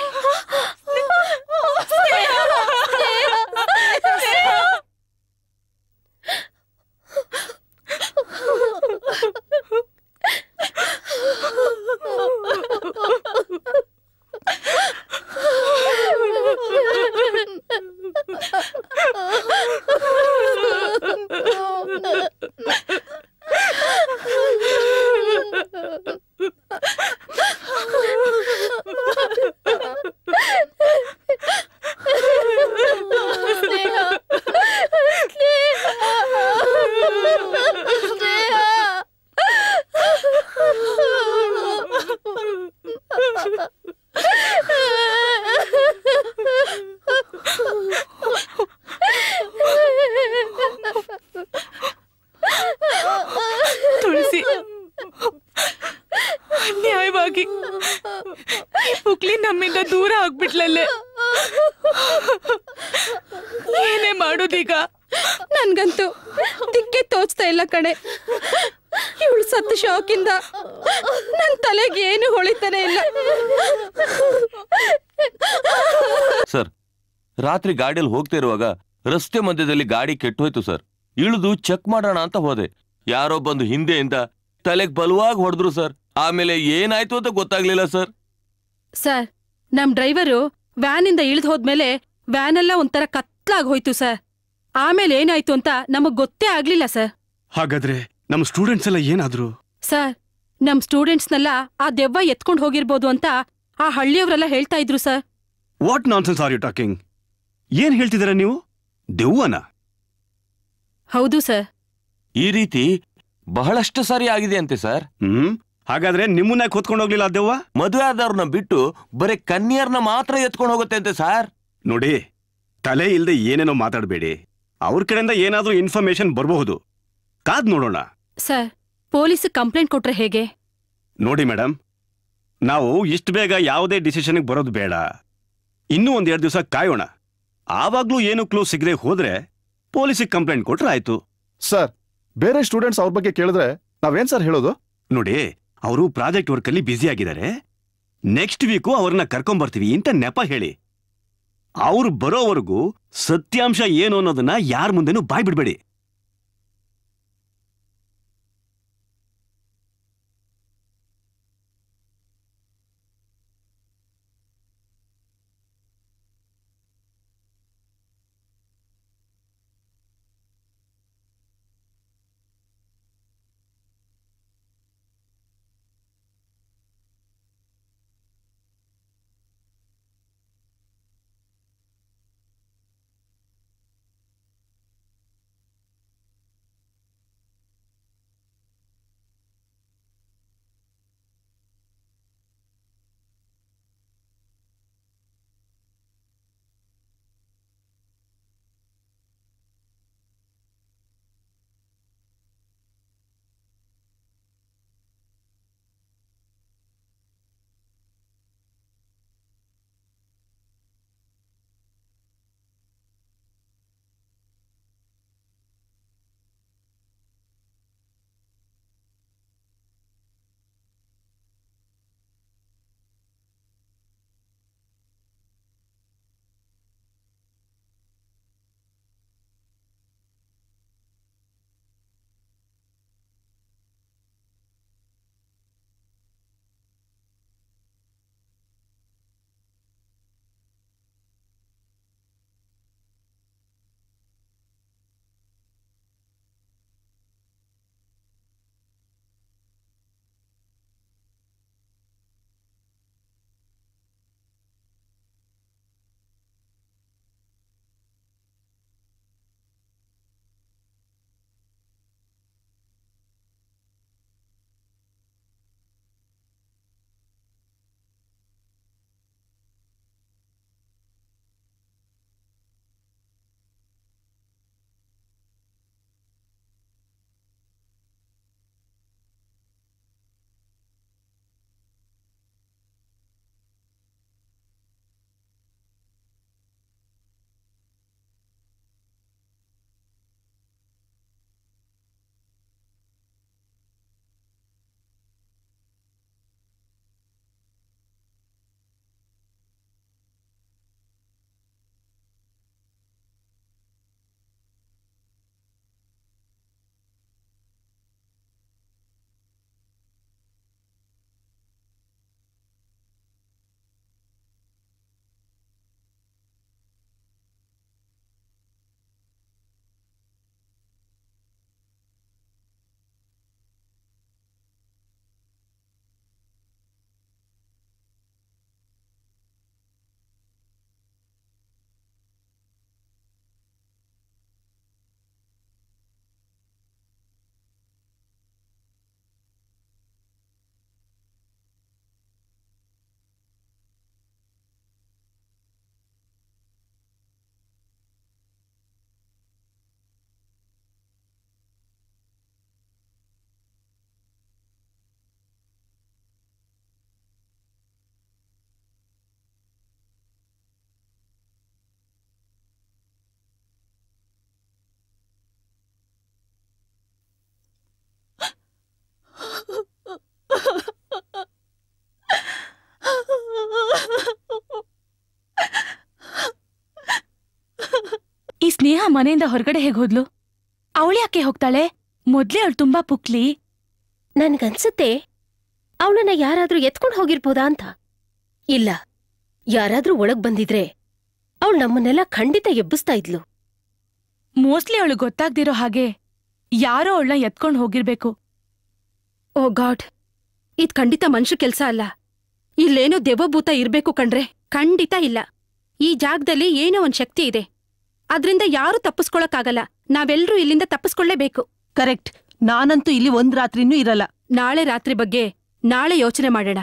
ತುಳಸಿ, ಅನ್ಯಾಯವಾಗಿ ಈ ಪುಕ್ಲಿ ನಮ್ಮಿಂದ ದೂರ ಆಗ್ಬಿಟ್ಲಲ್ಲೇ. ಏನೇ ಮಾಡೋದೀಗ? ನನ್ಗಂತೂ ದಿಕ್ಕೆ ತೋಚ್ತಾ ಇಲ್ಲ ಕಣೆ. ಇವಳು ಸತ್ತು ಶಾಕಿಂದ ನನ್ ತಲೆಗೆ ಏನು ಹೊಳಿತಾನೆ ಇಲ್ಲ. ಸರ್, ರಾತ್ರಿ ಗಾಡಿಯಲ್ಲಿ ಹೋಗ್ತಾ ಇರುವಾಗ ರಸ್ತೆ ಮಧ್ಯದಲ್ಲಿ ಗಾಡಿ ಕೆಟ್ಟೋಯ್ತು ಸರ್. ಇಳಿದು ಚೆಕ್ ಮಾಡೋಣ ಅಂತ ಹೋದೆ. ಯಾರೋ ಬಂದು ಹಿಂದೆಯಿಂದ ತಲೆಗೆ ಬಲವಾಗಿ ಹೊಡೆದ್ರು ಸರ್. ಆಮೇಲೆ ಏನಾಯ್ತು ಅಂತ ಗೊತ್ತಾಗ್ಲಿಲ್ಲ ಸರ್. ಸರ್, ನಮ್ ಡ್ರೈವರು ವ್ಯಾನಿಂದ ಇಳಿದು ಹೋದ್ಮೇಲೆ ವ್ಯಾನ್ ಎಲ್ಲ ಒಂಥರ ಕತ್ಲಾಗ್ ಹೋಯ್ತು ಸರ್. ಆಮೇಲೆ ಏನಾಯ್ತು ಅಂತ ನಮಗ್ ಗೊತ್ತೇ ಆಗ್ಲಿಲ್ಲ ಸರ್. ಹಾಗಾದ್ರೆ ನಮ್ ಸ್ಟೂಡೆಂಟ್ಸ್ ಎಲ್ಲ ಏನಾದ್ರು? ಸರ್, ನಮ್ ಸ್ಟೂಡೆಂಟ್ಸ್ನೆಲ್ಲ ಆ ದೆವ್ವ ಎತ್ಕೊಂಡ್ ಹೋಗಿರ್ಬೋದು ಅಂತ ಆ ಹಳ್ಳಿಯವರೆಲ್ಲ ಹೇಳ್ತಾ ಇದ್ರು sir. What nonsense are you talking? ಏನ್ ಹೇಳ್ತಿದ್ದೀರಾ ನೀವು? ದೆವ್ವನ? ಹೌದು ಸರ್. ಈ ರೀತಿ ಬಹಳಷ್ಟು ಸಾರಿ ಆಗಿದೆ ಅಂತೆ ಸರ್. ಹಾಗಾದ್ರೆ ನಿಮ್ಮನ್ನ ಕೂತ್ಕೊಂಡು ಹೋಗ್ಲಿಲ್ಲ ದೆವ್ವ? ಮದುವೆ ಆದವ್ರನ್ನ ಬಿಟ್ಟು ಬರೀ ಕನ್ಯರ್ನ ಮಾತ್ರ ಎತ್ಕೊಂಡು ಹೋಗುತ್ತೆ ಅಂತೆ ಸರ್. ನೋಡಿ, ತಲೆ ಇಲ್ದೆ ಏನೇನೋ ಮಾತಾಡಬೇಡಿ. ಅವ್ರ ಕಡೆಯಿಂದ ಏನಾದ್ರೂ ಇನ್ಫಾರ್ಮೇಶನ್ ಬರಬಹುದು, ಕಾದ್ ನೋಡೋಣ. ಸರ್, ಪೊಲೀಸ್ ಕಂಪ್ಲೇಂಟ್ ಕೊಟ್ರೆ ಹೇಗೆ? ನೋಡಿ ಮೇಡಮ್, ನಾವು ಇಷ್ಟು ಬೇಗ ಯಾವುದೇ ಡಿಸಿಷನ್ಗೆ ಬರೋದು ಬೇಡ. ಇನ್ನೂ 1-2 ದಿವಸ ಕಾಯೋಣ. ಆವಾಗ್ಲೂ ಏನು ಕ್ಲೂ ಸಿಗದೆ ಹೋದ್ರೆ ಪೊಲೀಸಿಗೆ ಕಂಪ್ಲೇಂಟ್ ಕೊಟ್ರೆ ಆಯ್ತು. ಸರ್, ಬೇರೆ ಸ್ಟೂಡೆಂಟ್ಸ್ ಅವ್ರ ಬಗ್ಗೆ ಕೇಳಿದ್ರೆ ನಾವೇನ್ ಸರ್ ಹೇಳೋದು? ನೋಡಿ, ಅವರು ಪ್ರಾಜೆಕ್ಟ್ ವರ್ಕ್ ಅಲ್ಲಿ ಬ್ಯುಸಿ ಆಗಿದ್ದಾರೆ. ನೆಕ್ಸ್ಟ್ ವೀಕು ಅವ್ರನ್ನ ಕರ್ಕೊಂಬರ್ತೀವಿ ಅಂತ ನೆಪ ಹೇಳಿ. ಅವ್ರು ಬರೋವರೆಗೂ ಸತ್ಯಾಂಶ ಏನು ಅನ್ನೋದನ್ನ ಯಾರ ಮುಂದೆನೂ ಬಾಯ್ ಬಿಡ್ಬೇಡಿ. ಸ್ನೇಹ ಮನೆಯಿಂದ ಹೊರಗಡೆ ಹೇಗ್ ಹೋದ್ಲು? ಅವಳು ಯಾಕೆ ಹೋಗ್ತಾಳೆ? ಮೊದ್ಲೇ ಅವಳು ತುಂಬಾ ಪುಕ್ಲಿ. ನನ್ಗನ್ಸುತ್ತೆ ಅವಳನ್ನ ಯಾರಾದ್ರೂ ಎತ್ಕೊಂಡು ಹೋಗಿರ್ಬೋದಾ ಅಂತ. ಇಲ್ಲ, ಯಾರಾದ್ರೂ ಒಳಗ್ ಬಂದಿದ್ರೆ ಅವಳು ನಮ್ಮನ್ನೆಲ್ಲ ಖಂಡಿತ ಎಬ್ಬಿಸ್ತಾ ಇದ್ಲು. ಮೋಸ್ಟ್ಲಿ ಅವಳು ಗೊತ್ತಾಗ್ದಿರೋ ಹಾಗೆ ಯಾರೋ ಅವಳನ್ನ ಎತ್ಕೊಂಡು ಹೋಗಿರ್ಬೇಕು. ಓ ಗಾಡ್, ಇದ್ ಖಂಡಿತ ಮನುಷ್ಯ ಕೆಲ್ಸ ಅಲ್ಲ. ಇಲ್ಲೇನೋ ದೆವ್ವಭೂತ ಇರ್ಬೇಕು ಕಣ್ರೆ. ಖಂಡಿತ ಇಲ್ಲ. ಈ ಜಾಗದಲ್ಲಿ ಏನೋ ಒಂದ್ ಶಕ್ತಿ ಇದೆ. ಅದ್ರಿಂದ ಯಾರೂ ತಪ್ಪಿಸ್ಕೊಳಕ್ಕಾಗಲ್ಲ. ನಾವೆಲ್ರೂ ಇಲ್ಲಿಂದ ತಪ್ಪಿಸ್ಕೊಳ್ಳೇಬೇಕು. ಕರೆಕ್ಟ್. ನಾನಂತೂ ಇಲ್ಲಿ ಒಂದ್ ರಾತ್ರಿನೂ ಇರಲ್ಲ. ನಾಳೆ ರಾತ್ರಿ ಬಗ್ಗೆ ನಾಳೆ ಯೋಚನೆ ಮಾಡೋಣ.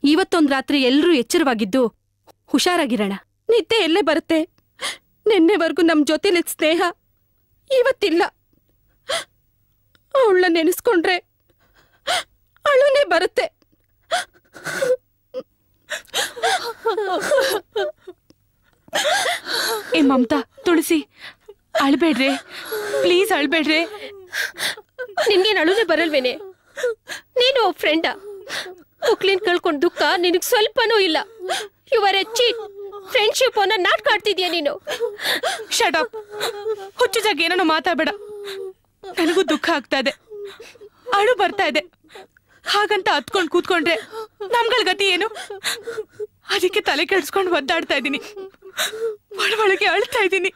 ಇವತ್ತೊಂದ್ ರಾತ್ರಿ ಎಲ್ರೂ ಎಚ್ಚರವಾಗಿದ್ದು ಹುಷಾರಾಗಿರೋಣ. ನಿದ್ದೆ ಎಲ್ಲೇ ಬರುತ್ತೆ? ನಿನ್ನೆವರೆಗೂ ನಮ್ ಜೊತೆಲಿದ್ ಸ್ನೇಹ ಇವತ್ತಿಲ್ಲ. ಅವಳನ್ನ ನೆನೆಸ್ಕೊಂಡ್ರೆ ಅಳುನೇ ಬರುತ್ತೆ. ಏ ಮಮತಾ, ತುಳಸಿ, ಅಳ್ಬೇಡ್ರೆ, ಪ್ಲೀಸ್ ಅಳ್ಬೇಡ್ರೆ. ನಿನ್ಗೇನ್ ಅಳುನೇ ಬರಲ್ವೇನೆ? ನೀನು ಫ್ರೆಂಡ. ಪುಕ್ಲಿನ್ ಕಳ್ಕೊಂಡ್ ದುಃಖ ನಿನಗ್ ಸ್ವಲ್ಪನೂ ಇಲ್ಲ. You are a cheat. Friendship ಅನ್ನ ನಾಟಕ ಆಡ್ತಿದ್ಯಾ ನೀನು. Shut up. ಹುಚ್ಚು ಜಾಗ ಏನೋ ಮಾತಾಡ್ಬೇಡ. ನನಗೂ ದುಃಖ ಆಗ್ತಾ ಇದೆ, ಅಳು ಬರ್ತಾ ಇದೆ. ಹಾಗಂತ ಹತ್ಕೊಂಡ್ ಕೂತ್ಕೊಂಡ್ರೆ ನಮ್ಗಳ ಗತಿ ಏನು? ಅದಕ್ಕೆ ತಲೆ ಕೆಡ್ಸ್ಕೊಂಡು ಒದ್ದಾಡ್ತಾ ಇದ್ದೀನಿ. ಒಳಗೆ ಅಳ್ತಾ ಇದ್ದೀನಿ.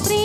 ಪ್ರೀ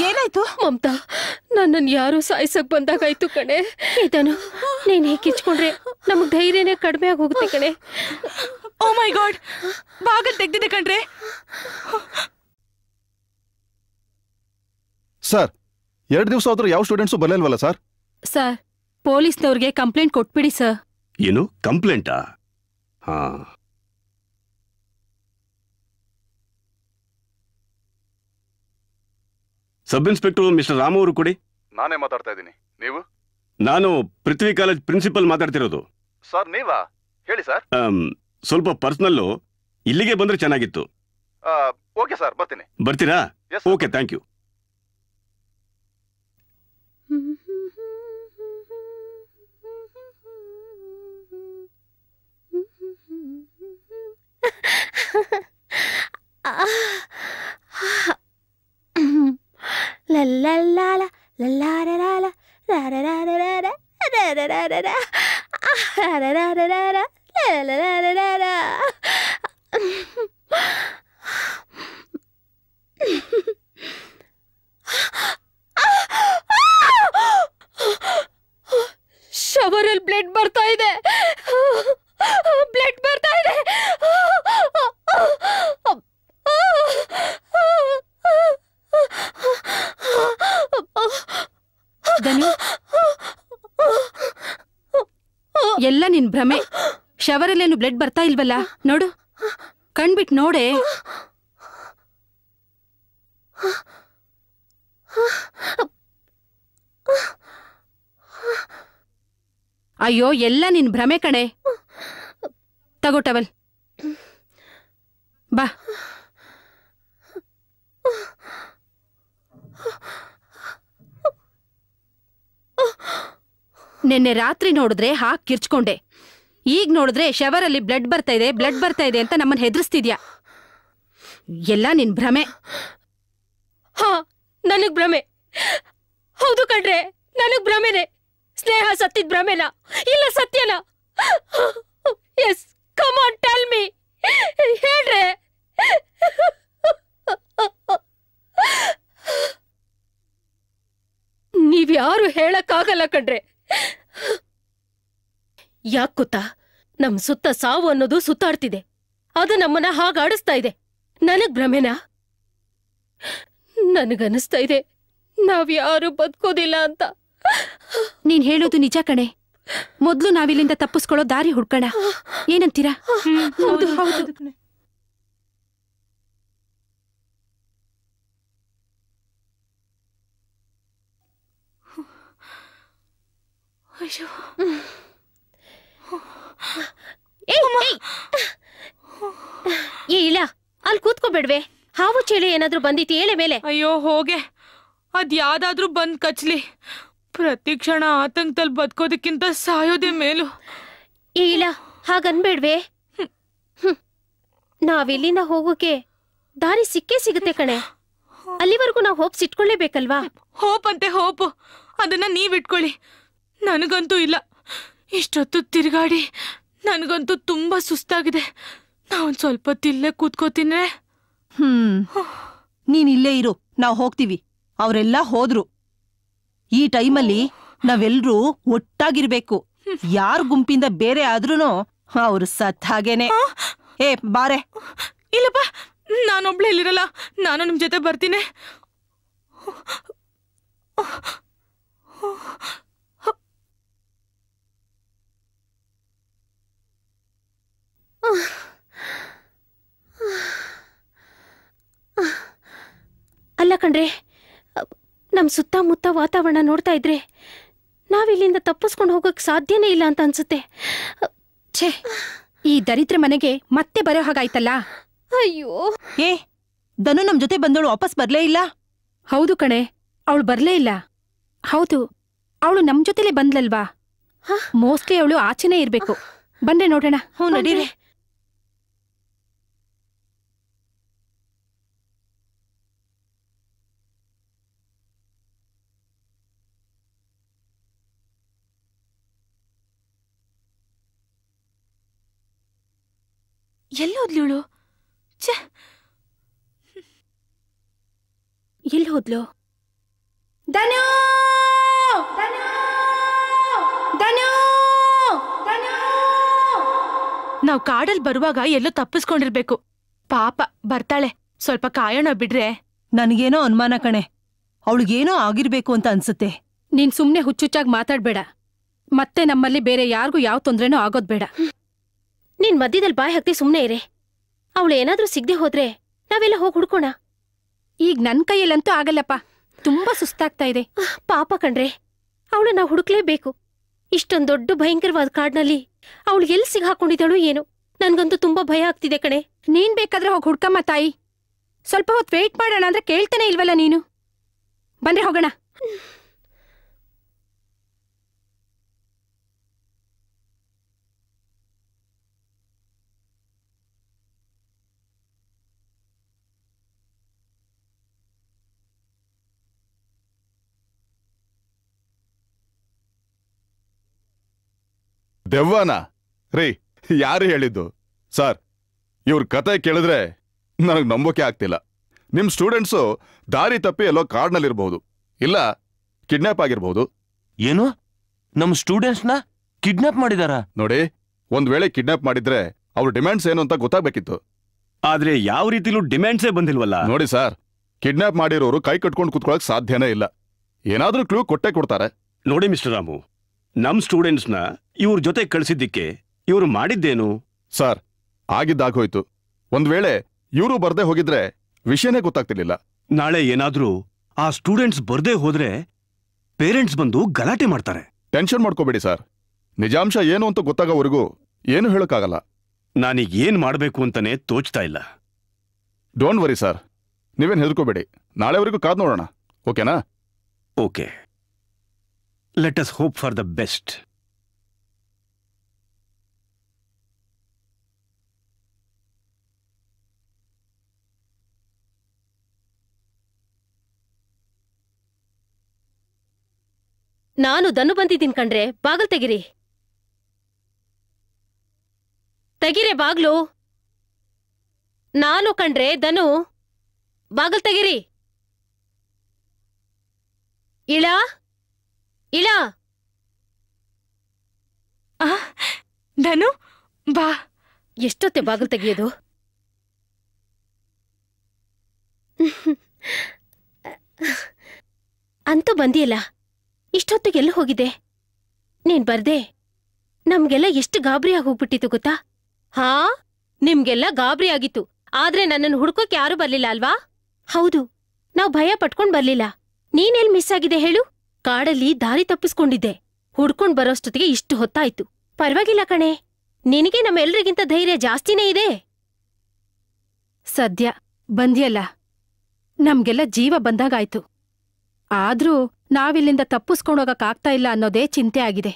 ಏನಾಯ್ತು ಮಮತಾ, ನನ್ನನ್ನು ಯಾರು ಸಾಯಿಸಕ್ ಬಂದಾಗಾಯ್ತು ಕಣೆ. ಇದನ್ನು ನೀನ್ ಹೇಗೆ ಕಿಚ್ಕೊಂಡ್ರೆ ನಮಗ್ ಧೈರ್ಯನೇ ಕಡಿಮೆ ಆಗಿ ಹೋಗುತ್ತೆ ಕಣೆ. ಓ ಮೈ ಗಾಡ್, ಬಾಗಿಲು ತೆಗ್ದಿದೆ ಕಣ್ರೆ. ಸರ್ 2 ದಿವಸ ಆದ್ರೂ ಯಾವ ಸ್ಟೂಡೆಂಟ್ಸು ಬರಲಿಲ್ವಲ್ಲ ಸರ್? ಸರ್, ಪೊಲೀಸ್ನವ್ರಿಗೆ ಕಂಪ್ಲೇಂಟ್ ಕೊಟ್ಬಿಡಿ ಸರ್. ಏನು ಕಂಪ್ಲೇಂಟಾ? ಹಾ, ಸಬ್ ಇನ್ಸ್ಪೆಕ್ಟರ್ ಮಿಸ್ಟರ್ ರಾಮು ಅವರು ಕೊಡಿ. ನಾನೇ ಮಾತಾಡ್ತಾ ಇದ್ದೀನಿ. ನೀವು? ನಾನು ಪೃಥ್ವಿ ಕಾಲೇಜ್ ಪ್ರಿನ್ಸಿಪಲ್ ಮಾತಾಡ್ತಿರೋದು. ಸರ್ ನೀವಾ? ಹೇಳಿ ಸರ್. ಸ್ವಲ್ಪ ಪರ್ಸನಲ್ಲು, ಇಲ್ಲಿಗೆ ಬಂದ್ರೆ ಚೆನ್ನಾಗಿತ್ತು. ಓಕೆ ಸರ್, ಬರ್ತೀನಿ. ಬರ್ತೀರಾ? Yes, sir. Okay, thank you. ಶವರಲ್ಲಿ ಬ್ಲಡ್ ಬರ್ತಾ ಇದೆ, ಬ್ಲಡ್ ಬರ್ತಾ ಇದೆ. ಧನು, ಎಲ್ಲ ನಿನ್ ಭ್ರಮೆ. ಶವರಲ್ಲೇನು ಬ್ಲಡ್ ಬರ್ತಾ ಇಲ್ವಲ್ಲ, ನೋಡು, ಕಣ್ಬಿಟ್ ನೋಡೆ. ಅಯ್ಯೋ, ಎಲ್ಲ ನಿನ್ ಭ್ರಮೆ ಕಣೆ. ತಗೋ ಟವಲ್, ಬಾ. ನಿನ್ನೆ ರಾತ್ರಿ ನೋಡಿದ್ರೆ ಹಾಕ್ ಕಿರ್ಚ್ಕೊಂಡೆ, ಈಗ ನೋಡಿದ್ರೆ ಶವರಲ್ಲಿ ಬ್ಲಡ್ ಬರ್ತಾ ಇದೆ ಅಂತ ನಮ್ಮನ್ನ ಹೆದರ್ಸ್ತಿದ್ಯಾ. ಎಲ್ಲ ನಿನ್ ಭ್ರಮೆ. ಹಾ, ನನಗ್ ಭ್ರಮೆ. ಹೌದು ಕಣ್ರೆ, ನನಗ್ ಭ್ರಮೆನೆ. ಸ್ನೇಹ ಸತ್ತಿದ್ ಭ್ರಮೆನ, ಇಲ್ಲ ಸತ್ಯನ? Yes, come on, tell me, ಹೇಳ್ರೆ. ನೀವ್ಯಾರು ಹೇಳಕ್ಕಾಗಲ್ಲ ಕಣ್ರೆ. ಯಾಕ್ ಗೊತ್ತಾ, ನಮ್ ಸುತ್ತ ಸಾವು ಅನ್ನೋದು ಸುತ್ತಾಡ್ತಿದೆ. ಅದು ನಮ್ಮನ್ನ ಹಾಗಾಡಿಸ್ತಾ ಇದೆ. ನನಗ್ ಭ್ರಮೆನಾ? ನನಗನ್ನಿಸ್ತಾ ಇದೆ ನಾವ್ಯಾರು ಬದುಕೋದಿಲ್ಲ ಅಂತ. ನೀನ್ ಹೇಳೋದು ನಿಜ ಕಣೆ. ಮೊದ್ಲು ನಾವಿಲ್ಲಿಂದ ತಪ್ಪಿಸ್ಕೊಳ್ಳೋ ದಾರಿ ಹುಡ್ಕಣ. ಏನಂತೀರಾ? ಹೌದು ಹೌದು. ಅಯ್ಯೋ, ಏ ಇಲ್ಲ, ಅಲ್ಲಿ ಕೂತ್ಕೋಬೇಡ್ವೆ. ಹಾವು ಚೇಳಿ ಏನಾದ್ರೂ ಬಂದಿತ್ತು ಹೇಳೆ ಮೇಲೆ. ಅಯ್ಯೋ ಹೋಗೆ, ಅದ್ ಯಾವ್ದಾದ್ರೂ ಬಂದ್ ಕಚ್ಲಿ. ಪ್ರತಿ ಕ್ಷಣ ಆತಂಕದಲ್ಲಿ ಬದುಕೋದಕ್ಕಿಂತ ಸಾಯೋದೇ ಮೇಲು. ಏ ಇಲ್ಲ, ಹಾಗನ್ಬೇಡ್ವೆ. ನಾವಿಲ್ಲಿಂದ ಹೋಗೋಕೆ ದಾರಿ ಸಿಕ್ಕೇ ಸಿಗುತ್ತೆ ಕಣೆ. ಅಲ್ಲಿವರೆಗೂ ನಾವು ಹೋಪ್ ಸಿಟ್ಕೊಳ್ಳೇಬೇಕಲ್ವಾ? ಹೋಪ್ ಅಂತೆ ಹೋಪು, ಅದನ್ನ ನೀವ್ ಇಟ್ಕೊಳ್ಳಿ. ನನಗಂತೂ ಇಲ್ಲ. ಇಷ್ಟೊತ್ತು ತಿರುಗಾಡಿ ನನಗಂತೂ ತುಂಬಾ ಸುಸ್ತಾಗಿದೆ. ನಾವೊಂದ್ ಸ್ವಲ್ಪ ಹೊತ್ತಿಲ್ಲೇ ಕೂತ್ಕೋತೀನಿ. ನೀನ್ ಇಲ್ಲೇ ಇರು, ನಾವ್ ಹೋಗ್ತೀವಿ. ಅವರೆಲ್ಲ ಹೋದ್ರು. ಈ ಟೈಮಲ್ಲಿ ನಾವೆಲ್ರೂ ಒಟ್ಟಾಗಿರ್ಬೇಕು. ಯಾರ್ ಗುಂಪಿಂದ ಬೇರೆ ಆದ್ರೂನು ಅವ್ರು ಸತ್ ಹಾಗೇನೆ. ಏ ಬಾರೆ. ಇಲ್ಲಪ್ಪ, ನಾನೊಬ್ಳೆ ಇಲ್ಲಿರಲ್ಲ. ನಾನು ನಿಮ್ ಜೊತೆ ಬರ್ತೀನಿ. ಅಲ್ಲ ಕಣ್ರೆ, ನಮ್ ಸುತ್ತಮುತ್ತ ವಾತಾವರಣ ನೋಡ್ತಾ ಇದ್ರೆ ನಾವಿಲ್ಲಿಂದ ತಪ್ಪಿಸ್ಕೊಂಡು ಹೋಗಕ್ ಸಾಧ್ಯನೇ ಇಲ್ಲ ಅಂತ ಅನ್ಸುತ್ತೆ. ಛೇ, ಈ ದರಿದ್ರ ಮನೆಗೆ ಮತ್ತೆ ಬರೋ ಹಾಗಾಯ್ತಲ್ಲ. ಅಯ್ಯೋ, ಏ ಧನು ನಮ್ ಜೊತೆ ಬಂದವಳು ವಾಪಸ್ ಬರ್ಲೇ ಇಲ್ಲ. ಹೌದು ಕಣೆ, ಅವಳು ಬರ್ಲೇ ಇಲ್ಲ. ಹೌದು, ಅವಳು ನಮ್ ಜೊತೆಲೇ ಬಂದ್ಲಲ್ವಾ? ಮೋಸ್ಟ್ಲಿ ಅವಳು ಆಚೆನೇ ಇರ್ಬೇಕು. ಬಂದ್ರೆ ನೋಡೋಣ. ಹ್ಞೂ ನಡೀರಿ. ಎಲ್ಲೋದ್ಲು? ಎಲ್ಲಿ ಹೋದ್ಲು? ಧನು! ನಾವ್ ಕಾಡಲ್ ಬರುವಾಗ ಎಲ್ಲೋ ತಪ್ಪಿಸ್ಕೊಂಡಿರ್ಬೇಕು. ಪಾಪ ಬರ್ತಾಳೆ, ಸ್ವಲ್ಪ ಕಾಯೋಣ ಬಿಡ್ರೆ. ನನಗೇನೋ ಅನುಮಾನ ಕಣೆ, ಅವಳಿಗೇನೋ ಆಗಿರ್ಬೇಕು ಅಂತ ಅನ್ಸುತ್ತೆ. ನೀನ್ ಸುಮ್ನೆ ಹುಚ್ಚುಚ್ಚಾಗಿ ಮಾತಾಡ್ಬೇಡ. ಮತ್ತೆ ನಮ್ಮಲ್ಲಿ ಬೇರೆ ಯಾರಿಗೂ ಯಾವ ತೊಂದ್ರೆನೂ ಆಗೋದ್ ಬೇಡ. ನೀನ್ ಮಧ್ಯದಲ್ಲಿ ಬಾಯ್ ಹಾಕ್ತಿ ಸುಮ್ನೆ ಇರೆ. ಅವಳು ಏನಾದ್ರೂ ಸಿಗದೆ ಹೋದ್ರೆ ನಾವೆಲ್ಲ ಹೋಗಿ ಹುಡ್ಕೋಣ. ಈಗ ನನ್ ಕೈಯಲ್ಲಂತೂ ಆಗಲ್ಲಪ್ಪ, ತುಂಬಾ ಸುಸ್ತಾಗ್ತಾ ಇದೆ. ಪಾಪ ಕಣ್ರೆ, ಅವಳು ನಾವು ಹುಡುಕ್ಲೇಬೇಕು. ಇಷ್ಟೊಂದ್ ದೊಡ್ಡ ಭಯಂಕರವಾದ ಕಾಡ್ನಲ್ಲಿ ಅವಳು ಎಲ್ಲಿ ಸಿಗಾಕೊಂಡಿದ್ದಾಳು ಏನು? ನನ್ಗಂತೂ ತುಂಬಾ ಭಯ ಆಗ್ತಿದೆ ಕಣೆ. ನೀನ್ ಬೇಕಾದ್ರೆ ಹೋಗಿ ಹುಡ್ಕಮ್ಮ ತಾಯಿ. ಸ್ವಲ್ಪ ಹೊತ್ತು ವೇಟ್ ಮಾಡೋಣ ಅಂದ್ರೆ ಕೇಳ್ತಾನೆ ಇಲ್ವಲ್ಲ ನೀನು. ಬಂದ್ರೆ ಹೋಗೋಣ. ದೆವ್ವನ ರೀ, ಯಾರು ಹೇಳಿದ್ದು? ಸರ್, ಇವ್ರ ಕತೆ ಕೇಳಿದ್ರೆ ನನಗೆ ನಂಬೋಕೆ ಆಗ್ತಿಲ್ಲ. ನಿಮ್ ಸ್ಟೂಡೆಂಟ್ಸು ದಾರಿ ತಪ್ಪಿ ಎಲ್ಲೋ ಕಾಡ್ನಲ್ಲಿರ್ಬಹುದು, ಇಲ್ಲ ಕಿಡ್ನಾಪ್ ಆಗಿರ್ಬಹುದು. ಏನು? ನಮ್ ಸ್ಟೂಡೆಂಟ್ಸ್ನ ಕಿಡ್ನಾಪ್ ಮಾಡಿದಾರ? ನೋಡಿ, ಒಂದ್ ವೇಳೆ ಕಿಡ್ನಾಪ್ ಮಾಡಿದ್ರೆ ಅವ್ರ ಡಿಮ್ಯಾಂಡ್ಸ್ ಏನು ಅಂತ ಗೊತ್ತಾಗ್ಬೇಕಿತ್ತು. ಆದ್ರೆ ಯಾವ ರೀತಿಲೂ ಡಿಮ್ಯಾಂಡ್ಸೇ ಬಂದಿಲ್ವಲ್ಲ. ನೋಡಿ ಸರ್, ಕಿಡ್ನಾಪ್ ಮಾಡಿರೋರು ಕೈ ಕಟ್ಕೊಂಡು ಕುತ್ಕೊಳಕ್ ಸಾಧ್ಯನೇ ಇಲ್ಲ. ಏನಾದ್ರೂ ಕ್ಲೂ ಕೊಟ್ಟೆ ಕೊಡ್ತಾರೆ. ನೋಡಿ ಮಿಸ್ಟರ್ ರಾಮು, ನಮ್ ಸ್ಟೂಡೆಂಟ್ಸ್ನ ಇವ್ರ ಜೊತೆ ಕಳಿಸಿದ್ದಕ್ಕೆ ಇವ್ರು ಮಾಡಿದ್ದೇನು? ಸರ್, ಆಗಿದ್ದಾಗೋಯ್ತು. ಒಂದ್ ವೇಳೆ ಇವರು ಬರ್ದೇ ಹೋಗಿದ್ರೆ ವಿಷಯನೇ ಗೊತ್ತಾಗ್ತಿರ್ಲಿಲ್ಲ. ನಾಳೆ ಏನಾದ್ರೂ ಆ ಸ್ಟೂಡೆಂಟ್ಸ್ ಬರ್ದೇ ಹೋದ್ರೆ ಪೇರೆಂಟ್ಸ್ ಬಂದು ಗಲಾಟೆ ಮಾಡ್ತಾರೆ. ಟೆನ್ಷನ್ ಮಾಡ್ಕೋಬೇಡಿ ಸರ್, ನಿಜಾಂಶ ಏನು ಅಂತ ಗೊತ್ತಾಗೋವರೆಗೂ ಏನು ಹೇಳೋಕ್ಕಾಗಲ್ಲ. ನಾನೀಗ ಏನ್ ಮಾಡ್ಬೇಕು ಅಂತಾನೆ ತೋಚ್ತಾ ಇಲ್ಲ. ಡೋಂಟ್ ವರಿ ಸರ್, ನೀವೇನ್ ಹೆದರ್ಕೋಬೇಡಿ. ನಾಳೆವರೆಗೂ ಕಾದ್ ನೋಡೋಣ, ಓಕೆನಾ? Okay, let us hope for the best. ನಾನು ಧನು ಬಂದಿದ್ದೀನಿ ಕಣ್ರೆ, ಬಾಗಲ್ ತೆಗಿರಿ. ತೆಗಿರೆ ಬಾಗ್ಲು. ನಾನು ಕಣ್ರೆ ಧನು, ಬಾಗಲ್ ತೆಗಿರಿ. ಇಳ ಇಳ. ಧನು ಬಾ. ಎಷ್ಟೊತ್ತೆ ಬಾಗಲ್ ತೆಗಿಯೋದು? ಅಂತೂ ಬಂದಿಯಲ್ಲ. ಇಷ್ಟೊತ್ತಿಗೆ ಎಲ್ಲ ಹೋಗಿದೆ? ನೀನ್ ಬರ್ದೆ ನಮ್ಗೆಲ್ಲ ಎಷ್ಟು ಗಾಬರಿ ಆಗಿ ಹೋಗ್ಬಿಟ್ಟಿತ್ತು ಗೊತ್ತಾ? ಹಾ, ನಿಮ್ಗೆಲ್ಲ ಗಾಬರಿ ಆಗಿತ್ತು. ಆದ್ರೆ ನನ್ನನ್ನು ಹುಡ್ಕೋಕ್ ಯಾರು ಬರ್ಲಿಲ್ಲ ಅಲ್ವಾ? ಹೌದು, ನಾವ್ ಭಯ ಪಟ್ಕೊಂಡ್ ಬರ್ಲಿಲ್ಲ. ನೀನೆಲ್ ಮಿಸ್ ಆಗಿದೆ ಹೇಳು? ಕಾಡಲ್ಲಿ ದಾರಿ ತಪ್ಪಿಸ್ಕೊಂಡಿದ್ದೆ. ಹುಡ್ಕೊಂಡ್ ಬರೋಷ್ಟೊತ್ತಿಗೆ ಇಷ್ಟು ಹೊತ್ತಾಯ್ತು. ಪರವಾಗಿಲ್ಲ ಕಣೆ, ನಿನಗೆ ನಮ್ಮೆಲ್ರಿಗಿಂತ ಧೈರ್ಯ ಜಾಸ್ತಿನೇ ಇದೆ. ಸದ್ಯ ಬಂದ್ಯಲ್ಲ, ನಮ್ಗೆಲ್ಲ ಜೀವ ಬಂದಾಗಾಯ್ತು. ಆದ್ರೂ ನಾವಿಲ್ಲಿಂದ ತಪ್ಪಿಸ್ಕೊಂಡೋಗಕ್ಕಾಗ್ತಾ ಇಲ್ಲ ಅನ್ನೋದೇ ಚಿಂತೆ ಆಗಿದೆ.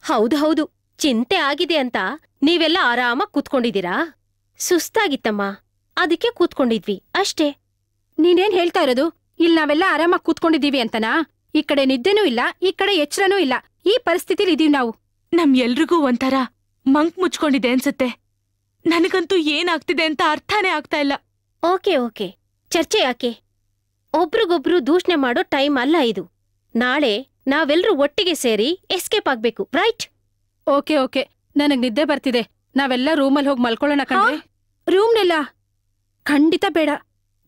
ಹೌದು ಹೌದು, ಚಿಂತೆ ಆಗಿದೆ ಅಂತ ನೀವೆಲ್ಲ ಆರಾಮಾಗ್ ಕೂತ್ಕೊಂಡಿದ್ದೀರಾ? ಸುಸ್ತಾಗಿತ್ತಮ್ಮ, ಅದಕ್ಕೆ ಕೂತ್ಕೊಂಡಿದ್ವಿ ಅಷ್ಟೇ. ನೀನೇನ್ ಹೇಳ್ತಾ ಇರೋದು? ಇಲ್ಲಿ ನಾವೆಲ್ಲ ಆರಾಮಾಗ್ ಕೂತ್ಕೊಂಡಿದೀವಿ ಅಂತನಾ? ಈ ಕಡೆ ನಿದ್ದೆನೂ ಇಲ್ಲ, ಈ ಕಡೆ ಎಚ್ಚರನೂ ಇಲ್ಲ. ಈ ಪರಿಸ್ಥಿತಿಲಿ ಇದೀವಿ ನಾವು. ನಮ್ ಎಲ್ರಿಗೂ ಒಂಥರ ಮಂಕ್ ಮುಚ್ಕೊಂಡಿದೆ ಅನ್ಸತ್ತೆ. ನನಗಂತೂ ಏನಾಗ್ತಿದೆ ಅಂತ ಅರ್ಥನೇ ಆಗ್ತಾ ಇಲ್ಲ. ಓಕೆ ಓಕೆ, ಚರ್ಚೆ ಯಾಕೆ? ಒಬ್ರಿಗೊಬ್ರು ದೂಷಣೆ ಮಾಡೋ ಟೈಮ್ ಅಲ್ಲ ಇದು. ನಾಳೆ ನಾವೆಲ್ರೂ ಒಟ್ಟಿಗೆ ಸೇರಿ ಎಸ್ಕೇಪ್ ಆಗ್ಬೇಕು, ರೈಟ್? ಓಕೆ ಓಕೆ, ನನಗ್ ನಿದ್ದೆ ಬರ್ತಿದೆ. ನಾವೆಲ್ಲ ರೂಮಲ್ಲಿ ಹೋಗಿ ಮಲ್ಕೊಳ್ಳೋಣ ಕಣ್ರೆ. ರೂಮ್ನೆಲ್ಲ ಖಂಡಿತ ಬೇಡ,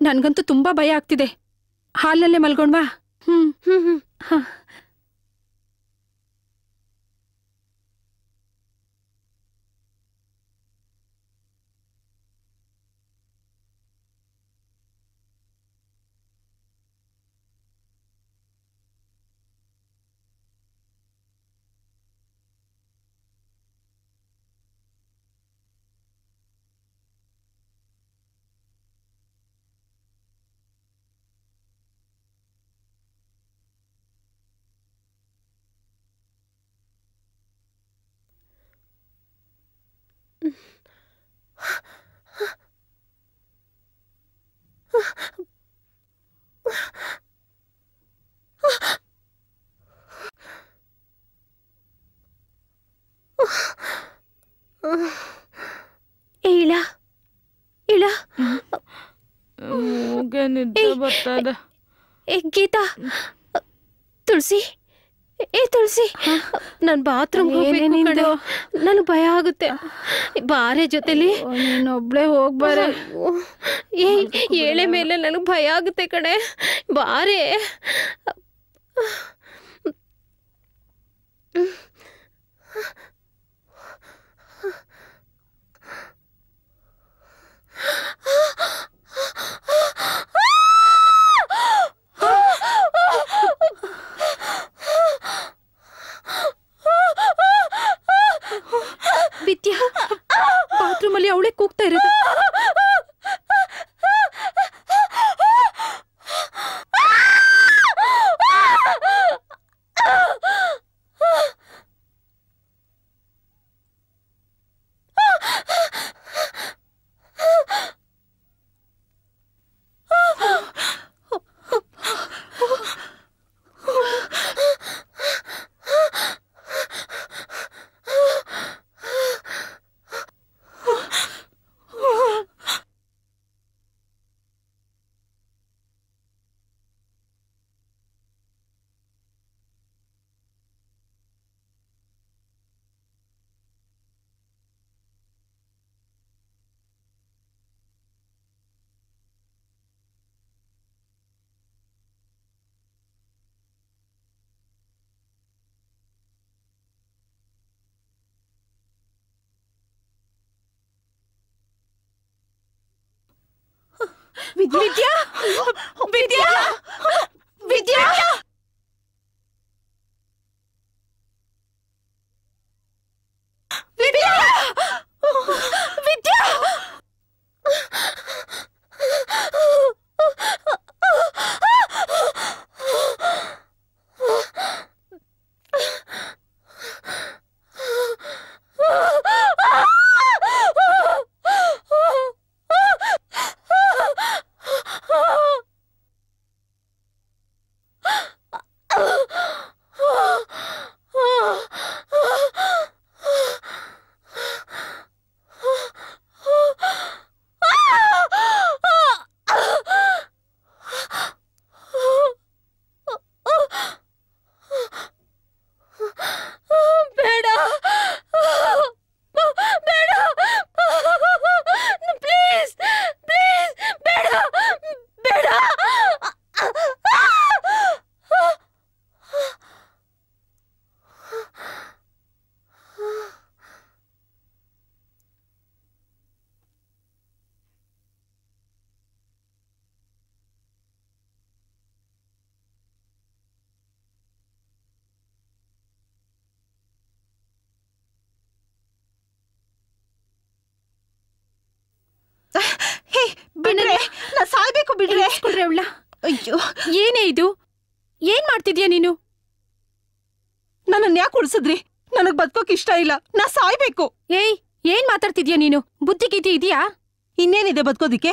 ನನ್ಗಂತೂ ತುಂಬಾ ಭಯ ಆಗ್ತಿದೆ. ಹಾಲ್ನಲ್ಲೇ ಮಲ್ಗೋಣ್ವಾ? ಹ್ಮ್ ಹ್ಮ್ ಹ್ಮ್ ಹ. ನಿದ್ದೆ ಬರ್ತದ. ಏ ಗೀತಾ, ತುಳಸಿ, ಏ ತುಳಸಿ, ನನ್ ಬಾತ್ರೂಮ್ ನನ್ಗೆ ಭಯ ಆಗುತ್ತೆ. ಬಾರೆ ಜೊತೆಲಿ. ನೀನೊಬ್ಳೆ ಹೋಗ್ಬಾರೆ. ಏ ಏಳೆ ಮೇಲೆ ನನಗೆ ಭಯ ಆಗುತ್ತೆ ಕಣೆ. ಬಾರೆ. ವಿದ್ಯಾ, ಬಾತ್ರೂಮ್ ಅಲ್ಲಿ ಅವಳೇ ಕೂಗ್ತಾ ಇರೋದು. ವಿದ್ಯಾ, ವಿದ್ಯಾ, ವಿದ್ಯಾ, ವಿದ್ಯಾ, ವಿದ್ಯಾ. ಸಾಯ್ಬೇಕು ಬಿಡ್ರೆ. ಅಯ್ಯೋ, ಏನೇ ಇದು? ಏನ್ ಮಾಡ್ತಿದ್ಯಾ ನೀನು? ನನ್ನನ್ ಯಾಕೆ ಉಳಿಸಿದ್ರಿ? ನನಗ್ ಬದುಕೋಕ್ ಇಷ್ಟ ಇಲ್ಲ, ನಾ ಸಾಯ್ಬೇಕು. ಏಯ್, ಏನ್ ಮಾತಾಡ್ತಿದ್ಯಾ ನೀನು? ಬುದ್ಧಿ ಗೀತಿ ಇದೆಯಾ? ಇನ್ನೇನಿದೆ ಬದುಕೋದಿಕ್ಕೆ?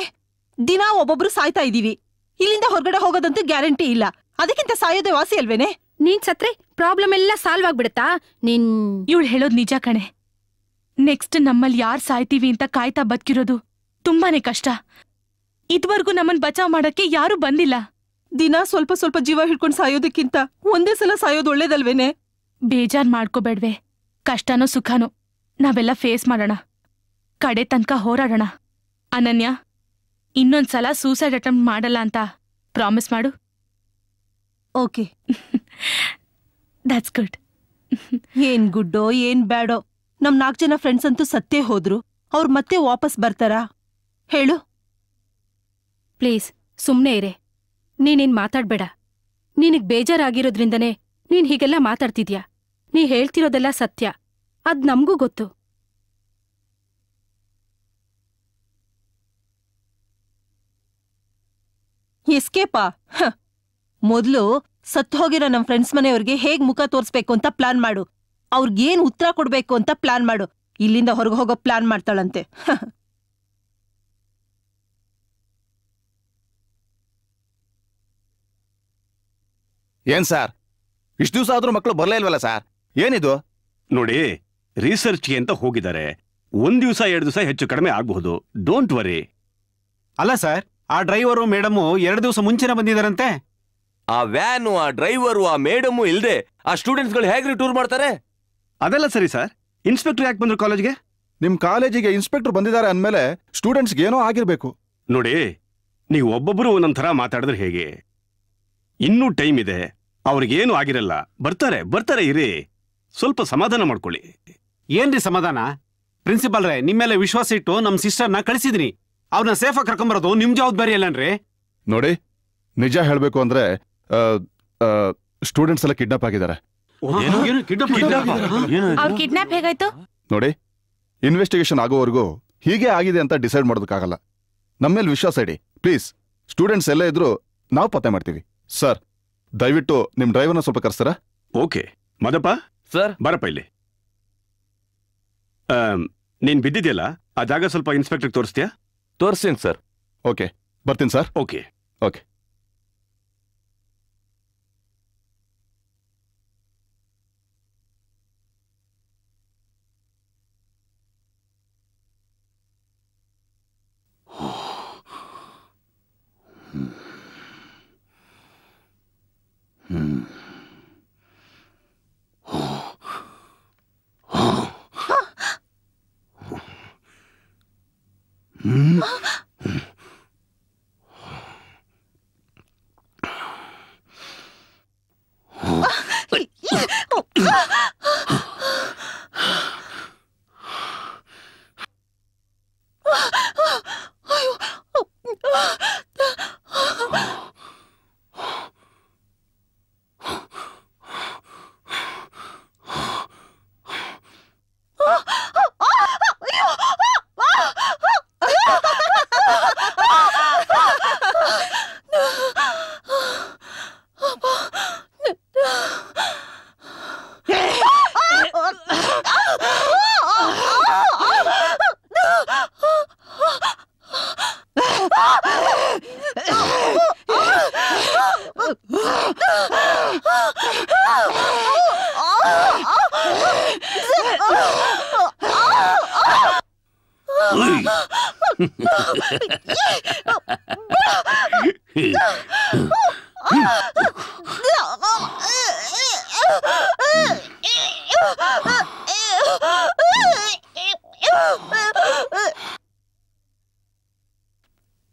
ದಿನ ಒಬ್ಬೊಬ್ರು ಸಾಯ್ತಾ ಇದೀವಿ. ಇಲ್ಲಿಂದ ಹೊರಗಡೆ ಹೋಗೋದಂತೂ ಗ್ಯಾರಂಟಿ ಇಲ್ಲ. ಅದಕ್ಕಿಂತ ಸಾಯೋದೇ ವಾಸಿ ಅಲ್ವೇನೆ? ನೀನ್ ಸತ್ರೆ ಪ್ರಾಬ್ಲಮ್ ಎಲ್ಲ ಸಾಲ್ವ್ ಆಗ್ಬಿಡತ್ತಾ? ಇವಳು ಹೇಳೋದ್ ನಿಜ ಕಣೆ. ನೆಕ್ಸ್ಟ್ ನಮ್ಮಲ್ಲಿ ಯಾರ್ ಸಾಯ್ತೀವಿ ಅಂತ ಕಾಯ್ತಾ ಬದುಕಿರೋದು ತುಂಬಾನೇ ಕಷ್ಟ. ಇದುವರೆಗೂ ನಮ್ಮನ್ ಬಚಾವ್ ಮಾಡಕ್ಕೆ ಯಾರು ಬಂದಿಲ್ಲ. ದಿನ ಸ್ವಲ್ಪ ಸ್ವಲ್ಪ ಜೀವ ಹಿಡ್ಕೊಂಡು ಸಾಯೋದಕ್ಕಿಂತ ಒಂದೇ ಸಲ ಸಾಯೋದು ಒಳ್ಳೇದಲ್ವೇನೆ? ಬೇಜಾರ್ ಮಾಡ್ಕೋಬೇಡ್ವೆ. ಕಷ್ಟನೋ ಸುಖನೋ ನಾವೆಲ್ಲ ಫೇಸ್ ಮಾಡೋಣ, ಕಡೆ ತನಕ ಹೋರಾಡೋಣ. ಅನನ್ಯ, ಇನ್ನೊಂದ್ಸಲ ಸೂಸೈಡ್ ಅಟೆಂಪ್ಟ್ ಮಾಡಲ್ಲ ಅಂತ ಪ್ರಾಮಿಸ್ ಮಾಡು. ಓಕೆ. That's good. ಏನ್ ಗುಡ್ಡೋ ಏನ್ ಬ್ಯಾಡೋ, ನಮ್ 4 ಜನ ಫ್ರೆಂಡ್ಸ್ ಅಂತೂ ಸತ್ತೇ ಹೋದ್ರು. ಅವ್ರು ಮತ್ತೆ ವಾಪಸ್ ಬರ್ತಾರಾ ಹೇಳು? ಪ್ಲೀಸ್ ಸುಮ್ನೆ ಇರೆ. ನೀನಿನ್ ಮಾತಾಡ್ಬೇಡ. ನಿನಗ್ ಬೇಜಾರಾಗಿರೋದ್ರಿಂದನೇ ನೀನ್ ಹೀಗೆಲ್ಲ ಮಾತಾಡ್ತಿದ್ಯಾ. ನೀ ಹೇಳ್ತಿರೋದೆಲ್ಲ ಸತ್ಯ, ಅದ್ ನಮ್ಗೂ ಗೊತ್ತು. ಎಸ್ಕೇಪಾ? ಮೊದ್ಲು ಸತ್ತು ಹೋಗಿರೋ ನಮ್ ಫ್ರೆಂಡ್ಸ್ ಮನೆಯವ್ರಿಗೆ ಹೇಗ್ ಮುಖ ತೋರ್ಸ್ಬೇಕು ಅಂತ ಪ್ಲಾನ್ ಮಾಡು. ಅವ್ರಿಗೇನ್ ಉತ್ತರ ಕೊಡ್ಬೇಕು ಅಂತ ಪ್ಲಾನ್ ಮಾಡು. ಇಲ್ಲಿಂದ ಹೊರಗೆ ಹೋಗೋ ಪ್ಲಾನ್ ಮಾಡ್ತಾಳಂತೆ. ಏನ್ ಸಾರ್, ಇಷ್ಟು ದಿವಸ ಆದ್ರೂ ಮಕ್ಕಳು ಬರ್ಲೇ ಇಲ್ವಲ್ಲ ಸಾರ್? ಏನಿದು? ನೋಡಿ, ರಿಸರ್ಚ್ಗೆ ಅಂತ ಹೋಗಿದ್ದಾರೆ. 1 ದಿವಸ 2 ದಿವಸ ಹೆಚ್ಚು ಕಡಿಮೆ ಆಗಬಹುದು. Don't worry. ಅಲ್ಲ ಸರ್, ಆ ಡ್ರೈವರು ಮೇಡಮು 2 ದಿವಸ ಮುಂಚೆನೆ ಬಂದಿದಾರಂತೆ. ಆ ವ್ಯಾನು, ಆ ಡ್ರೈವರು, ಆ ಮೇಡಮು ಇಲ್ದೆ ಆ ಸ್ಟೂಡೆಂಟ್ಸ್ಗಳು ಹೇಗ್ರಿ ಟೂರ್ ಮಾಡ್ತಾರೆ? ಅದೆಲ್ಲ ಸರಿ ಸರ್, ಇನ್ಸ್ಪೆಕ್ಟರ್ ಯಾಕೆ ಬಂದ್ರು ಕಾಲೇಜ್ಗೆ? ನಿಮ್ ಕಾಲೇಜಿಗೆ ಇನ್ಸ್ಪೆಕ್ಟರ್ ಬಂದಿದ್ದಾರೆ ಅಂದ್ಮೇಲೆ ಸ್ಟೂಡೆಂಟ್ಸ್ಗೆ ಏನೋ ಆಗಿರ್ಬೇಕು. ನೋಡಿ, ನೀವು ಒಬ್ಬೊಬ್ಬರು ಒಂದೊಂಥರ ಮಾತಾಡಿದ್ರೆ ಹೇಗೆ? ಇನ್ನೂ ಟೈಮ್ ಇದೆ, ಅವ್ರಿಗೇನು ಆಗಿರಲ್ಲ. ಬರ್ತಾರೆ ಇರಿ, ಸ್ವಲ್ಪ ಸಮಾಧಾನ ಮಾಡ್ಕೊಳ್ಳಿ. ಏನ್ರಿ ಸಮಾಧಾನ? ಪ್ರಿನ್ಸಿಪಾಲ್ ರೇ, ನಿಮ್ಮೇಲೆ ವಿಶ್ವಾಸ ಇಟ್ಟು ನಮ್ ಸಿಸ್ಟರ್ನ ಕಳಿಸಿದ್ರಿ. ಅವ್ರನ್ನ ಸೇಫಾಗಿ ಕರ್ಕೊಂಬರೋದು ನಿಮ್ ಜವಾಬ್ದಾರಿ ಅಲ್ಲನ್ರಿ? ನೋಡಿ, ನಿಜ ಹೇಳ್ಬೇಕು ಅಂದ್ರೆ ಸ್ಟೂಡೆಂಟ್ಸ್ ಎಲ್ಲ ಕಿಡ್ನಾಪ್ ಆಗಿದ್ದಾರೆ. ಅವ್ರ ಕಿಡ್ನಾಪ್ ಹೇಗಾಯ್ತು? ನೋಡಿ, ಇನ್ವೆಸ್ಟಿಗೇಷನ್ ಆಗೋವರೆಗೂ ಹೀಗೆ ಆಗಿದೆ ಅಂತ ಡಿಸೈಡ್ ಮಾಡೋದಕ್ಕಾಗಲ್ಲ. ನಮ್ಮೇಲೆ ವಿಶ್ವಾಸ ಇಡಿ ಪ್ಲೀಸ್. ಸ್ಟೂಡೆಂಟ್ಸ್ ಎಲ್ಲ ಇದ್ರು ನಾವು ಪತ್ತೆ ಮಾಡ್ತೀವಿ. ಸರ್, ದಯವಿಟ್ಟು ನಿಮ್ ಡ್ರೈವರ್ನ ಸ್ವಲ್ಪ ಕರ್ಸ್ತಾರಾ? ಓಕೆ. ಮದಪ್ಪ ಸರ್, ಬರಪ್ಪ ಇಲ್ಲಿ. ನೀನ್ ಬಿದ್ದಿದ್ಯಲ್ಲ, ಆ ಜಾಗ ಸ್ವಲ್ಪ ಇನ್ಸ್ಪೆಕ್ಟರ್ ತೋರಿಸ್ತೀಯಾ? ತೋರಿಸ್ತೀನಿ ಸರ್. ಓಕೆ, ಬರ್ತೀನಿ ಸರ್. Okay okay.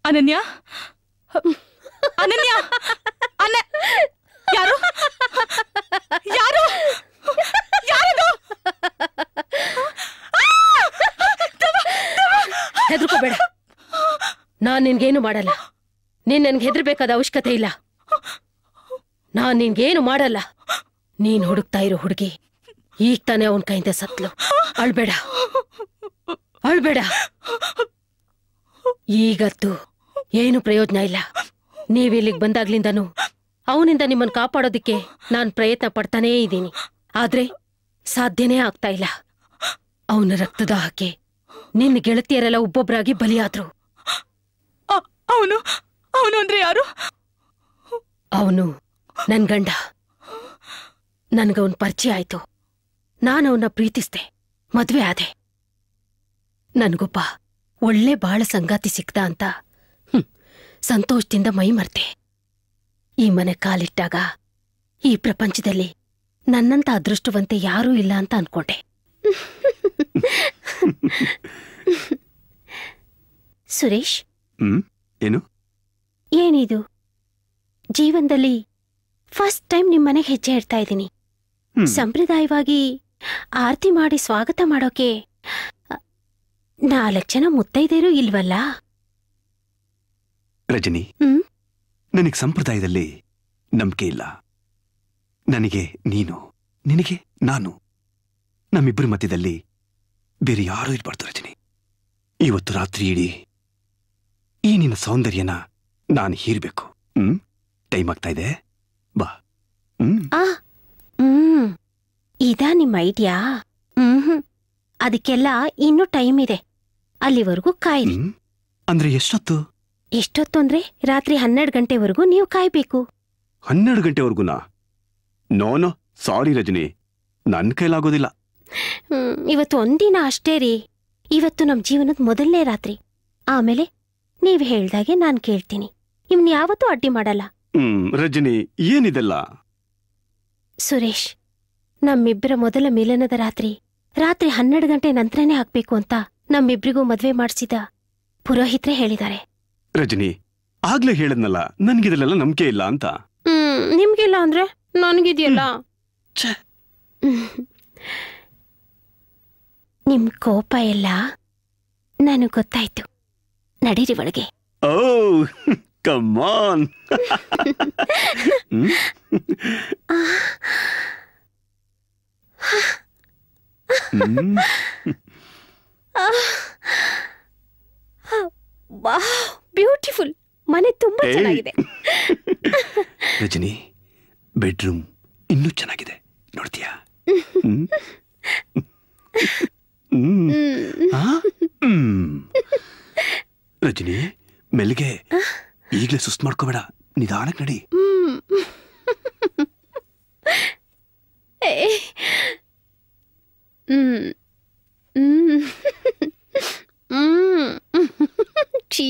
ಅನನ್ಯ, ಅನನ್ಯ, ಯಾರು ಯಾರು ಯಾರದು? ಹೆದರ್ಕೋಬೇಡ, ನಾನ್ ನಿನ್ಗೇನು ಮಾಡಲ್ಲ. ನೀನ್ ನನ್ಗೆ ಹೆದರ್ಬೇಕಾದ ಅವಶ್ಯಕತೆ ಇಲ್ಲ. ನಾನ್ ನಿನ್ಗೇನು ಮಾಡಲ್ಲ. ನೀನ್ ಹುಡುಕ್ತಾ ಇರೋ ಹುಡುಗಿ ಈಗ ತಾನೇ ಅವನ್ ಕೈಯಿಂದ ಸತ್ಲು. ಅಳ್ಬೇಡ, ಅಳ್ಬೇಡ. ಈಗತ್ತು ಏನು ಪ್ರಯೋಜನ ಇಲ್ಲ. ನೀವಿಲ್ಲಿಗೆ ಬಂದಾಗ್ಲಿಂದನೂ ಅವನಿಂದ ನಿಮ್ಮನ್ನು ಕಾಪಾಡೋದಿಕ್ಕೆ ನಾನ್ ಪ್ರಯತ್ನ ಪಡ್ತಾನೇ ಇದ್ದೀನಿ. ಆದ್ರೆ ಸಾಧ್ಯನೇ ಆಗ್ತಾ ಇಲ್ಲ. ಅವನ ರಕ್ತದ ಹಾಕಿ ನಿನ್ನ ಗೆಳತಿಯರೆಲ್ಲ ಒಬ್ಬೊಬ್ಬರಾಗಿ ಬಲಿಯಾದ್ರು. ಅವನು ಅಂದ್ರೆ ಯಾರು? ಅವನು ನನ್ ಗಂಡ. ನನ್ಗವನ್ ಪರಿಚಯ ಆಯ್ತು. ನಾನವನ್ನ ಪ್ರೀತಿಸ್ದೆ, ಮದ್ವೆ ಆದೆ. ನನ್ಗೊಬ್ಬ ಒಳ್ಳೆ ಬಾಳ ಸಂಗಾತಿ ಸಿಕ್ತ ಅಂತ ಸಂತೋಷದಿಂದ ಮೈ ಮರ್ತೆ. ಈ ಮನೆ ಕಾಲಿಟ್ಟಾಗ ಈ ಪ್ರಪಂಚದಲ್ಲಿ ನನ್ನಂತ ಅದೃಷ್ಟವಂತೆ ಯಾರೂ ಇಲ್ಲ ಅಂತ ಅನ್ಕೊಂಡೆ. ಸುರೇಶ್, ಏನು ಏನಿದು? ಜೀವನದಲ್ಲಿ ಫಸ್ಟ್ ಟೈಮ್ ನಿಮ್ಮನೆಗೆ ಹೆಜ್ಜೆ ಇಡ್ತಾ ಇದ್ದೀನಿ. ಸಂಪ್ರದಾಯವಾಗಿ ಆರತಿ ಮಾಡಿ ಸ್ವಾಗತ ಮಾಡೋಕೆ 4 ಜನ ಮುತ್ತೈದೇರು ಇಲ್ವಲ್ಲ? ರಜನಿ, ನನಗೆ ಸಂಪ್ರದಾಯದಲ್ಲಿ ನಂಬಿಕೆ ಇಲ್ಲ. ನನಗೆ ನೀನು, ನಿನಗೆ ನಾನು, ನಮ್ಮಿಬ್ಬರ ಮಧ್ಯದಲ್ಲಿ ಬೇರೆ ಯಾರೂ ಇರಬಾರ್ದು ರಜನಿ. ಇವತ್ತು ರಾತ್ರಿ ಇಡೀ ಈ ನಿನ್ನ ಸೌಂದರ್ಯನ ನಾನು ಹೀರ್ಬೇಕು. ಟೈಮ್ ಆಗ್ತಾ ಇದೆ, ಬಾ. ಇದಾ ನಿಮ್ಮ ಐಡಿಯಾ? ಅದಕ್ಕೆಲ್ಲ ಇನ್ನೂ ಟೈಮ್ ಇದೆ. ಅಲ್ಲಿವರೆಗೂ ಕಾಯಿರಿ. ಅಂದ್ರೆ ಎಷ್ಟೊತ್ತು? ಎಷ್ಟೊತ್ತು ಅಂದ್ರೆ ರಾತ್ರಿ 12 ಗಂಟೆವರೆಗೂ ನೀವು ಕಾಯ್ಬೇಕು. 12 ಗಂಟೆವರೆಗೂನಾ? ನೋ, ಸಾರಿ ರಜನಿ, ನನ್ನ ಕೈಲಾಗೋದಿಲ್ಲ. ಇವತ್ತು ಒಂದಿನ ಅಷ್ಟೇ ರೀ. ಇವತ್ತು ನಮ್ ಜೀವನದ ಮೊದಲನೇ ರಾತ್ರಿ. ಆಮೇಲೆ ನೀವ್ ಹೇಳ್ದಾಗೆ ನಾನ್ ಕೇಳ್ತೀನಿ. ಇವ್ನ್ ಯಾವತ್ತೂ ಅಡ್ಡಿ ಮಾಡಲ್ಲ. ರಜನಿ, ಏನಿದೆಲ್ಲ? ಸುರೇಶ್, ನಮ್ಮಿಬ್ಬರ ಮೊದಲ ಮಿಲನದ ರಾತ್ರಿ 12 ಗಂಟೆ ನಂತರನೇ ಆಗ್ಬೇಕು ಅಂತ ನಮ್ಮಿಬ್ರಿಗೂ ಮದ್ವೆ ಮಾಡಿಸಿದ ಪುರೋಹಿತ್ರೆ ಹೇಳಿದ್ದಾರೆ. ರಜನಿ, ಆಗ್ಲೇ ಹೇಳದ್ನಲ್ಲ ನನ್ಗಿದೆಲ್ಲ ನಂಬಿಕೆ ಇಲ್ಲ ಅಂತ. ನಿಮ್ಗಿಲ್ಲ ಅಂದ್ರೆ ನನ್ಗಿದೆಯಲ್ಲ. ನಿಮ್ ಕೋಪ ಎಲ್ಲ ನನಗ್ ಗೊತ್ತಾಯ್ತು. ನಡೀರಿ ಒಳಗೆ. Oh come on. ಬ್ಯೂಟಿಫುಲ್. ಮನೆ ತುಂಬಾ ಚೆನ್ನಾಗಿದೆ. ರಜನಿ, ಬೆಡ್ರೂಮ್ ಇನ್ನೂ ಚೆನ್ನಾಗಿದೆ, ನೋಡ್ತೀಯಾ? ರಜನಿ, ಮೆಲ್ಗೆ, ಈಗಲೇ ಸುಸ್ತು ಮಾಡ್ಕೋಬೇಡ, ನಿಧಾನಕ್ಕೆ ನಡಿ. ಛೀ.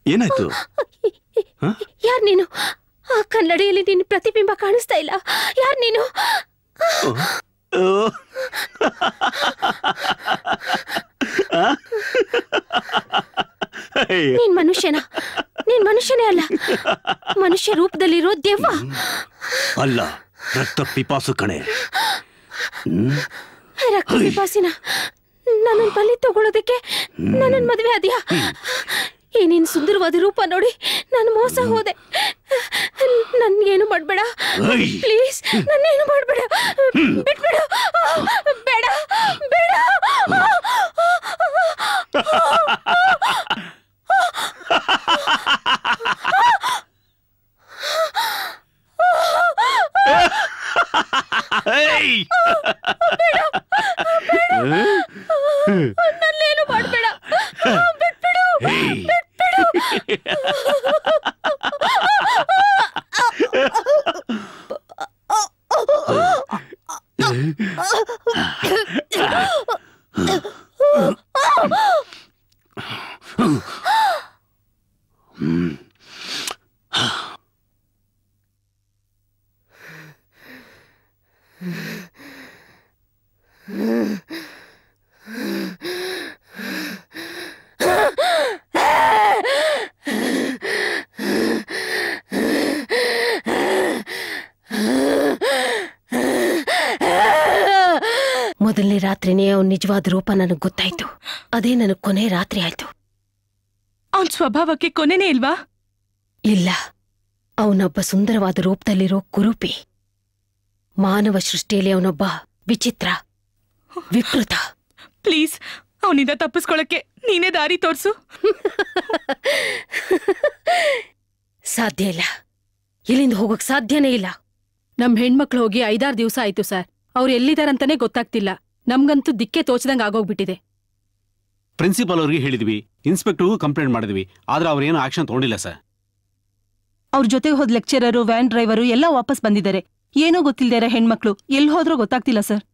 ಏನಾಯ್ತು? ಯಾರ್ ನೀನು? ಆ ಕನ್ನಡಿಯಲ್ಲಿ ನಿನ್ನ ಪ್ರತಿಬಿಂಬ ಕಾಣಿಸ್ತಾ ಇಲ್ಲ. ಯಾರ್ ನೀನು? ನೀನ್ ಮನುಷ್ಯನ? ನೀನ್ ಮನುಷ್ಯನೇ ಅಲ್ಲ, ಮನುಷ್ಯ ರೂಪದಲ್ಲಿರೋ ದೆವ್ವ. ಅಲ್ಲ, ರಕ್ತ ಪಿಪಾಸು ಕಣೆ. ರಕ್ತ ಪಿಪಾಸಿನ ನನ್ನ ಬಲಿ ತಗೊಳ್ಳೋದಕ್ಕೆ ನನ್ನ ಮದುವೆ ಆದ್ಯಾ? ಈ ನಿನ್ ಸುಂದರವಾದ ರೂಪ ನೋಡಿ ನಾನು ಮೋಸ ಹೋದೆ. ನನ್ಗೇನು ಮಾಡ್ಬೇಡ ಪ್ಲೀಸ್, ನನ್ನೇನು ಮಾಡ್ಬೇಡ, ಬಿಟ್ಬೇಡ, ಬೇಡ ಬೇಡ. ನನ್ನೇನು ಮಾಡ್ಬೇಡ, ಬಿಟ್ಬಿಡು, ಬಿಟ್ಬಿಡು. ಮೊದಲನೇ ರಾತ್ರಿನೇ ಅವನ ನಿಜವಾದ ರೂಪ ನನಗ್ ಗೊತ್ತಾಯ್ತು. ಅದೇ ನನಗ್ ಕೊನೆ ರಾತ್ರಿ ಆಯ್ತು. ಅವನ್ ಸ್ವಭಾವಕ್ಕೆ ಕೊನೆನೇ ಇಲ್ವಾ? ಇಲ್ಲ, ಅವನೊಬ್ಬ ಸುಂದರವಾದ ರೂಪದಲ್ಲಿರೋ ಕುರೂಪಿ. ಮಾನವ ಸೃಷ್ಟಿಯಲ್ಲಿ ಅವನೊಬ್ಬ ವಿಚಿತ್ರ, ವಿಕೃತ. ಪ್ಲೀಸ್, ಅವನಿಂದ ತಪ್ಪಿಸ್ಕೊಳಕ್ಕೆ ನೀನೇ ದಾರಿ ತೋರ್ಸು. ಸಾಧ್ಯ ಇಲ್ಲ, ಇಲ್ಲಿಂದ ಹೋಗೋಕ್ ಸಾಧ್ಯನೇ ಇಲ್ಲ. ನಮ್ ಹೆಣ್ಮಕ್ಳು ಹೋಗಿ 5-6 ದಿವಸ ಆಯ್ತು ಸರ್. ಅವ್ರು ಎಲ್ಲಿದಾರಂತಾನೆ ಗೊತ್ತಾಗ್ತಿಲ್ಲ. ನಮ್ಗಂತೂ ದಿಕ್ಕೆ ತೋಚದಂಗ್ ಆಗೋಗ್ಬಿಟ್ಟಿದೆ. ಪ್ರಿನ್ಸಿಪಲ್ ಅವ್ರಿಗೆ ಹೇಳಿದ್ವಿ, ಇನ್ಸ್ಪೆಕ್ಟರ್ಗೂ ಕಂಪ್ಲೇಂಟ್ ಮಾಡಿದ್ವಿ, ಆದ್ರೆ ಅವ್ರೇನು ಆಕ್ಷನ್ ತಗೊಂಡಿಲ್ಲ ಸರ್. ಅವ್ರ ಜೊತೆಗೆ ಹೋದ್ ಲೆಕ್ಚರರು, ವ್ಯಾನ್ ಡ್ರೈವರು ಎಲ್ಲ ವಾಪಸ್ ಬಂದಿದ್ದಾರೆ. ಏನೋ ಗೊತ್ತಿಲ್ದೇ ಹೆಣ್ಮಕ್ಳು ಎಲ್ಲಿ ಹೋದ್ರೂ ಗೊತ್ತಾಗ್ತಿಲ್ಲ ಸರ್.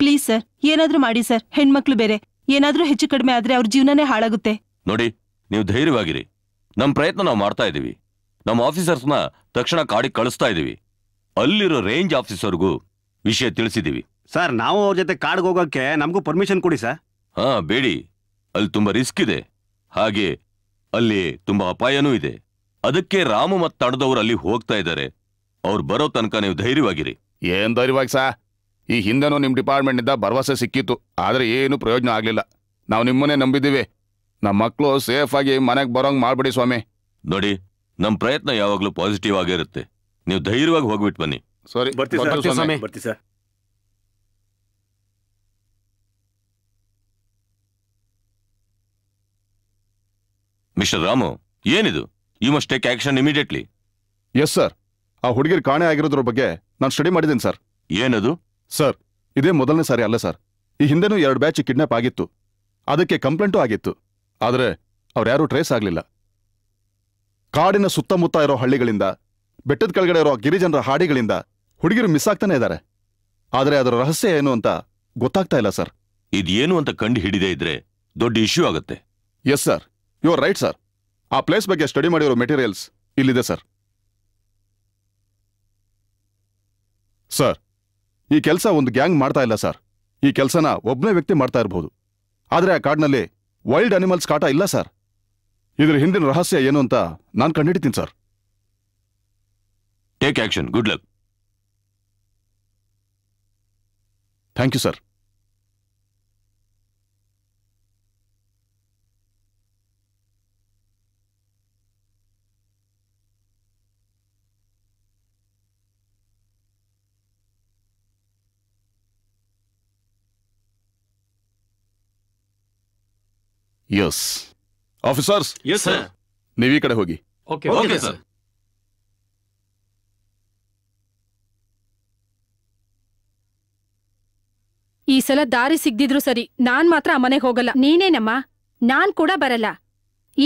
ಪ್ಲೀಸ್ ಸರ್, ಏನಾದ್ರೂ ಮಾಡಿ ಸರ್. ಹೆಣ್ಮಕ್ಳು ಬೇರೆ, ಏನಾದ್ರೂ ಹೆಚ್ಚು ಕಡಿಮೆ ಆದ್ರೆ ಅವ್ರ ಜೀವನನೇ ಹಾಳಾಗುತ್ತೆ. ನೋಡಿ, ನೀವು ಧೈರ್ಯವಾಗಿರಿ. ನಮ್ಮ ಪ್ರಯತ್ನ ನಾವು ಮಾಡ್ತಾ ಇದೀವಿ. ನಮ್ಮ ಆಫೀಸರ್ಸ್ನ ತಕ್ಷಣ ಕಾಡಿಗೆ ಕಳಿಸ್ತಾ ಇದೀವಿ. ಅಲ್ಲಿರೋ ರೇಂಜ್ ಆಫೀಸರ್ಗೂ ವಿಷಯ ತಿಳಿಸಿದೀವಿ. ಸರ್, ನಾವು ಅವ್ರ ಜೊತೆ ಕಾಡ್ಗೆ ಹೋಗೋಕೆ ನಮಗೂ ಪರ್ಮಿಷನ್ ಕೊಡಿ ಸರ್. ಬೇಡಿ, ಅಲ್ಲಿ ತುಂಬಾ ರಿಸ್ಕ್ ಇದೆ. ಹಾಗೆ ಅಲ್ಲಿ ತುಂಬಾ ಅಪಾಯನೂ ಇದೆ. ಅದಕ್ಕೆ ರಾಮು ಮತ್ತು ತಡದವ್ರು ಅಲ್ಲಿ ಹೋಗ್ತಾ ಇದ್ದಾರೆ. ಅವ್ರು ಬರೋ ತನಕ ನೀವು ಧೈರ್ಯವಾಗಿರಿ. ಏನ್ ಧೈರ್ಯವಾಗಿ ಸಾ, ಈ ಹಿಂದೆನೂ ನಿಮ್ ಡಿಪಾರ್ಟ್ಮೆಂಟ್ ನಿಂದ ಭರವಸೆ ಸಿಕ್ಕಿತ್ತು, ಆದ್ರೆ ಏನು ಪ್ರಯೋಜನ ಆಗ್ಲಿಲ್ಲ. ನಾವು ನಿಮ್ಮನ್ನೇ ನಂಬಿದ್ದೀವಿ. ನಮ್ಮ ಮಕ್ಕಳು ಸೇಫ್ ಆಗಿ ಮನೆಗೆ ಬರೋಂಗ್ ಮಾಡ್ಬಿಡಿ ಸ್ವಾಮಿ. ನೋಡಿ, ನಮ್ ಪ್ರಯತ್ನ ಯಾವಾಗ್ಲೂ ಪಾಸಿಟಿವ್ ಆಗಿರುತ್ತೆ. ನೀವು ಧೈರ್ಯವಾಗಿ ಹೋಗ್ಬಿಟ್ಟು ಬನ್ನಿ. ಸರಿ, ಬರ್ತೀವಿ ಸ್ವಾಮಿ. ಸರ್. ಮಿಸ್ಟರ್ ರಾಮು, ಏನಿದು? You must take action immediately. Yes sir. ಆ ಹುಡುಗಿರ್ ಕಾಣೆ ಆಗಿರೋದ್ರ ಬಗ್ಗೆ ನಾನು ಸ್ಟಡಿ ಮಾಡಿದ್ದೀನಿ ಸರ್. ಏನದು? ಸರ್, ಇದೇ ಮೊದಲನೇ ಸಾರಿ ಅಲ್ಲ ಸರ್. ಈ ಹಿಂದೆನೂ 2 ಬ್ಯಾಚ್ ಕಿಡ್ನಾಪ್ ಆಗಿತ್ತು. ಅದಕ್ಕೆ ಕಂಪ್ಲೇಂಟು ಆಗಿತ್ತು. ಆದ್ರೆ ಅವ್ರ್ಯಾರೂ ಟ್ರೇಸ್ ಆಗ್ಲಿಲ್ಲ. ಕಾಡಿನ ಸುತ್ತಮುತ್ತ ಇರೋ ಹಳ್ಳಿಗಳಿಂದ, ಬೆಟ್ಟದ ಕೆಳಗಡೆ ಇರೋ ಗಿರಿಜನರ ಹಾಡಿಗಳಿಂದ ಹುಡುಗಿರು ಮಿಸ್ ಆಗ್ತಾನೆ ಇದ್ದಾರೆ. ಆದ್ರೆ ಅದರ ರಹಸ್ಯ ಏನು ಅಂತ ಗೊತ್ತಾಗ್ತಾ ಇಲ್ಲ ಸರ್. ಇದೇನು ಅಂತ ಕಂಡು ಹಿಡಿದೇ ಇದ್ರೆ ದೊಡ್ಡ ಇಶ್ಯೂ ಆಗುತ್ತೆ. Yes sir, you are right sir. ಆ ಪ್ಲೇಸ್ ಬಗ್ಗೆ ಸ್ಟಡಿ ಮಾಡಿರೋ ಮೆಟೀರಿಯಲ್ಸ್ ಇಲ್ಲಿದೆ ಸರ್. ಸರ್, ಈ ಕೆಲಸ ಒಂದು ಗ್ಯಾಂಗ್ ಮಾಡ್ತಾ ಇಲ್ಲ ಸರ್. ಈ ಕೆಲಸನ ಒಬ್ಬನೇ ವ್ಯಕ್ತಿ ಮಾಡ್ತಾ ಇರಬಹುದು. ಆದ್ರೆ ಆ ಕಾಡಿನಲ್ಲಿ ವೈಲ್ಡ್ ಅನಿಮಲ್ಸ್ ಕಾಟ ಇಲ್ಲ ಸರ್. ಇದ್ರ ಹಿಂದಿನ ರಹಸ್ಯ ಏನು ಅಂತ ನಾನು ಕಂಡುಹಿಡಿತೀನಿ sir. Take action. Good luck. Thank you sir. Yes officers. Yes sir. ನೀವು ಈ ಕಡೆ ಹೋಗಿ. Okay sir. ಈ ಸಲ ದಾರಿ ಸಿಗ್ದಿದ್ರು ಸರಿ, ನಾನ್ ಮಾತ್ರ ಆ ಮನೆಗೆ ಹೋಗಲ್ಲ. ನೀನೇನಮ್ಮ, ನಾನ್ ಕೂಡ ಬರಲ್ಲ.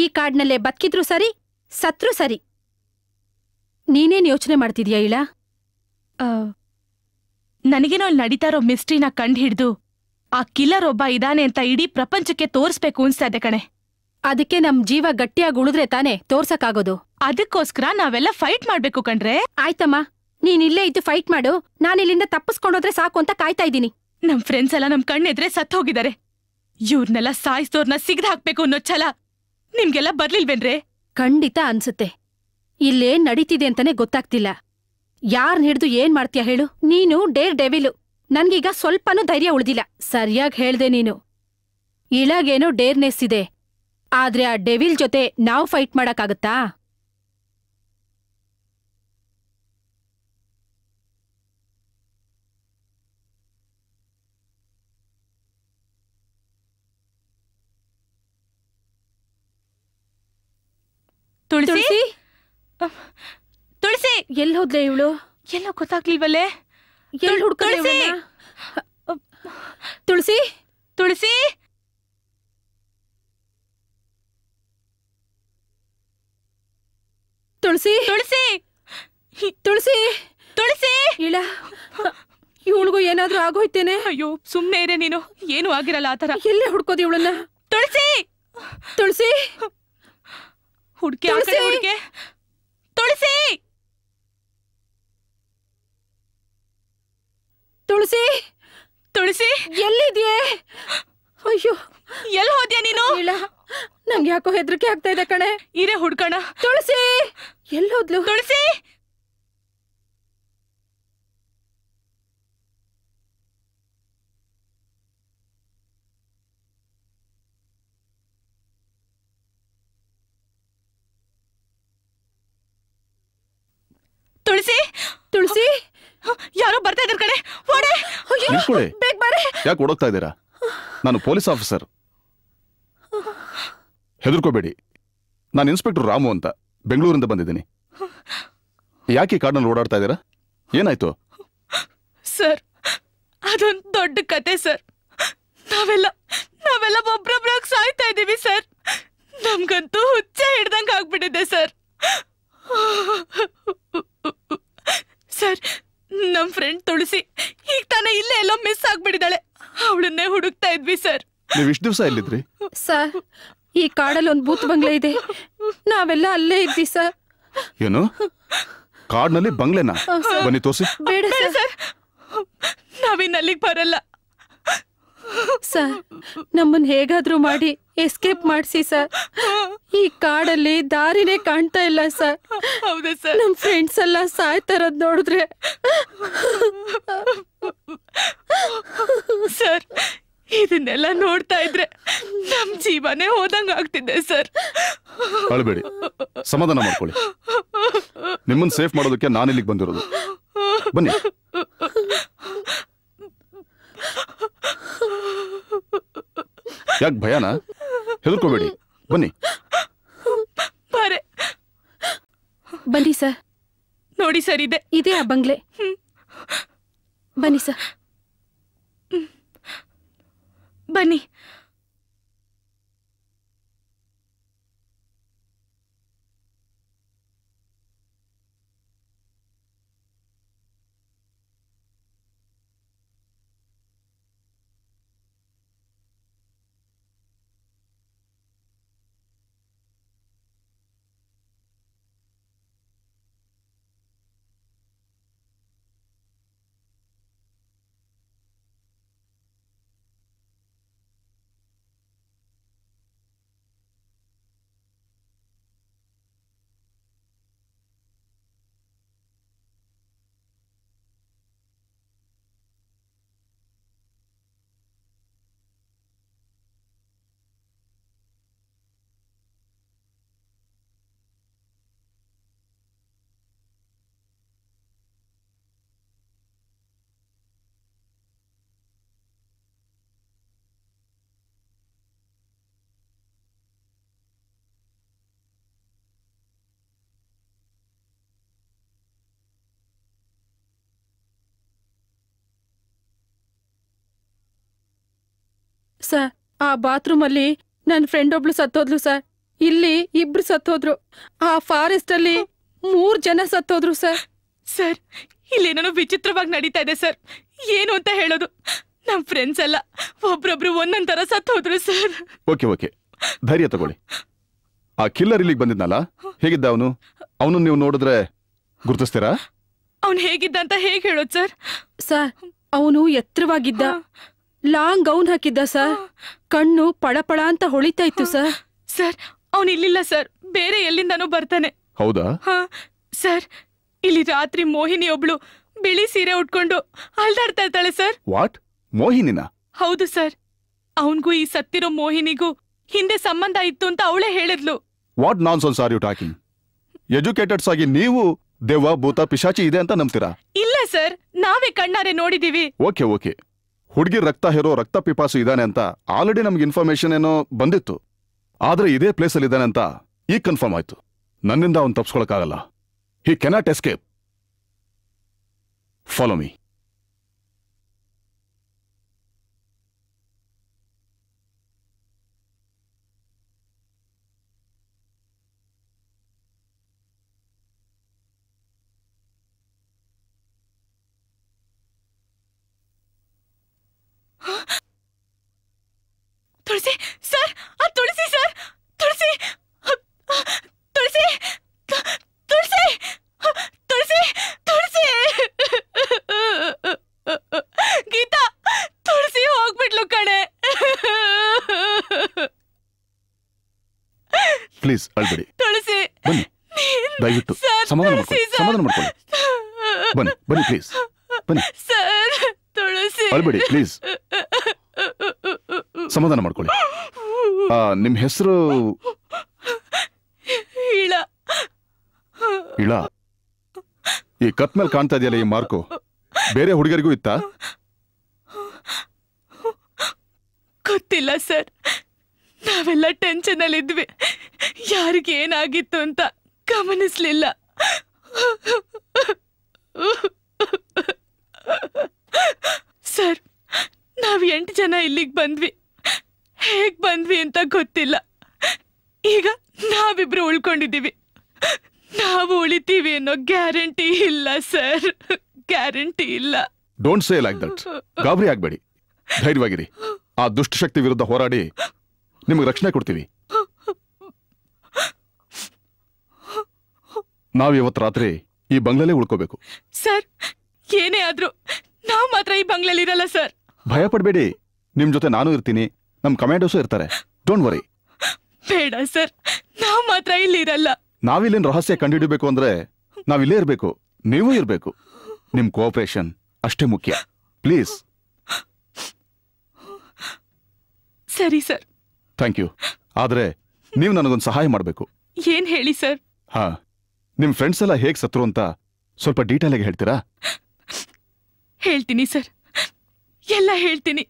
ಈ ಕಾಡ್ನಲ್ಲೇ ಬದುಕಿದ್ರು ಸರಿ, ಸತ್ರು ಸರಿ. ನೀನೇನ್ ಯೋಚನೆ ಮಾಡ್ತಿದ್ಯಾ ಇಳ? ನನಗೇನೋ ಅಲ್ಲಿ ನಡೀತಾ ಇರೋ ಮಿಸ್ಟ್ರಿನ ಕಂಡು ಹಿಡ್ದು ಆ ಕಿಲ್ಲರ್ ಒಬ್ಬ ಇದಾನೆ ಅಂತ ಇಡೀ ಪ್ರಪಂಚಕ್ಕೆ ತೋರಿಸ್ಬೇಕು ಅನ್ಸ್ತಾ ಇದೆ ಕಣೆ. ಅದಕ್ಕೆ ನಮ್ ಜೀವ ಗಟ್ಟಿಯಾಗಿ ಉಳಿದ್ರೆ ತಾನೇ ತೋರ್ಸಕ್ಕಾಗೋದು. ಅದಕ್ಕೋಸ್ಕರ ನಾವೆಲ್ಲ ಫೈಟ್ ಮಾಡ್ಬೇಕು ಕಣ್ರೆ. ಆಯ್ತಮ್ಮ, ನೀನ್ ಇಲ್ಲೇ ಇದ್ದು ಫೈಟ್ ಮಾಡು. ನಾನಿಲ್ಲಿಂದ ತಪ್ಪಿಸ್ಕೊಂಡೋದ್ರೆ ಸಾಕು ಅಂತ ಕಾಯ್ತಾ ಇದ್ದೀನಿ. ನಮ್ ಫ್ರೆಂಡ್ಸ್ ಎಲ್ಲ ನಮ್ ಕಣ್ಣೆದ್ರೆ ಸತ್ ಹೋಗಿದ್ದಾರೆ. ಇವ್ರನ್ನೆಲ್ಲ ಸಾಯಿಸೋರ್ನ ಸಿಗ್ದ ಹಾಕ್ಬೇಕು ಅನ್ನೋ ಛಲ ನಿಮ್ಗೆಲ್ಲ ಬರ್ಲಿಲ್ವೇನ್ರೆ? ಖಂಡಿತ ಅನ್ಸುತ್ತೆ. ಇಲ್ಲೇನ್ ನಡೀತಿದೆ ಅಂತಾನೆ ಗೊತ್ತಾಗ್ತಿಲ್ಲ. ಯಾರ್ನ್ ಹಿಡ್ದು ಏನ್ ಮಾಡ್ತೀಯ ಹೇಳು? ನೀನು ಡೇರ್ ಡೆವಿಲು. ನನ್ಗೀಗ ಸ್ವಲ್ಪನೂ ಧೈರ್ಯ ಉಳ್ದಿಲ್ಲ. ಸರಿಯಾಗಿ ಹೇಳ್ದೆ ನೀನು. ಇಳಾಗೇನೋ ಡೇರ್ನೆಸ್ ಇದೆ, ಆದ್ರೆ ಆ ಡೆವಿಲ್ ಜೊತೆ ನಾವು ಫೈಟ್ ಮಾಡಕ್ಕಾಗತ್ತಾ? ತುಳಸಿ, ತುಳಸಿ ಎಲ್ಲಿ ಹೋದ್ಲೆ ಇವಳು? ಎಲ್ಲೋ ಗೊತ್ತಾಗ್ಲಿಲ್ವಲ್ಲೇ. ಎಲ್ಲಿ ಹುಡ್ಕೊಳ್ಳಿ? ತುಳಸಿ, ತುಳಸಿ, ತುಳಸಿ, ತುಳಸಿ, ತುಳಸಿ, ತುಳಸಿ. ಇಳ, ಇವಳಿಗೂ ಏನಾದ್ರೂ ಆಗೋಯ್ತೇನೆ? ಅಯ್ಯೋ ಸುಮ್ನೆ ಇರೆ ನೀನು, ಏನು ಆಗಿರಲ್ಲ ಆತರ. ಎಲ್ಲೇ ಹುಡ್ಕೋದು ಇವಳನ್ನ? ತುಳಸಿ, ತುಳಸಿ, ಹುಡ್ಕೆ ಹುಡ್ಕೆ. ತುಳಸಿ, ತುಳಸಿ, ತುಳಸಿ ಎಲ್ಲಿದ್ಯೆ? ಅಯ್ಯೋ, ಎಲ್ಲಿ ಹೋದ್ಯಾ ನೀನು? ಇಲ್ಲ, ನಂಗೆ ಯಾಕೋ ಹೆದರಿಕೆ ಆಗ್ತಾ ಇದೆ ಕಣೆ. ಇರೇ ಹುಡ್ಕಣ. ತುಳಸಿ ಎಲ್ಲಿ ಹೋದ್ಲು? ತುಳಸಿ, ತುಳಸಿ, ತುಳಸಿ, ಯಾರೋ ಬರ್ತಾ ಇದ್ರ ಕಡೆ. ನಿಂತ್ಕೊಳ್ಳಿ. ಬೇಗ ಬಾರೆ. ಯಾಕೆ ಓಡೋಗ್ತಾ ಇದ್ದೀರಾ? ನಾನು ಪೊಲೀಸ್ ಆಫೀಸರ್. ಹೆದರ್ಕೋಬೇಡಿ. ನಾನು ಇನ್ಸ್ಪೆಕ್ಟರ್ ರಾಮು ಅಂತ ಬೆಂಗಳೂರಿಂದ ಬಂದಿದ್ದೀನಿ. ಯಾಕೆ ಕಾಡಿನಲ್ಲಿ ಓಡಾಡ್ತಾ ಇದ್ದೀರಾ? ಏನಾಯ್ತು? ಸರ್, ಅದೊಂದು ದೊಡ್ಡ ಕತೆ ಸರ್. ನಾವೆಲ್ಲ ಒಬ್ರೊಬ್ರಾಗ ಸಾಯ್ತಾ ಇದ್ದೀವಿ ಸರ್. ನಮ್ಗಂತೂ ಹುಚ್ಚ ಹಿಡ್ದಂಗ ಆಗ್ಬಿಟ್ಟಿದೆ ಸರ್. ಸರ್, ನಮ್ ಫ್ರೆಂಡ್ ತುಳಸಿ ಈಗ ತಾನೇ ಇಲ್ಲೇ ಎಲ್ಲೋ ಮಿಸ್ ಆಗ್ಬಿಟ್ಟಿದ್ದಾಳೆ. ಅವಳನ್ನೇ ಹುಡುಕ್ತಾ ಇದ್ವಿ ಸರ್. ನೀವು ಇಷ್ಟು ದಿವಸ ಎಲ್ಲಿದ್ರಿ? ಸರ್, ಈ ಕಾಡಲ್ಲಿ ಒಂದು ಭೂತ್ ಬಂಗ್ಲೆ ಇದೆ, ನಾವೆಲ್ಲ ಅಲ್ಲೇ ಇದ್ವಿ ಸರ್. ಏನು? ಕಾಡ್ನಲ್ಲಿ ಬಂಗ್ಲೆನಾ? ಬನ್ನಿ ತೋರಿಸಿ. ಬೇಡ ಸರ್, ನಾವಿನ್ನಲ್ಲಿಗೆ ಬರಲ್ಲ. ಸರ್ ನಮ್ಮನ್ ಹೇಗಾದ್ರೂ ಮಾಡಿ ಎಸ್ಕೇಪ್ ಮಾಡಿಸಿ ಸರ್. ಈ ಕಾಡಲ್ಲಿ ದಾರಿನೇ ಕಾಣ್ತಾ ಇಲ್ಲ ಸರ್. ಹೌದಾ ಸರ್? ನಮ್ ಫ್ರೆಂಡ್ಸ್ ಎಲ್ಲ ಸಾಯ್ತಾರದ್ ನೋಡಿದ್ರೆ. ಸರ್ ಇದನ್ನೆಲ್ಲ ನೋಡ್ತಾ ಇದ್ರೆ ನಮ್ ಜೀವನೇ ಹೋದಂಗ ಆಗ್ತಿದೆ ಸರ್. ಅಳ್ಬೇಡಿ, ಸಮಾಧಾನ ಮಾಡ್ಕೊಳ್ಳಿ. ನಿಮ್ಮನ್ನ ಸೇಫ್ ಮಾಡೋದಕ್ಕೆ ನಾನು ಇಲ್ಲಿಗೆ ಬಂದಿರೋದು. ಬನ್ನಿ. ಯಾಕೆ ಭಯನಾ? ಹೆದರ್ಕೋಬೇಡಿ, ಬನ್ನಿ. ಬನ್ನಿ ಸರ್. ನೋಡಿ ಸರ್, ಇದೆ ಆ ಬಂಗ್ಲೆ. ಬನ್ನಿ ಸರ್. ಬನ್ನಿ. ಸರ್ ಆ ಬಾತ್ರೂಮ್ ಅಲ್ಲಿ ನನ್ನ ಫ್ರೆಂಡ್ ಒಬ್ಳು ಸತ್ತೋದ್ಲು ಸರ್. ಇಲ್ಲಿ 2 ಸತ್ತೋದ್ರು. ಆ ಫಾರೆಸ್ಟ್ ಅಲ್ಲಿ 3 ಜನ ಸತ್ತೋದ್ರು ಸರ್. ಸರ್ ಇಲ್ಲೇನೋ ವಿಚಿತ್ರವಾಗಿ ನಡೀತಾ ಇದೆ ಸರ್. ಏನು ಅಂತ ಹೇಳೋದು? ನಮ್ ಫ್ರೆಂಡ್ಸ್ ಎಲ್ಲ ಒಬ್ರೊಬ್ರು ಒಂದೊಂದರ ಸತ್ತೋದ್ರು ಸರ್. ಓಕೆ ಓಕೆ, ಧೈರ್ಯ ತಗೊಳ್ಳಿ. ಆ ಕಿಲ್ಲರ್ ಇಲ್ಲಿಗೆ ಬಂದಿದ್ನಲ್ಲ, ಹೇಗಿದ್ದ ಅವನು? ಅವನು ನೀವು ನೋಡಿದ್ರೆ ಗುರ್ತಿಸ್ತೀರಾ? ಅವ್ನು ಹೇಗಿದ್ದ ಅಂತ ಹೇಗೆ ಹೇಳೋದು ಸರ್? ಸರ್ ಅವನು ಎತ್ತರವಾಗಿದ್ದ, ಲಾಂಗ್ ಗೌನ್ ಹಾಕಿದ್ದ ಸರ್. ಕಣ್ಣು ಪಳಪಳ ಅಂತ ಹೊಳಿತಾ ಇತ್ತು ಸರ್. ಸರ್ ಅವನು ಇಲ್ಲಿಲ್ಲ ಸರ್, ಬೇರೆ ಎಲ್ಲಿಂದಾನೂ ಬರ್ತಾನೆ. ಹೌದಾ? ಸರ್ ಇಲ್ಲಿ ರಾತ್ರಿ ಮೋಹಿನಿ ಒಬ್ಳು ಬಿಳಿ ಸೀರೆ ಉಟ್ಕೊಂಡು ಅಲ್ದಾಡ್ತಾ ಇರ್ತಾಳೆ ಸರ್. ವಾಟ್? ಮೋಹಿನಿನ? ಹೌದು ಸರ್. ಅವನ್ಗೂ ಈ ಸತ್ತಿರೋ ಮೋಹಿನಿಗೂ ಹಿಂದೆ ಸಂಬಂಧ ಇತ್ತು ಅಂತ ಅವಳೇ ಹೇಳಿದ್ಲು. What nonsense are you talking? ಎಜುಕೇಟೆಡ್ಸ್ ಆಗಿ ನೀವು ದೆವ್ವ ಭೂತ ಪಿಶಾಚಿ ಇದೆ ಅಂತ ನಂಬ್ತೀರಾ? ಇಲ್ಲ ಸರ್, ನಾವೇ ಕಣ್ಣಾರೆ ನೋಡಿದೀವಿ. ಓಕೆ ಓಕೆ, ಹುಡುಗಿ ರಕ್ತ ಹೇರೋ ರಕ್ತ ಪಿಪಾಸು ಇದ್ದಾನೆ ಅಂತ ಆಲ್ರೆಡಿ ನಮ್ಗೆ ಇನ್ಫಾರ್ಮೇಶನ್ ಏನೋ ಬಂದಿತ್ತು. ಆದ್ರೆ ಇದೇ ಪ್ಲೇಸಲ್ಲಿ ಇದ್ದಾನೆ ಅಂತ ಈಗ ಕನ್ಫರ್ಮ್ ಆಯ್ತು. ನನ್ನಿಂದ ಅವನು ತಪ್ಪಿಸ್ಕೊಳಕ್ಕಾಗಲ್ಲ. He cannot escape. Follow me. Tulasi sir, Tulasi sir, Tulasi Tulasi Tulasi Tulasi Tulasi Geeta, Tulasi ಹೋಗ್ಬಿಟ್ಲು ಕಣೆ. ಪ್ಲೀಸ್ ಅಳ್ಬೇಡಿ. ತುಳಸಿ ಬನ್ನಿ, ದಯವಿಟ್ಟು ಸಮಾಧಾನ ಮಾಡ್ಕೊಳ್ಳಿ. ಸಮಾಧಾನ ಮಾಡ್ಕೊಳ್ಳಿ. ಬನ್ನಿ ಬನ್ನಿ ಪ್ಲೀಸ್, ಬನ್ನಿ ಸರ್. ತುಳಸಿ ಅಳ್ಬೇಡಿ ಪ್ಲೀಸ್, ಸಮಾಧಾನ ಮಾಡ್ಕೊಳ್ಳಿ. ನಿಮ್ ಹೆಸರು? ಇಳ. ಇಳ? ಈ ಕತ್ ಮೇಲೆ ಕಾಣ್ತಾ ಇದೆಯಲ್ಲ ಈ ಮಾರ್ಕು, ಬೇರೆ ಹುಡುಗರಿಗೂ ಇತ್ತಾ? ಗೊತ್ತಿಲ್ಲ ಸರ್, ನಾವೆಲ್ಲ ಟೆನ್ಷನ್ ಅಲ್ಲಿ ಇದ್ವಿ. ಯಾರಿಗೆ ಏನಾಗಿತ್ತು ಅಂತ ಗಮನಿಸ್ಲಿಲ್ಲ. ಸರ್ ನಾವ್ 8 ಜನ ಇಲ್ಲಿಗೆ ಬಂದ್ವಿ. ಹೇಗ್ ಬಂದ್ವಿ ಅಂತ ಗೊತ್ತಿಲ್ಲ. ಈಗ ನಾವಿಬ್ರು ಉಳ್ಕೊಂಡಿದ್ದೀವಿ. ನಾವು ಉಳಿತೀವಿ ಅನ್ನೋ ಗ್ಯಾರಂಟಿ ಇಲ್ಲ ಸರ್, ಗ್ಯಾರಂಟಿ ಇಲ್ಲ. Don't say like that. ಗಾಬರಿ ಆಗ್ಬೇಡಿ, ಧೈರ್ಯವಾಗಿರಿ. ಆ ದುಷ್ಟಶಕ್ತಿ ವಿರುದ್ಧ ಹೋರಾಡಿ ನಿಮಗೆ ರಕ್ಷಣೆ ಕೊಡ್ತೀವಿ. ನಾವ್ ಇವತ್ತು ರಾತ್ರಿ ಈ ಬಂಗ್ಲೆಲೇ ಉಳ್ಕೋಬೇಕು. ಸರ್ ಏನೇ ಆದ್ರೂ ನಾವ್ ಮಾತ್ರ ಈ ಬಂಗ್ಲೆಲಿ ಇರಲ್ಲ ಸರ್. ಭಯ ಪಡ್ಬೇಡಿ, ನಿಮ್ ಜೊತೆ ನಾನು ಇರ್ತೀನಿ, ನಮ್ ಕಮಾಂಡೋಸು ಇರ್ತಾರೆ. Don't worry. ಬೇಡ ಸರ್, ನಾವ್ ಮಾತ್ರ ಇಲ್ಲಿ ಇರಲ್ಲ. ನಾವಿಲ್ಲೇನ್ ರಹಸ್ಯ ಕಂಡುಹಿಡಿಬೇಕು ಅಂದ್ರೆ ನಾವಿಲ್ಲೇ ಇರ್ಬೇಕು, ನೀವು ಇರ್ಬೇಕು. ನಿಮ್ ಕೋಆಪರೇಷನ್ ಅಷ್ಟೇ ಮುಖ್ಯ. ಪ್ಲೀಸ್. ಸರಿ ಸರ್. Thank you. ಆದ್ರೆ ನೀವು ನನಗೊಂದು ಸಹಾಯ ಮಾಡಬೇಕು. ಏನ್ ಹೇಳಿ ಸರ್? ಹಾ, ನಿಮ್ ಫ್ರೆಂಡ್ಸ್ ಎಲ್ಲ ಹೇಗ್ ಸತ್ರು ಅಂತ ಸ್ವಲ್ಪ ಡೀಟೇಲ್ ಆಗಿ ಹೇಳ್ತೀರಾ? ಹೇಳ್ತೀನಿ ಸರ್, ಎಲ್ಲ ಹೇಳ್ತೀನಿ.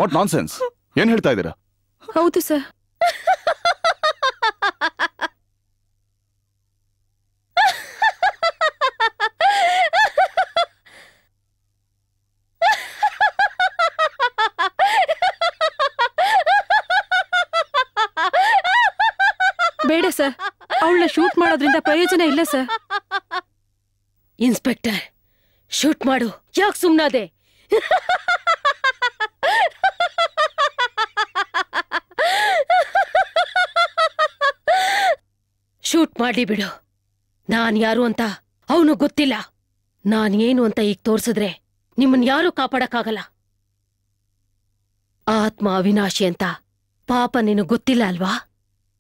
What nonsense? ಏನ್ ಹೇಳ್ತಾ ಇದ್ದೀರಾ? ಹೌದು ಸರ್. ಬೇಡ ಸರ್, ಅವಳನ್ನ ಶೂಟ್ ಮಾಡೋದ್ರಿಂದ ಪ್ರಯೋಜನ ಇಲ್ಲ ಸರ್. ಇನ್ಸ್ಪೆಕ್ಟರ್, ಶೂಟ್ ಮಾಡು. ಯಾಕೆ ಸುಮ್ನಾದೆ? ಶೂಟ್ ಮಾಡಿ ಬಿಡು. ನಾನ್ ಯಾರು ಅಂತ ಅವನು ಗೊತ್ತಿಲ್ಲ. ನಾನ್ ಏನು ಅಂತ ಈಗ ತೋರ್ಸಿದ್ರೆ ನಿಮ್ಮನ್ ಯಾರೂ ಕಾಪಾಡಕ್ಕಾಗಲ್ಲ. ಆತ್ಮ ಅವಿನಾಶಿ ಅಂತ ಪಾಪ ನಿನಗ್ ಗೊತ್ತಿಲ್ಲ ಅಲ್ವಾ?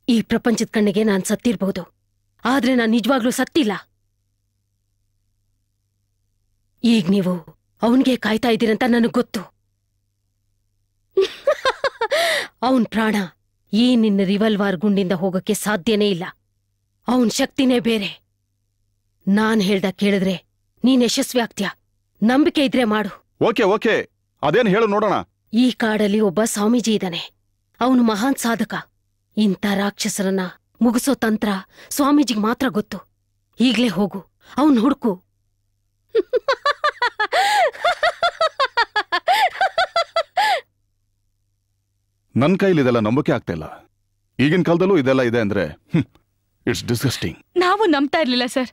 ಈ ಪ್ರಪಂಚದ ಕಣ್ಣಿಗೆ ನಾನ್ ಸತ್ತಿರ್ಬಹುದು, ಆದ್ರೆ ನಾನ್ ನಿಜವಾಗ್ಲೂ ಸತ್ತಿಲ್ಲ. ಈಗ ನೀವು ಅವನ್ಗೆ ಕಾಯ್ತಾ ಇದ್ದೀರಂತ ನನಗ್ ಗೊತ್ತು. ಅವನ್ ಪ್ರಾಣ ಈ ನಿನ್ನ ರಿವಲ್ವಾರ್ ಗುಂಡಿಂದ ಹೋಗಕ್ಕೆ ಸಾಧ್ಯನೇ ಇಲ್ಲ. ಅವನ್ ಶಕ್ತಿನೇ ಬೇರೆ. ನಾನ್ ಹೇಳ್ದ ಕೇಳಿದ್ರೆ ನೀನ್ ಯಶಸ್ವಿ ಆಗ್ತೀಯ. ನಂಬಿಕೆ ಇದ್ರೆ ಮಾಡು. ಓಕೆ ಓಕೆ, ಅದೇನ್ ಹೇಳು ನೋಡೋಣ. ಈ ಕಾಡಲ್ಲಿ ಒಬ್ಬ ಸ್ವಾಮೀಜಿ ಇದ್ದಾನೆ. ಅವನು ಮಹಾನ್ ಸಾಧಕ. ಇಂಥ ರಾಕ್ಷಸರನ್ನ ಮುಗಿಸೋ ತಂತ್ರ ಸ್ವಾಮೀಜಿಗೆ ಮಾತ್ರ ಗೊತ್ತು. ಈಗ್ಲೇ ಹೋಗು, ಅವನ್ ಹುಡುಕು. ನನ್ ಕೈಲಿ ಇದೆಲ್ಲ ನಂಬಿಕೆ ಆಗ್ತಾ ಇಲ್ಲ. ಈಗಿನ ಕಾಲದಲ್ಲೂ ಇದೆಲ್ಲ ಇದೆ ಅಂದ್ರೆ ಇಟ್ಸ್ ಡಿಸ್ಗಸ್ಟಿಂಗ್. ನಾವು ನಂಬ್ತಾ ಇರ್ಲಿಲ್ಲ ಸರ್.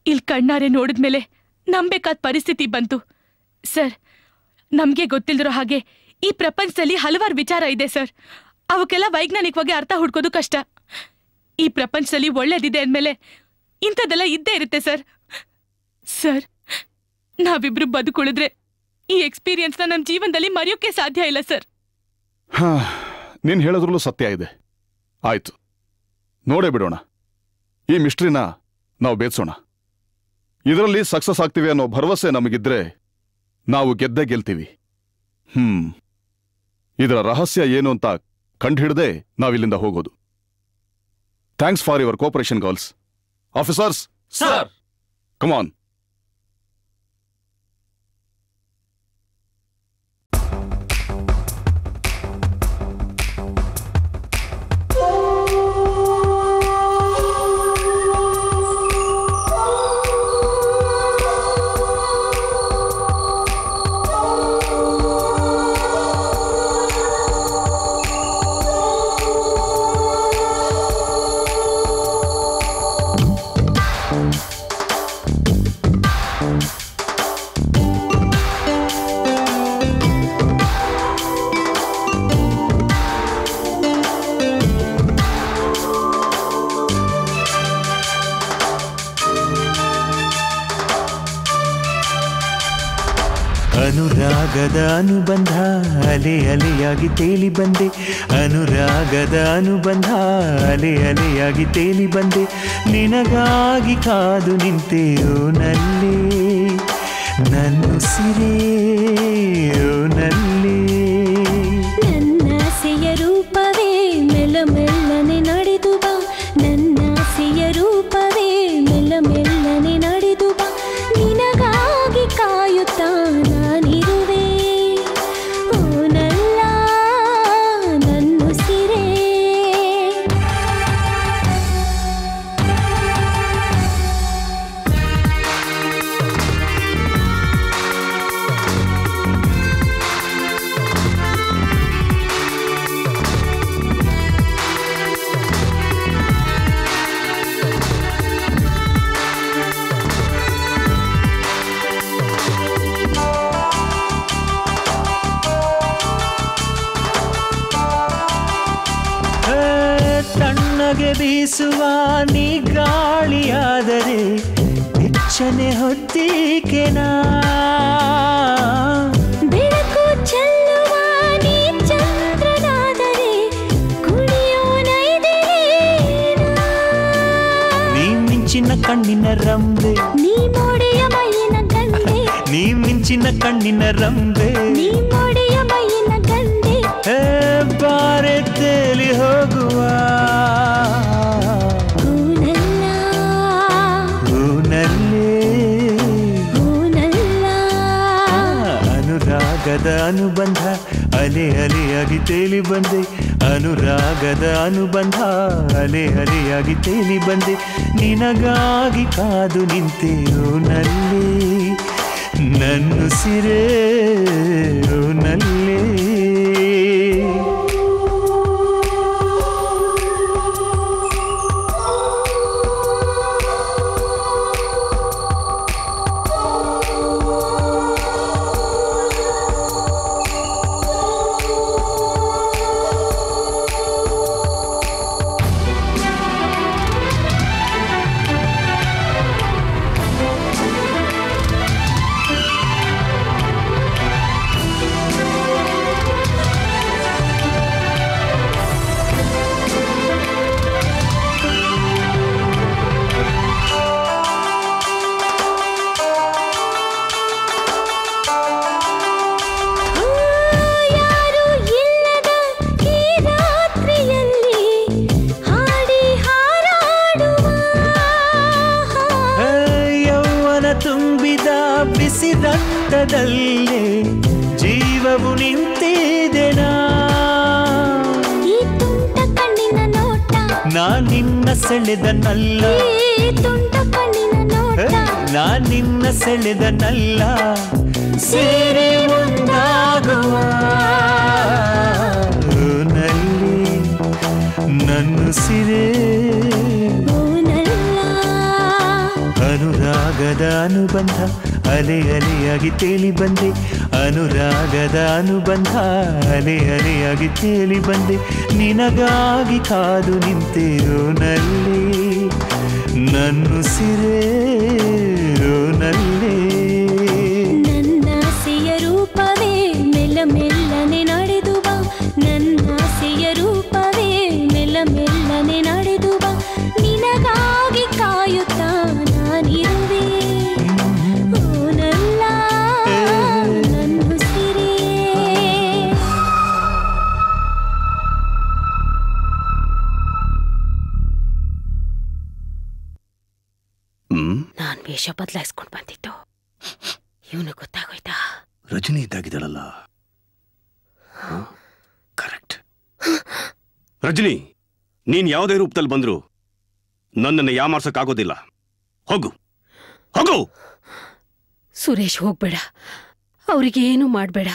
ಇಲ್ಲಿ ಕಣ್ಣಾರೆ ನೋಡಿದ್ಮೇಲೆ ನಂಬೇಕಾದ ಪರಿಸ್ಥಿತಿ ಬಂತು ಸರ್. ನಮ್ಗೆ ಗೊತ್ತಿಲ್ದಿರೋ ಹಾಗೆ ಈ ಪ್ರಪಂಚದಲ್ಲಿ ಹಲವಾರು ವಿಚಾರ ಇದೆ ಸರ್. ಅವಕ್ಕೆಲ್ಲ ವೈಜ್ಞಾನಿಕವಾಗಿ ಅರ್ಥ ಹುಡ್ಕೋದು ಕಷ್ಟ. ಈ ಪ್ರಪಂಚದಲ್ಲಿ ಒಳ್ಳೇದಿದೆ ಅಂದ್ಮೇಲೆ ಇಂಥದ್ದೆಲ್ಲ ಇದ್ದೇ ಇರುತ್ತೆ ಸರ್. ಸರ್, ನಾವಿಬ್ರು ಬದುಕುಳಿದ್ರೆ ಈ ಎಕ್ಸ್ಪೀರಿಯನ್ಸ್ನ ನಮ್ಮ ಜೀವನದಲ್ಲಿ ಮರೆಯೋಕೆ ಸಾಧ್ಯ ಇಲ್ಲ ಸರ್. ಹಾ, ನೀನ್ ಹೇಳೋದ್ರಲ್ಲೂ ಸತ್ಯ ಇದೆ. ಆಯ್ತು, ನೋಡೇ ಬಿಡೋಣ. ಈ ಮಿಸ್ಟ್ರಿನ ನಾವು ಬೇಯಿಸೋಣ. ಇದರಲ್ಲಿ ಸಕ್ಸಸ್ ಆಗ್ತೀವಿ ಅನ್ನೋ ಭರವಸೆ ನಮಗಿದ್ರೆ ನಾವು ಗೆದ್ದೇ ಗೆಲ್ತೀವಿ. ಇದರ ರಹಸ್ಯ ಏನು ಅಂತ ಕಂಡುಹಿಡದೆ ನಾವಿಲ್ಲಿಂದ ಹೋಗೋದು. Thanks for your cooperation girls. Officers, sir, come on. ಅನುರಾಗದ ಅನುಬಂಧ ಅಲೆ ಅಲೆಯಾಗಿ ತೇಲಿ ಬಂದೆ. ಅನುರಾಗದ ಅನುಬಂಧ ಅಲೆ ಅಲೆಯಾಗಿ ತೇಲಿ ಬಂದೆ. ನಿನಗಾಗಿ ಕಾದು ನಿಂತೆಯೋ ನಲ್ಲೇ ನನ್ನುಸಿರೇ ಓ ನಲ್ಲೇ. ನನ್ನಾಸೆಯ ರೂಪವೇ ಮೆಲ್ಲ ಮೆಲ್ಲನೆ ನಡೆದು ಬಾ. ನನ್ನಾಸೆಯ ರೂಪವೇ ಮೆಲ್ಲ ಮೆಲ್ಲನೆ ನಡೆದು ಬಾ. ನಿನಗಾಗಿ ಕಾಯುತ್ತಾ ನಾನಿರುವೆ. ಹಾಗೆ ಬೀಸುವ ನೀ ಗಾಳಿಯಾದರೆ ಬೆಚ್ಚನೆ ಹೊತ್ತಿಕೆನಾ ಬೆಳಕು ಚೆಲ್ಲುವ ನೀ ಚಂದ್ರನಾದರೆ ಕುಣಿಯೋ ನೈದಿರೇನಾ ನೀ ಮಿಂಚಿನ ಕಣ್ಣಿನ ರಂಬೆ ನೀ ಮೋಡೆಯ ಮೈಯಿನ ಗಂಡೆ ನೀ ಮಿಂಚಿನ ಕಣ್ಣಿನ ರಂಬೆ ನೀ ಮೋಡೆಯ ಮೈಯಿನ ಗಂಡೆ ಬಾರೆ ತೇಲಿ ಹೋಗುವ ಅನುರಾಗದ ಅನುಬಂಧ ಅಲೆ ಅಲೆಯಾಗಿ ತೇಲಿ ಬಂದೆ ಅನುರಾಗದ ಅನುಬಂಧ ಅಲೆ ಅಲೆಯಾಗಿ ತೇಲಿ ಬಂದೆ ನಿನಗಾಗಿ ಕಾದು ನಿಂತೆ ನಲ್ಲಿ ನನ್ನುಸಿರೇ ನಲ್ಲೇ ರಕ್ತದಲ್ಲೇ ಜೀವವು ನಿಂತಿದೆನಾ ಈ ತುಂಟ ಕಣ್ಣಿನ ನೋಟ ನಾ ನಿನ್ನ ಸೆಳೆದನಲ್ಲ ಈ ತುಂಟ ಕಣ್ಣಿನ ನೋಟ ನಾ ನಿನ್ನ ಸೆಳೆದನಲ್ಲ ಸೇರಿ ಮುಂದಾಗುವ ನಲ್ಲಿ ನನ್ನುಸಿರೇ ಅನುರಾಗದ ಅನುಬಂಧ ಅಲೆ ಅಲೆಯಾಗಿ ತೇಲಿ ಬಂದೆ ಅನುರಾಗದ ಅನುಬಂಧ ಅಲೆ ಅಲೆಯಾಗಿ ತೇಲಿ ಬಂದೆ ನಿನಗಾಗಿ ಕಾದು ನಿಂತೆಯೋ ನಲ್ಲಿ ನನ್ನುಸಿರೇ ನಲ್ಲೇ ನನ್ನಾಸೆಯ ರೂಪವೇ ಮೆಲ್ಲ ಮೆಲ್ಲನೆ ನಡೆದು ಬಾ ನನ್ನಾಸೆಯ ರೂಪವೇ ಮೆಲ್ಲ ಮೆಲ್ಲನೆ ನಡೆದು ಬಾ ನಿನಗಾಗಿ ಕಾಯುತ್ತಾ ನಾನಿರುವೆ ಓನಲ್ಲ ನನ್ನುಸಿರೇ ನಾನ್ ವೇಷ ಬದಲಾಯಿಸ್ಕೊಂಡ್ ಬಂದಿದ್ದು ಇವನು ಗೊತ್ತಾಗೋಯ್ತಾ ರಜನಿ ಇದ್ದಾಗಿದ್ದಾಳಲ್ಲ ಕರೆಕ್ಟ್ ರಜನಿ ನೀನ್ ಯಾವುದೇ ರೂಪದಲ್ಲಿ ಬಂದ್ರು ನನ್ನನ್ನು ಯಾಮಾರ್ಸಕ್ಕಾಗೋದಿಲ್ಲ ಹೋಗು ಹೋಗು ಸುರೇಶ್ ಹೋಗ್ಬೇಡ ಅವ್ರಿಗೆ ಏನು ಮಾಡ್ಬೇಡ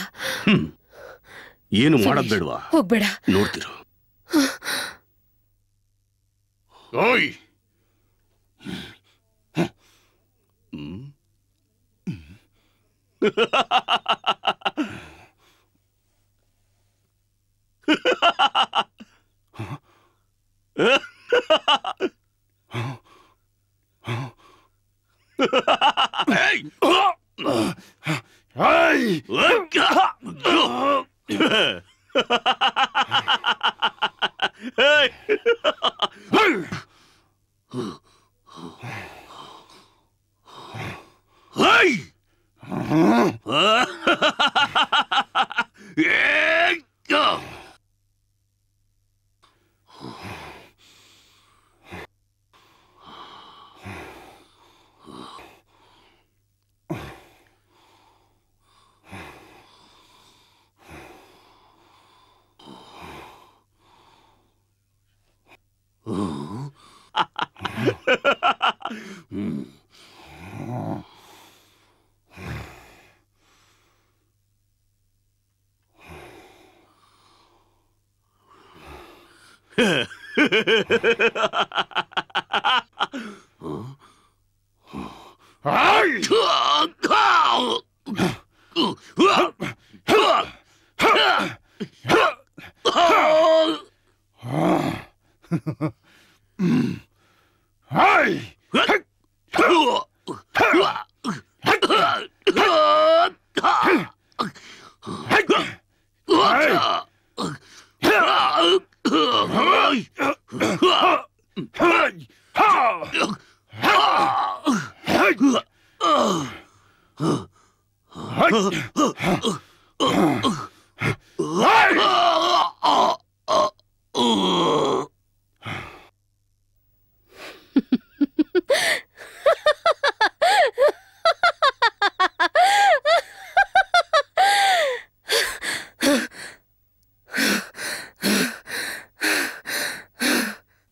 ಏನು ಮಾಡೋದ್ ಬೇಡವಾ ಹೋಗ್ಬೇಡ ನೋಡ್ತಿರು ಓಯ್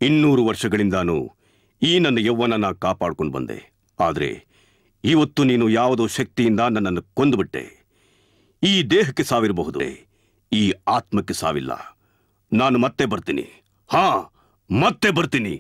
ಇನ್ನೂರು ವರ್ಷಗಳಿಂದಾನು ಈ ನನ್ನ ಯೌವನನ ಕಾಪಾಡ್ಕೊಂಡು ಬಂದೆ. ಆದ್ರೆ ಇವತ್ತು ನೀನು ಯಾವುದೋ ಶಕ್ತಿಯಿಂದ ನನ್ನನ್ನು ಕೊಂದುಬಿಟ್ಟೆ. ಈ ದೇಹಕ್ಕೆ ಸಾವಿರಬಹುದು, ಈ ಆತ್ಮಕ್ಕೆ ಸಾವಿಲ್ಲ. ನಾನು ಮತ್ತೆ ಬರ್ತೀನಿ. ಮತ್ತೆ ಬರ್ತೀನಿ.